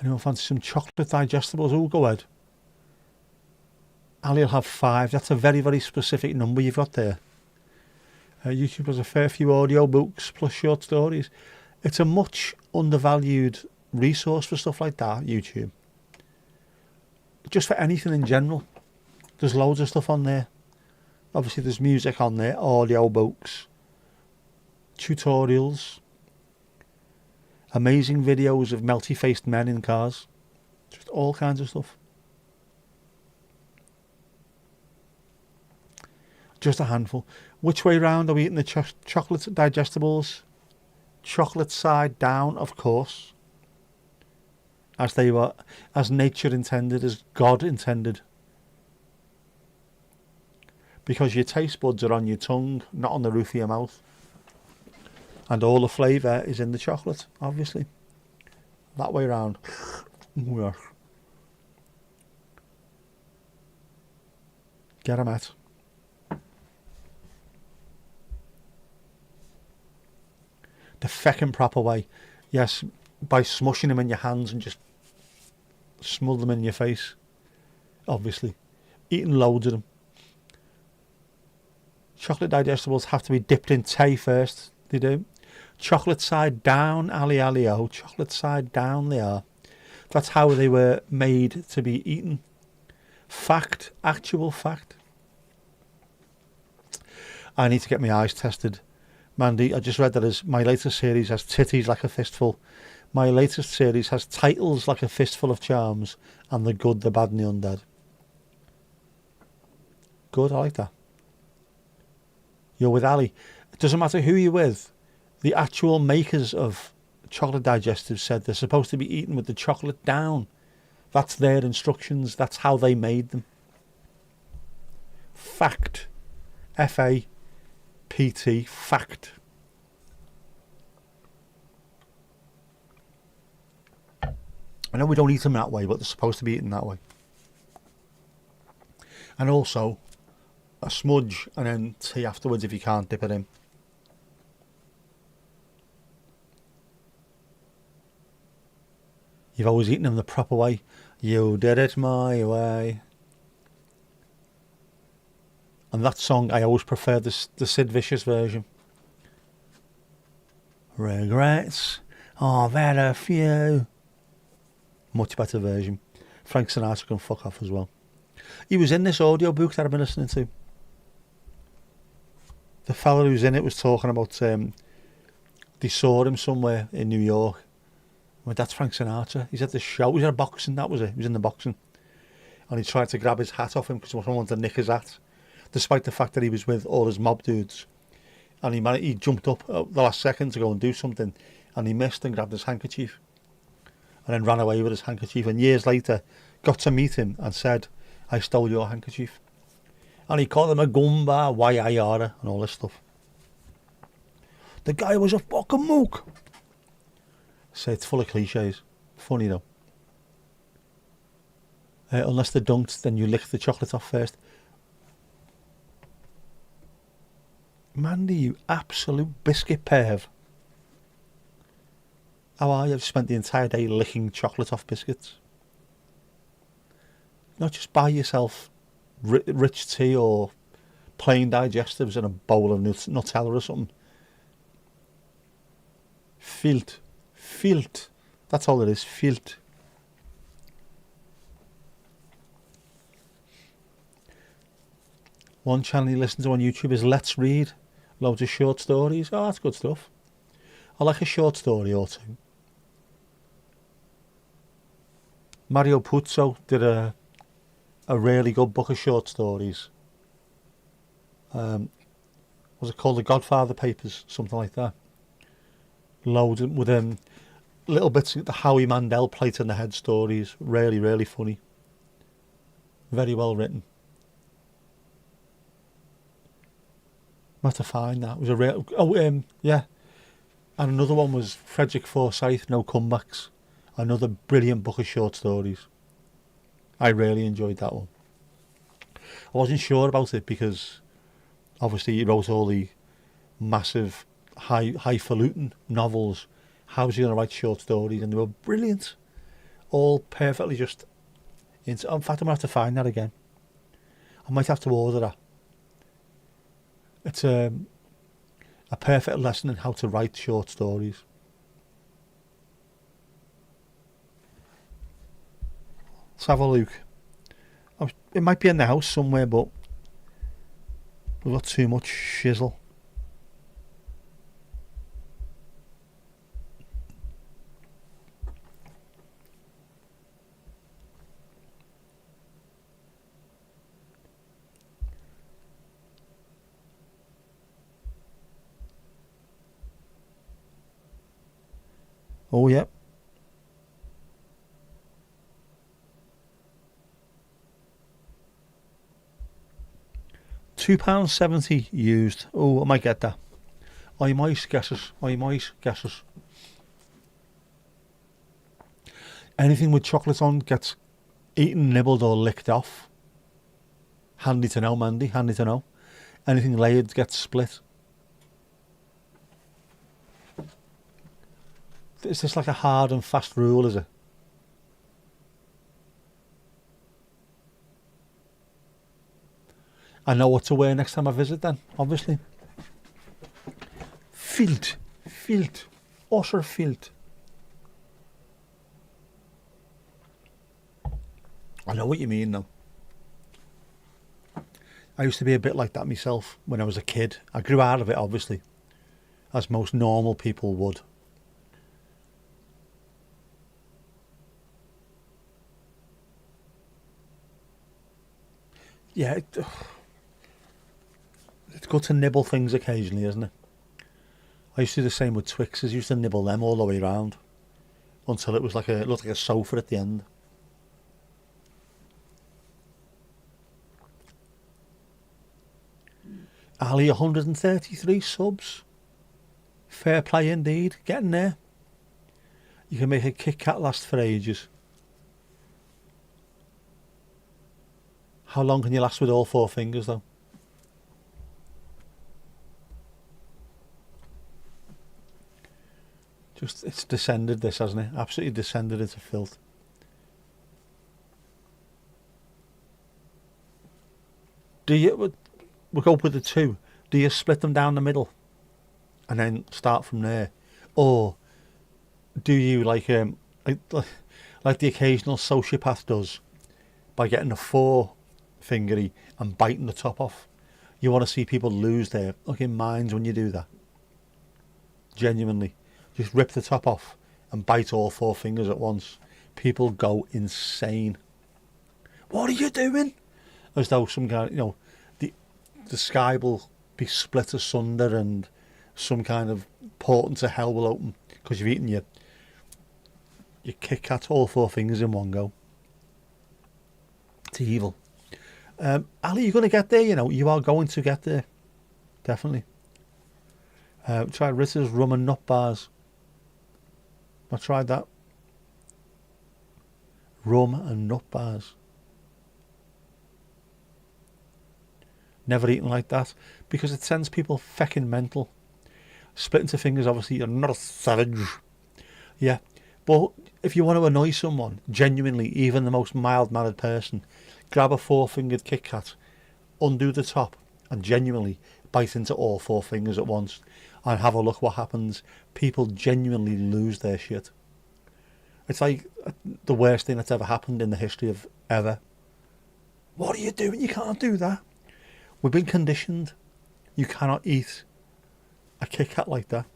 Anyone fancy some chocolate digestibles? Oh, go ahead. Ali'll have 5. That's a very, very specific number you've got there. YouTube has a fair few audio books plus short stories. It's a much undervalued resource for stuff like that, YouTube. Just for anything in general. There's loads of stuff on there. Obviously there's music on there, audio books, tutorials, amazing videos of melty-faced men in cars. Just all kinds of stuff. Just a handful. Which way round are we eating the chocolate digestibles? Chocolate side down, of course. As they were, as nature intended, as God intended. Because your taste buds are on your tongue, not on the roof of your mouth. And all the flavour is in the chocolate, obviously. That way round. Get 'em at. the feckin' proper way. Yes, by smushing them in your hands and just smother them in your face. Obviously. Eating loads of them. Chocolate digestibles have to be dipped in tea first. They do. Chocolate side down, ali ali oh. Chocolate side down they are. That's how they were made to be eaten. Fact. Actual fact. I need to get my eyes tested. Mandy, I just read that my latest series has titties like a fistful. My latest series has titles like a fistful of charms and the good, the bad and the undead. Good, I like that. You're with Ali. It doesn't matter who you're with. The actual makers of chocolate digestives said they're supposed to be eaten with the chocolate down. That's their instructions. That's how they made them. Fact. F-A-P-T. Fact. I know we don't eat them that way, but they're supposed to be eaten that way. And also, a smudge and then tea afterwards if you can't dip it in. You've always eaten them the proper way. You did it my way. And that song, I always prefer the Sid Vicious version. Regrets are very few. Much better version. Frank Sinatra can fuck off as well. He was in this audiobook that I've been listening to. The fella who's in it was talking about they saw him somewhere in New York. Well, that's Frank Sinatra. He's at the show. He was at boxing, that was it. He was in the boxing. And he tried to grab his hat off him because someone wanted to nick his hat. Despite the fact that he was with all his mob dudes. And he jumped up at the last second to go and do something. And he missed and grabbed his handkerchief. And then ran away with his handkerchief. And years later, got to meet him and said, I stole your handkerchief. And he called him a gumba, wayayara, and all this stuff. The guy was a fucking mook. So it's full of cliches. Funny though. Unless they're dunked, then you lick the chocolate off first. Mandy, you absolute biscuit perv. How are you? I've spent the entire day licking chocolate off biscuits. Not just buy yourself rich tea or plain digestives and a bowl of Nutella or something. Filth. That's all it is. Filth. One channel you listen to on YouTube is Let's Read. Loads of short stories. Oh, that's good stuff. I like a short story or two. Mario Puzo did a really good book of short stories. Was it called The Godfather Papers? Something like that. Loads with little bits of the Howie Mandel plate in the head stories. Really, really funny. Very well written. I have to find that. It was a real... yeah. And another one was Frederick Forsyth, No Comebacks. Another brilliant book of short stories. I really enjoyed that one. I wasn't sure about it because obviously he wrote all the massive highfalutin novels. How was he going to write short stories? And they were brilliant. All perfectly just... In fact, I'm going to have to find that again. I might have to order that. It's a perfect lesson in how to write short stories. Let's have a look. It might be in the house somewhere, but we've got too much shizzle. Oh, yeah. £2.70 used. Oh, I might get that. I might guess it. Anything with chocolate on gets eaten, nibbled or licked off. Handy to know, Mandy, handy to know. Anything layered gets split. Is this like a hard and fast rule, is it? I know what to wear next time I visit then, obviously. Filth. Filth. Utter filth. I know what you mean now. I used to be a bit like that myself when I was a kid. I grew out of it, obviously, as most normal people would. Yeah, it's good to nibble things occasionally, isn't it? I used to do the same with Twixes. I used to nibble them all the way around until it was like it looked like a sofa at the end. Ali, 133 subs. Fair play indeed. Getting there. You can make a Kit Kat last for ages. How long can you last with all 4 fingers though? Just, it's descended this, hasn't it? Absolutely descended into filth. Do you, we'll go with the 2. Do you split them down the middle and then start from there? Or do you like the occasional sociopath does by getting a 4 fingery and biting the top off? You want to see people lose their fucking minds when you do that. Genuinely. Just rip the top off and bite all 4 fingers at once. People go insane. What are you doing? As though some kind of, the sky will be split asunder and some kind of portal to hell will open because you've eaten your Kit Kat all 4 fingers in one go. It's evil. Ali, you're going to get there, you are going to get there. Definitely. Try Ritter's rum and nut bars. I tried that. Rum and nut bars. Never eaten like that because it sends people fecking mental. Split into fingers, obviously, you're not a savage. Yeah, but if you want to annoy someone, genuinely, even the most mild-mannered person, grab a 4-fingered Kit Kat, undo the top, and genuinely bite into all 4 fingers at once, and have a look what happens. People genuinely lose their shit. It's like the worst thing that's ever happened in the history of ever. What are you doing? You can't do that. We've been conditioned. You cannot eat a Kit Kat like that.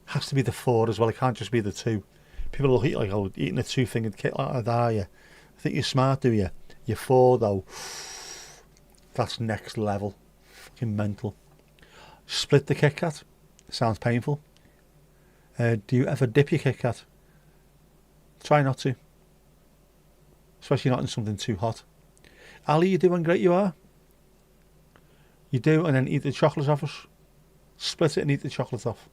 Has to be the 4 as well. It can't just be the 2. People look at you like, oh, eating a 2-fingered Kit like that, are you? I think you're smart, do you? You're 4 though. That's next level. Fucking mental. Split the Kit Kat. Sounds painful. Do you ever dip your Kit Kat? Try not to. Especially not in something too hot. Ali, you're doing great, you are. You do, and then eat the chocolate off it. Split it and eat the chocolate off.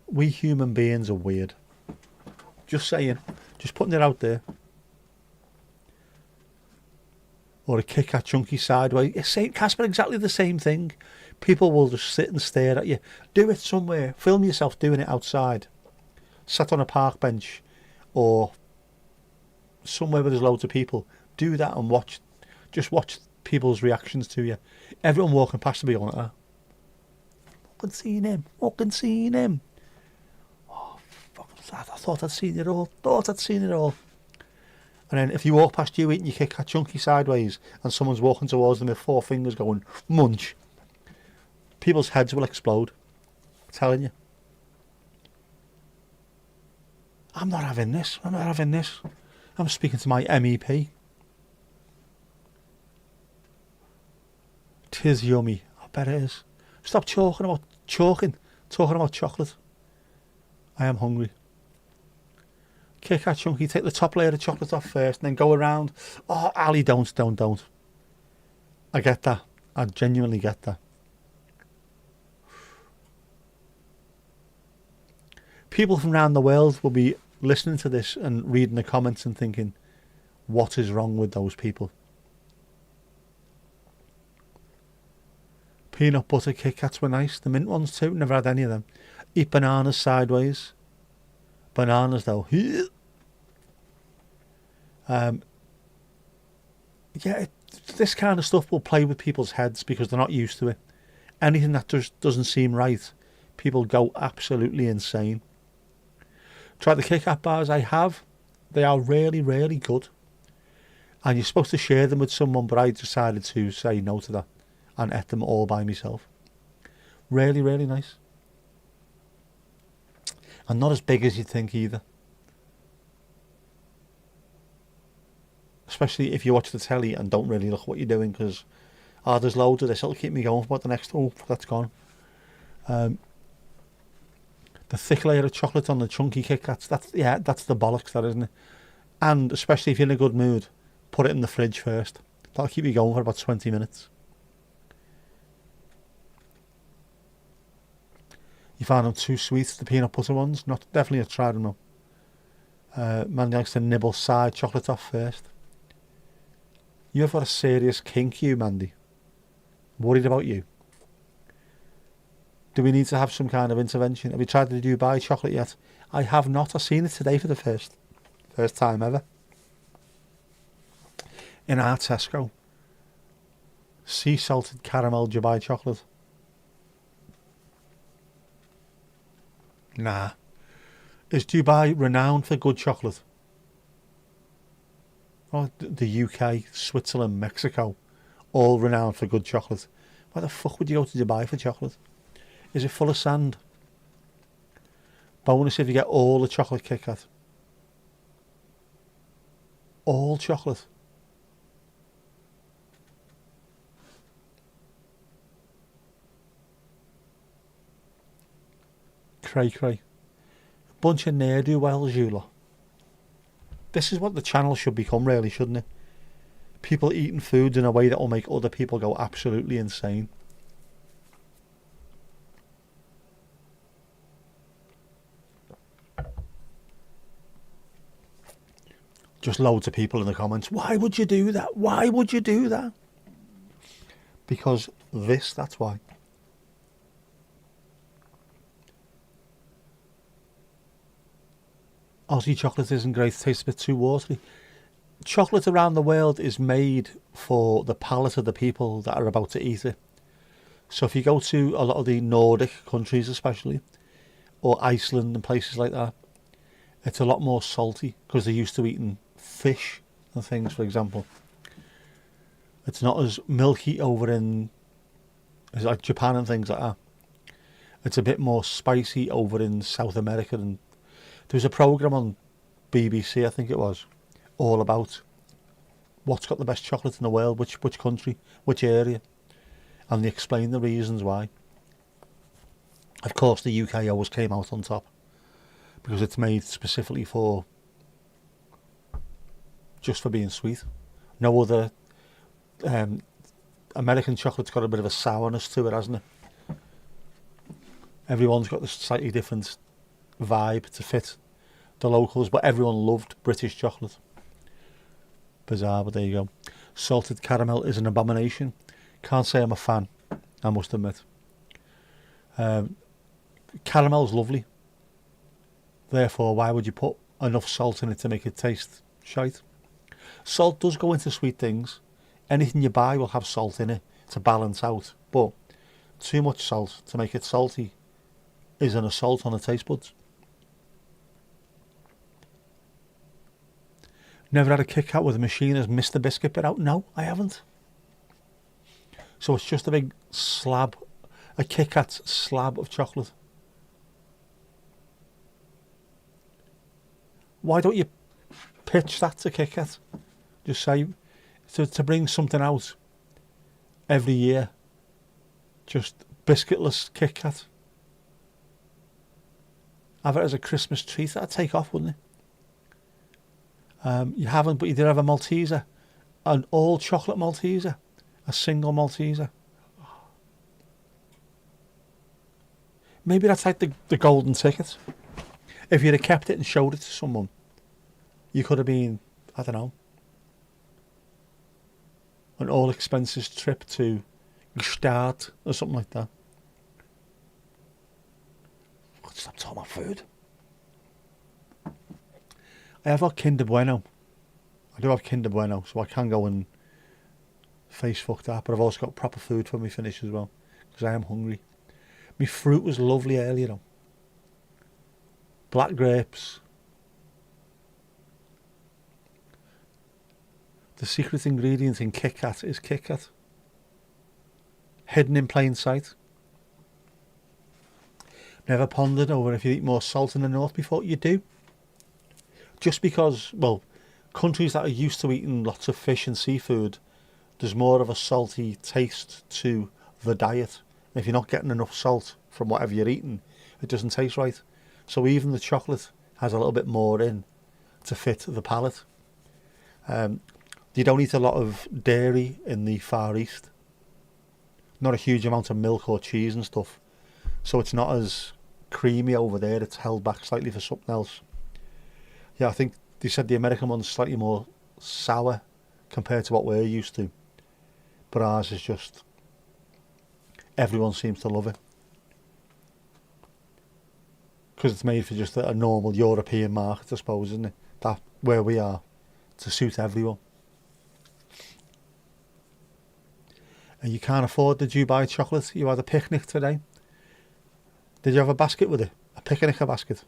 We human beings are weird. Just saying. Just putting it out there. Or a Kit Kat chunky sideways. Same, Casper, exactly the same thing. People will just sit and stare at you. Do it somewhere. Film yourself doing it outside. Sat on a park bench. Or somewhere where there's loads of people. Do that and watch. Just watch people's reactions to you. Everyone walking past will be on it. Fucking seen him. Fucking seen him. Oh, fucking sad. I thought I'd seen it all. And then if you walk past you eating your Kit Kat chunky sideways and someone's walking towards them with 4 fingers going, munch, people's heads will explode. I'm telling you. I'm not having this. I'm speaking to my MEP. 'Tis yummy. I bet it is. Stop talking about chocolate. I am hungry. Kit Kat chunky, take the top layer of chocolate off first and then go around. Oh, Ali, don't. I get that. I genuinely get that. People from around the world will be listening to this and reading the comments and thinking, what is wrong with those people? Peanut butter Kit Kats were nice. The mint ones too. Never had any of them. Eat bananas sideways. Bananas though. Yeah, this kind of stuff will play with people's heads because they're not used to it. Anything that just doesn't seem right, people go absolutely insane. Try the Kit Kat bars. I have. They are really, really good. And you're supposed to share them with someone, but I decided to say no to that and ate them all by myself. Really, really nice. And not as big as you'd think either. Especially if you watch the telly and don't really look what you're doing, because there's loads of this. It'll keep me going for about the next. Oh, that's gone. The thick layer of chocolate on the chunky Kit Kats. That's the bollocks, that, isn't it? And especially if you're in a good mood, put it in the fridge first. That'll keep you going for about 20 minutes. You find them too sweet, the peanut butter ones? Not definitely have tried them though. Mandy likes to nibble side chocolate off first. You have got a serious kink, you, Mandy. Worried about you. Do we need to have some kind of intervention? Have you tried the Dubai chocolate yet? I have not. I've seen it today for the first time ever. In our Tesco. Sea salted caramel Dubai chocolate. Nah. Is Dubai renowned for good chocolate? Oh, the UK, Switzerland, Mexico, all renowned for good chocolate. Why the fuck would you go to Dubai for chocolate? Is it full of sand? Bonus if you get all the chocolate Kit Kat. All chocolate. Cray cray. A bunch of ne'er-do-wells, you lot. This is what the channel should become, really, shouldn't it? People eating foods in a way that will make other people go absolutely insane. Just loads of people in the comments. Why would you do that? Why would you do that? Because that's why. Aussie chocolate isn't great, it tastes a bit too watery. Chocolate around the world is made for the palate of the people that are about to eat it. So if you go to a lot of the Nordic countries especially, or Iceland and places like that, it's a lot more salty because they're used to eating fish and things, for example. It's not as milky over in like Japan and things like that. It's a bit more spicy over in South America. And there was a programme on BBC, I think it was, all about what's got the best chocolate in the world, which country, which area, and they explained the reasons why. Of course, the UK always came out on top because it's made specifically just for being sweet. No other American chocolate's got a bit of a sourness to it, hasn't it? Everyone's got this slightly different vibe to fit the locals, but everyone loved British chocolate. Bizarre, but there you go. Salted caramel is an abomination. Can't say I'm a fan, I must admit. Caramel's lovely. Therefore, why would you put enough salt in it to make it taste shite? Salt does go into sweet things. Anything you buy will have salt in it to balance out, but too much salt to make it salty is an assault on the taste buds. Never had a Kit Kat with a machine as Mr. Biscuit bit out? No, I haven't. So it's just a big slab, a Kit Kat slab of chocolate. Why don't you pitch that to Kit Kat? Just say, to bring something out every year. Just biscuitless Kit Kat. Have it as a Christmas treat. That'd take off, wouldn't it? You haven't, but you did have a Malteser. An all chocolate Malteser. A single Malteser. Maybe that's like the golden ticket. If you'd have kept it and showed it to someone, you could have been, I don't know, an all expenses trip to Gestart or something like that. Stop talking about food. I have got Kinder Bueno. I do have Kinder Bueno, so I can go and face fuck that, but I've also got proper food for me finish as well, because I am hungry. My fruit was lovely earlier though. Black grapes. The secret ingredient in Kit Kat is Kit Kat. Hidden in plain sight. Never pondered over if you eat more salt in the north before you do. Just because, well, countries that are used to eating lots of fish and seafood, there's more of a salty taste to the diet. And if you're not getting enough salt from whatever you're eating, it doesn't taste right. So even the chocolate has a little bit more in to fit the palate. You don't eat a lot of dairy in the Far East. Not a huge amount of milk or cheese and stuff. So it's not as creamy over there. It's held back slightly for something else. Yeah, I think they said the American one's slightly more sour compared to what we're used to. But ours is just, everyone seems to love it. Because it's made for just a normal European market, I suppose, isn't it? That where we are, to suit everyone. And you can't afford the Dubai chocolate. You had a picnic today. Did you have a basket with it? A picnic basket?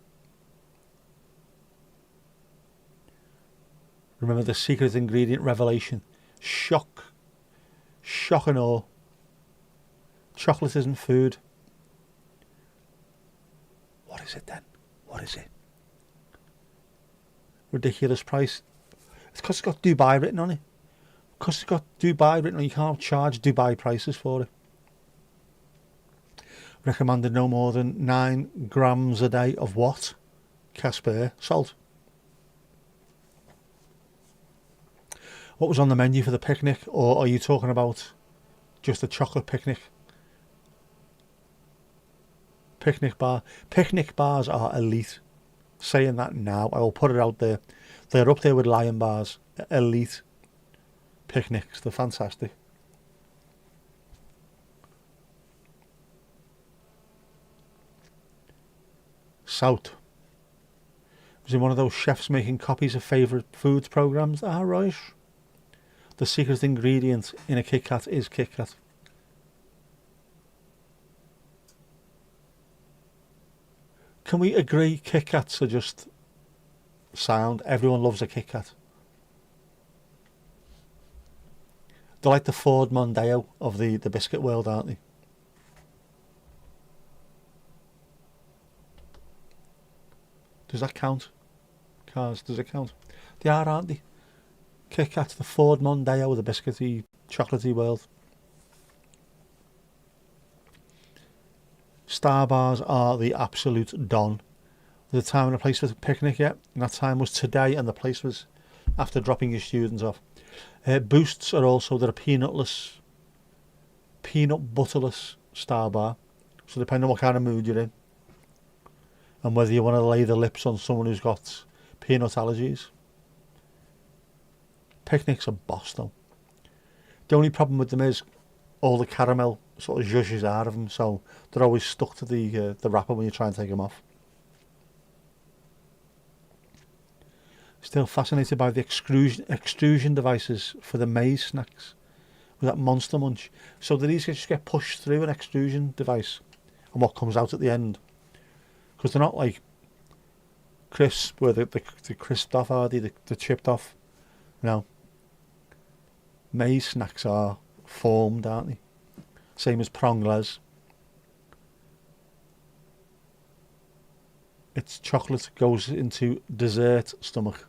Remember the secret ingredient revelation. Shock and awe. Chocolate isn't food. What is it then? What is it? Ridiculous price. It's because it's got Dubai written on it. Because it's got Dubai written on it, you can't charge Dubai prices for it. Recommended no more than 9 grams a day of what? Casper salt. What was on the menu for the picnic? Or are you talking about just a chocolate picnic? Picnic bar. Picnic bars are elite. Saying that now, I will put it out there. They're up there with Lion bars. Elite picnics. They're fantastic. South. Was in one of those chefs making copies of favourite foods programmes. Ah, right. The secret ingredient in a Kit Kat is Kit Kat. Can we agree Kit Kats are just sound? Everyone loves a Kit Kat. They're like the Ford Mondeo of the biscuit world, aren't they? Does that count? Cars, does it count? They are, aren't they? Kit Kat, the Ford Mondeo of the biscuity, chocolatey world. Star bars are the absolute don. There's a time and a place for the picnic, yeah. And that time was today, and the place was after dropping your students off. Boosts are also, they're a peanut butterless Star bar. So depending on what kind of mood you're in, and whether you want to lay the lips on someone who's got peanut allergies. Picnics are boss though. The only problem with them is all the caramel sort of zhuzhes out of them, so they're always stuck to the wrapper when you try and take them off. Still fascinated by the extrusion devices for the maize snacks with that Monster Munch. So do these just get pushed through an extrusion device, and what comes out at the end? Because they're not like crisp, where the crisped off are they, the chipped off. No. Maize snacks are formed, aren't they? Same as prongles. It's chocolate goes into dessert stomach.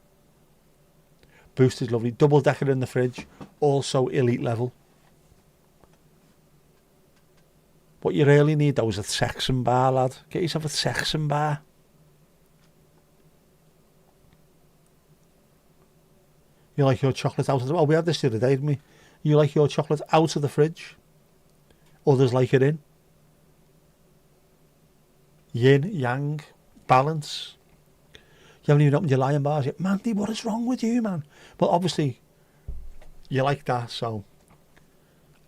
Boost is lovely. Double decker in the fridge. Also elite level. What you really need though is a Texan bar, lad. Get yourself a Texan bar. You like your chocolate out of the... Oh, we had this the other day, didn't we? You like your chocolate out of the fridge. Others like it in. Yin, yang, balance. You haven't even opened your Lion bars yet. Mandy, what is wrong with you, man? Well, obviously, you like that, so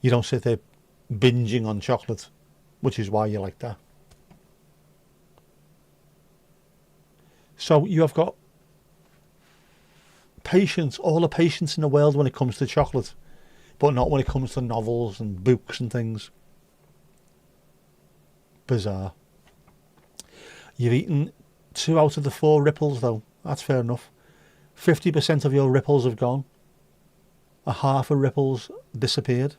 you don't sit there binging on chocolate, which is why you like that. So you have got patience, all the patience in the world when it comes to chocolate, but not when it comes to novels and books and things. Bizarre. You've eaten 2 out of the 4 ripples though. That's fair enough. 50% of your ripples have gone. A half of ripples disappeared.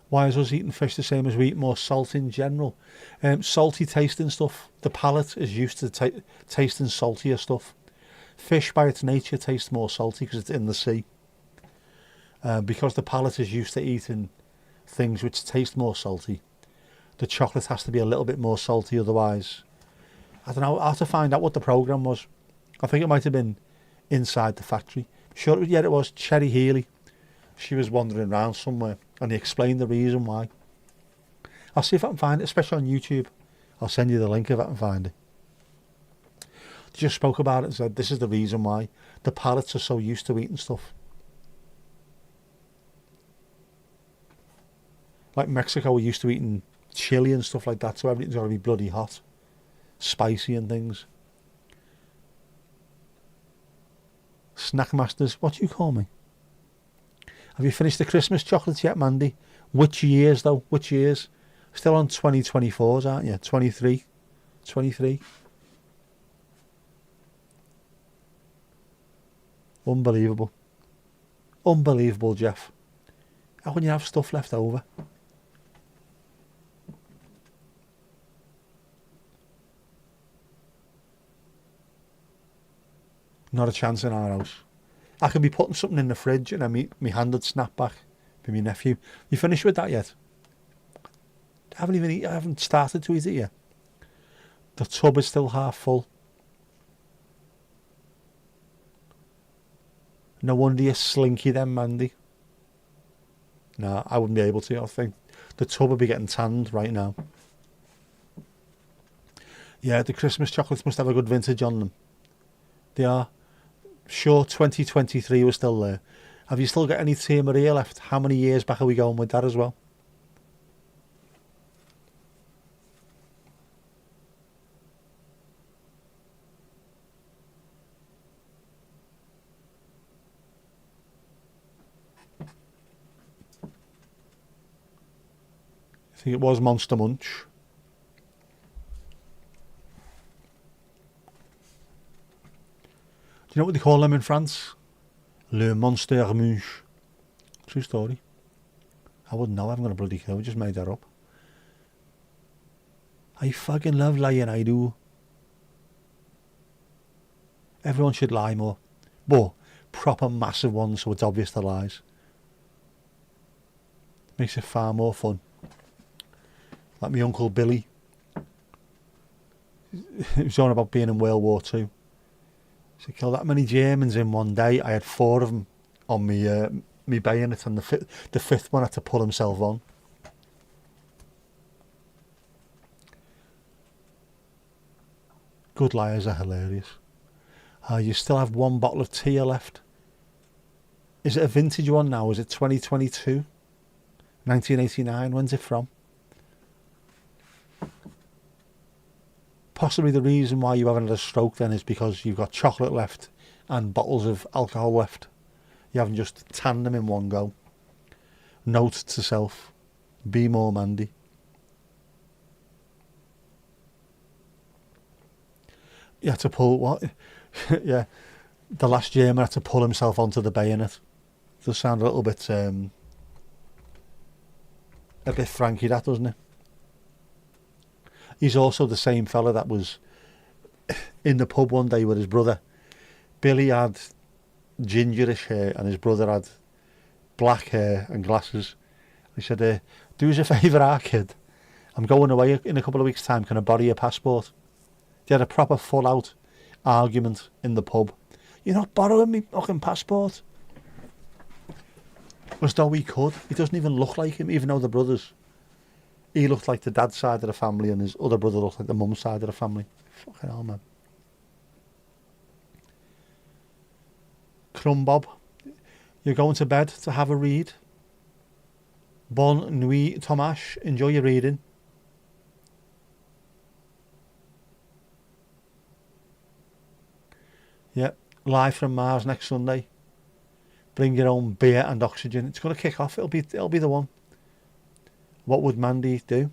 Why is us eating fish the same as we eat more salt in general? Salty tasting stuff. The palate is used to tasting saltier stuff. Fish by its nature tastes more salty because it's in the sea. Because the palate is used to eating things which taste more salty, the chocolate has to be a little bit more salty, otherwise I don't know. I have to find out what the programme was. I think it might have been Inside the Factory. Sure, yeah, it was Cherry Healy. She was wandering around somewhere and he explained the reason why. I'll see if I can find it, especially on YouTube. I'll send you the link if I can find it. They just spoke about it and said this is the reason why. The palates are so used to eating stuff. Like Mexico, we're used to eating chili and stuff like that, so everything's got to be bloody hot, spicy and things. Snack Masters, what do you call me? Have you finished the Christmas chocolates yet, Mandy? Which years though? Which years? Still on 2024s, aren't you? 23? 23? Unbelievable. Unbelievable, Jeff. How can you have stuff left over? Not a chance in our house. I can be putting something in the fridge and then me hand would snap back by my nephew. You finished with that yet? I haven't started to eat it yet. The tub is still half full. No wonder you're slinky then, Mandy. No, I wouldn't be able to, I think. The tub would be getting tanned right now. Yeah, the Christmas chocolates must have a good vintage on them. They are. Sure, 2023 was still there. Have you still got any Tia Maria left? How many years back are we going with that as well? I think it was Monster Munch. Do you know what they call them in France? Le Monster Munch. True story. I wouldn't know, I haven't got a bloody clue, I just made that up. I fucking love lying, I do. Everyone should lie more. But proper massive ones so it's obvious the lies. Makes it far more fun. Like my Uncle Billy. He was on about being in World War II. So he killed that many Germans in one day. I had 4 of them on me bayonet, and the fifth one had to pull himself on. Good liars are hilarious. You still have 1 bottle of tea left. Is it a vintage one now? Is it 2022? 1989? When's it from? Possibly the reason why you haven't had a stroke then is because you've got chocolate left and bottles of alcohol left. You haven't just tanned them in one go. Note to self, be more Mandy. You had to pull what? Yeah, the last German had to pull himself onto the bayonet. Does sound a little bit Frankie, that, doesn't it? He's also the same fella that was in the pub one day with his brother. Billy had gingerish hair and his brother had black hair and glasses. He said, do us a favour, our kid. I'm going away in a couple of weeks' time. Can I borrow your passport? They had a proper full-out argument in the pub. You're not borrowing me fucking passport? As though he could. He doesn't even look like him, even though they're brothers. He looked like the dad's side of the family and his other brother looked like the mum's side of the family. Fucking hell, man. Crumbob, you're going to bed to have a read? Bonne nuit, Tomash. Enjoy your reading. Yep. Live from Mars next Sunday. Bring your own beer and oxygen. It's going to kick off. It'll be the one. What would Mandy do?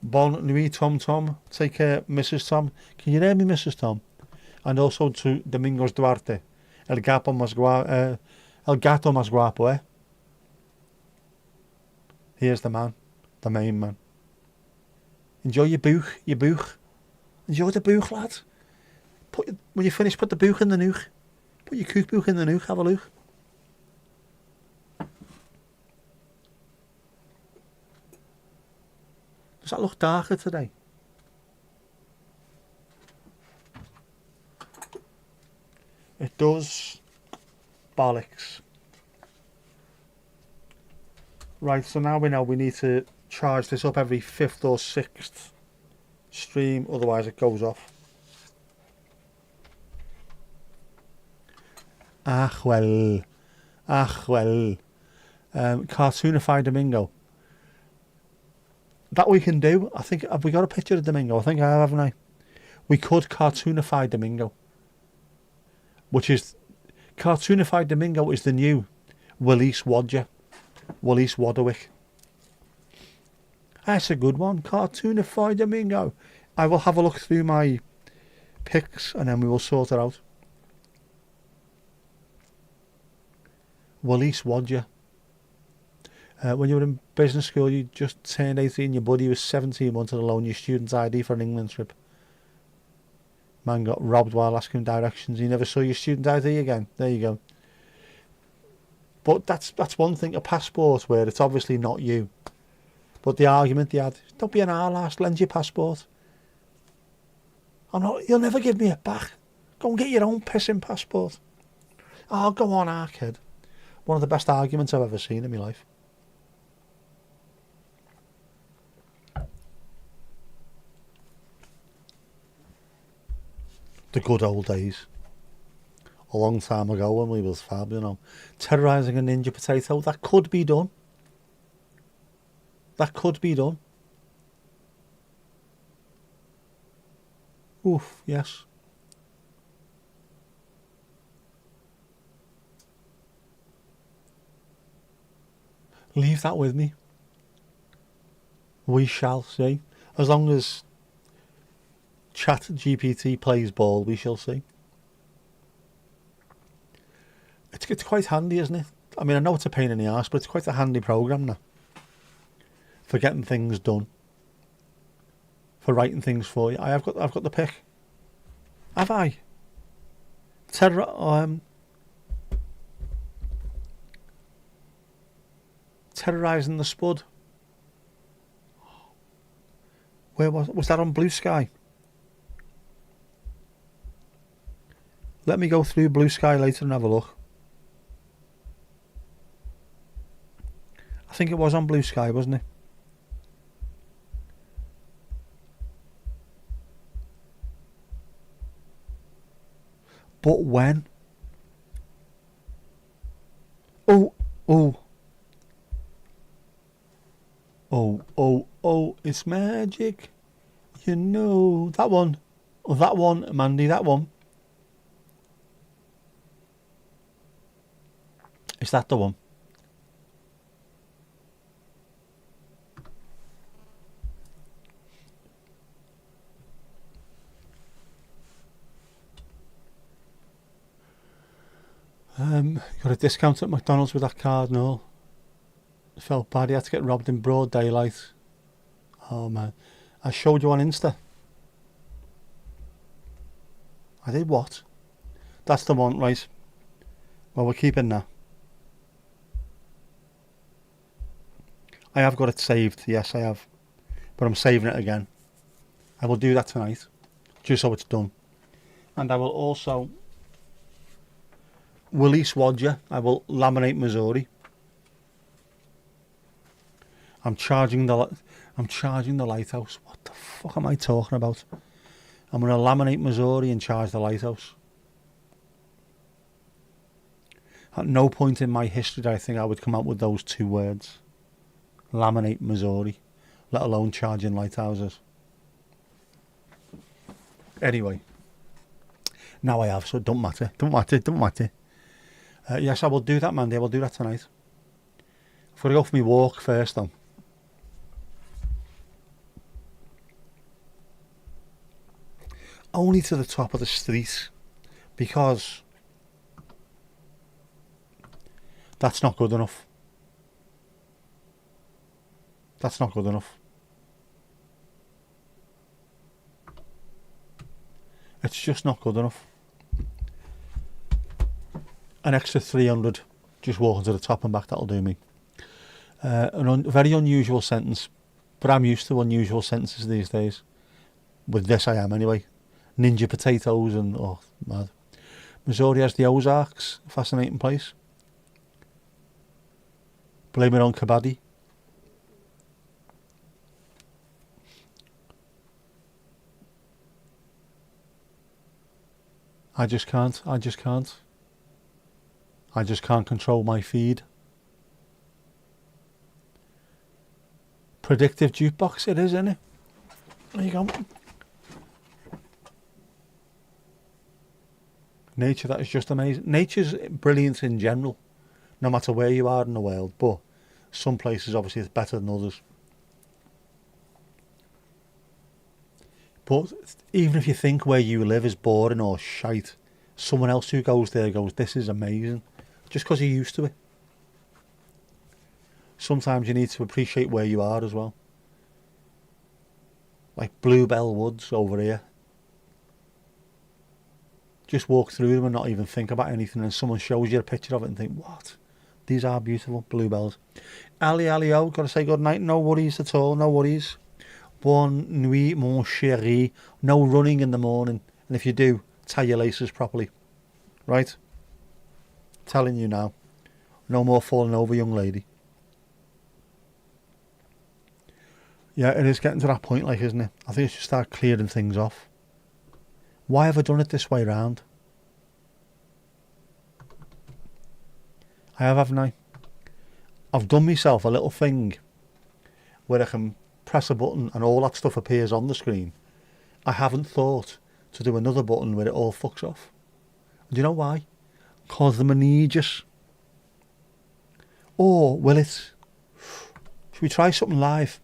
Bonne nuit, Tom Tom. Take care, Mrs. Tom. Can you hear me, Mrs. Tom? And also to Domingos Duarte. El gato más guapo, eh? Here's the man. The main man. Enjoy your booch. Enjoy the booch, lad. When you finish, put the booch in the nooch. Put your kookboek in the nooch. Have a look. Does that look darker today? It does. Bollocks. Right, so now we know we need to charge this up every 5th or 6th stream, otherwise it goes off. Ach well. Cartoonify Domingo. That we can do. I think, have we got a picture of Domingo? I think I have, haven't I? We could cartoonify Domingo. Cartoonify Domingo is the new Willis Wadger. Willis Wadderwick. That's a good one. Cartoonify Domingo. I will have a look through my pics and then we will sort it out. Willis Wadger. When you were in business school, you just turned 18, your buddy was 17, wanted to loan your student ID for an England trip. Man got robbed while asking directions. He never saw your student ID again. There you go. But that's one thing, a passport where it's obviously not you. But the argument they had, don't be an arse, lend your passport. You'll never give me it back. Go and get your own pissing passport. Oh, go on, Arkhead. One of the best arguments I've ever seen in my life. The good old days. A long time ago when we was fab, you know. Terrorising a ninja potato, that could be done. That could be done. Oof, yes. Leave that with me. We shall see. As long as Chat GPT plays ball, we shall see. It's quite handy, isn't it? I mean, I know it's a pain in the arse, but it's quite a handy program now. For getting things done. For writing things for you. I've got the pick. Have I? Terrorising the Spud. Where was that on Blue Sky? Let me go through Blue Sky later and have a look. I think it was on Blue Sky, wasn't it? But when? Oh, it's magic. You know, that one. Oh, that one, Mandy, that one. Is that the one? Got a discount at McDonald's with that card? No. Felt bad, he had to get robbed in broad daylight. Oh man. I showed you on Insta. I did what? That's the one, right. Well, we're keeping that. I have got it saved, yes I have. But I'm saving it again. I will do that tonight. Just so it's done. And I will also Willis Wadger. I will laminate Missouri. I'm charging the lighthouse. What the fuck am I talking about? I'm going to laminate Missouri and charge the lighthouse. At no point in my history did I think I would come out with those two words. Laminate Missouri, let alone charging lighthouses. Anyway, now I have, so it don't matter. Yes, I will do that, Mandy. I will do that tonight. I've got to go for my walk first, though. Only to the top of the street, because that's not good enough. That's not good enough. It's just not good enough. An extra 300 just walking to the top and back, that'll do me. Very unusual sentence, but I'm used to unusual sentences these days. With this I am anyway. Ninja potatoes and, oh, mad. Missouri has the Ozarks, fascinating place. Blame it on Kabaddi. I just can't control my feed. Predictive jukebox it is, isn't it? There you go. Nature, that is just amazing. Nature's brilliant in general, no matter where you are in the world, but some places obviously it's better than others. But even if you think where you live is boring or shite, someone else who goes there goes, this is amazing, just because you're used to it. Sometimes you need to appreciate where you are as well. Like Bluebell Woods over here. Just walk through them and not even think about anything, and someone shows you a picture of it and think, what? These are beautiful bluebells. Ali, gotta say good night. No worries at all, no worries. Bonne nuit, mon chéri. No running in the morning. And if you do, tie your laces properly. Right? Telling you now. No more falling over, young lady. Yeah, it is getting to that point, like, isn't it? I think I should start clearing things off. Why have I done it this way round? I have, haven't I? I've done myself a little thing where I can press a button and all that stuff appears on the screen. I haven't thought to do another button where it all fucks off. Do you know why? Because I'm managers. Or will it? Should we try something live?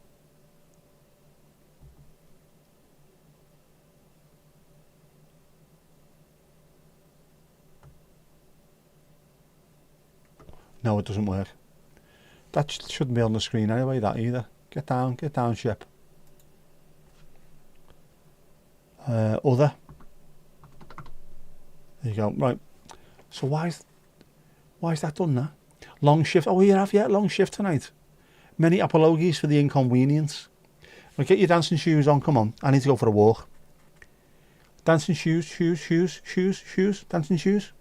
No, it doesn't work. That shouldn't be on the screen anyway, that either. Get down, ship. Other. There you go. Right. So why is that done now? Long shift. Oh, you have, yeah, long shift tonight. Many apologies for the inconvenience. Well, get your dancing shoes on. Come on. I need to go for a walk. Dancing shoes, dancing shoes.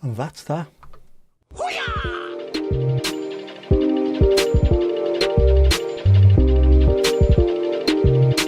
And that's that.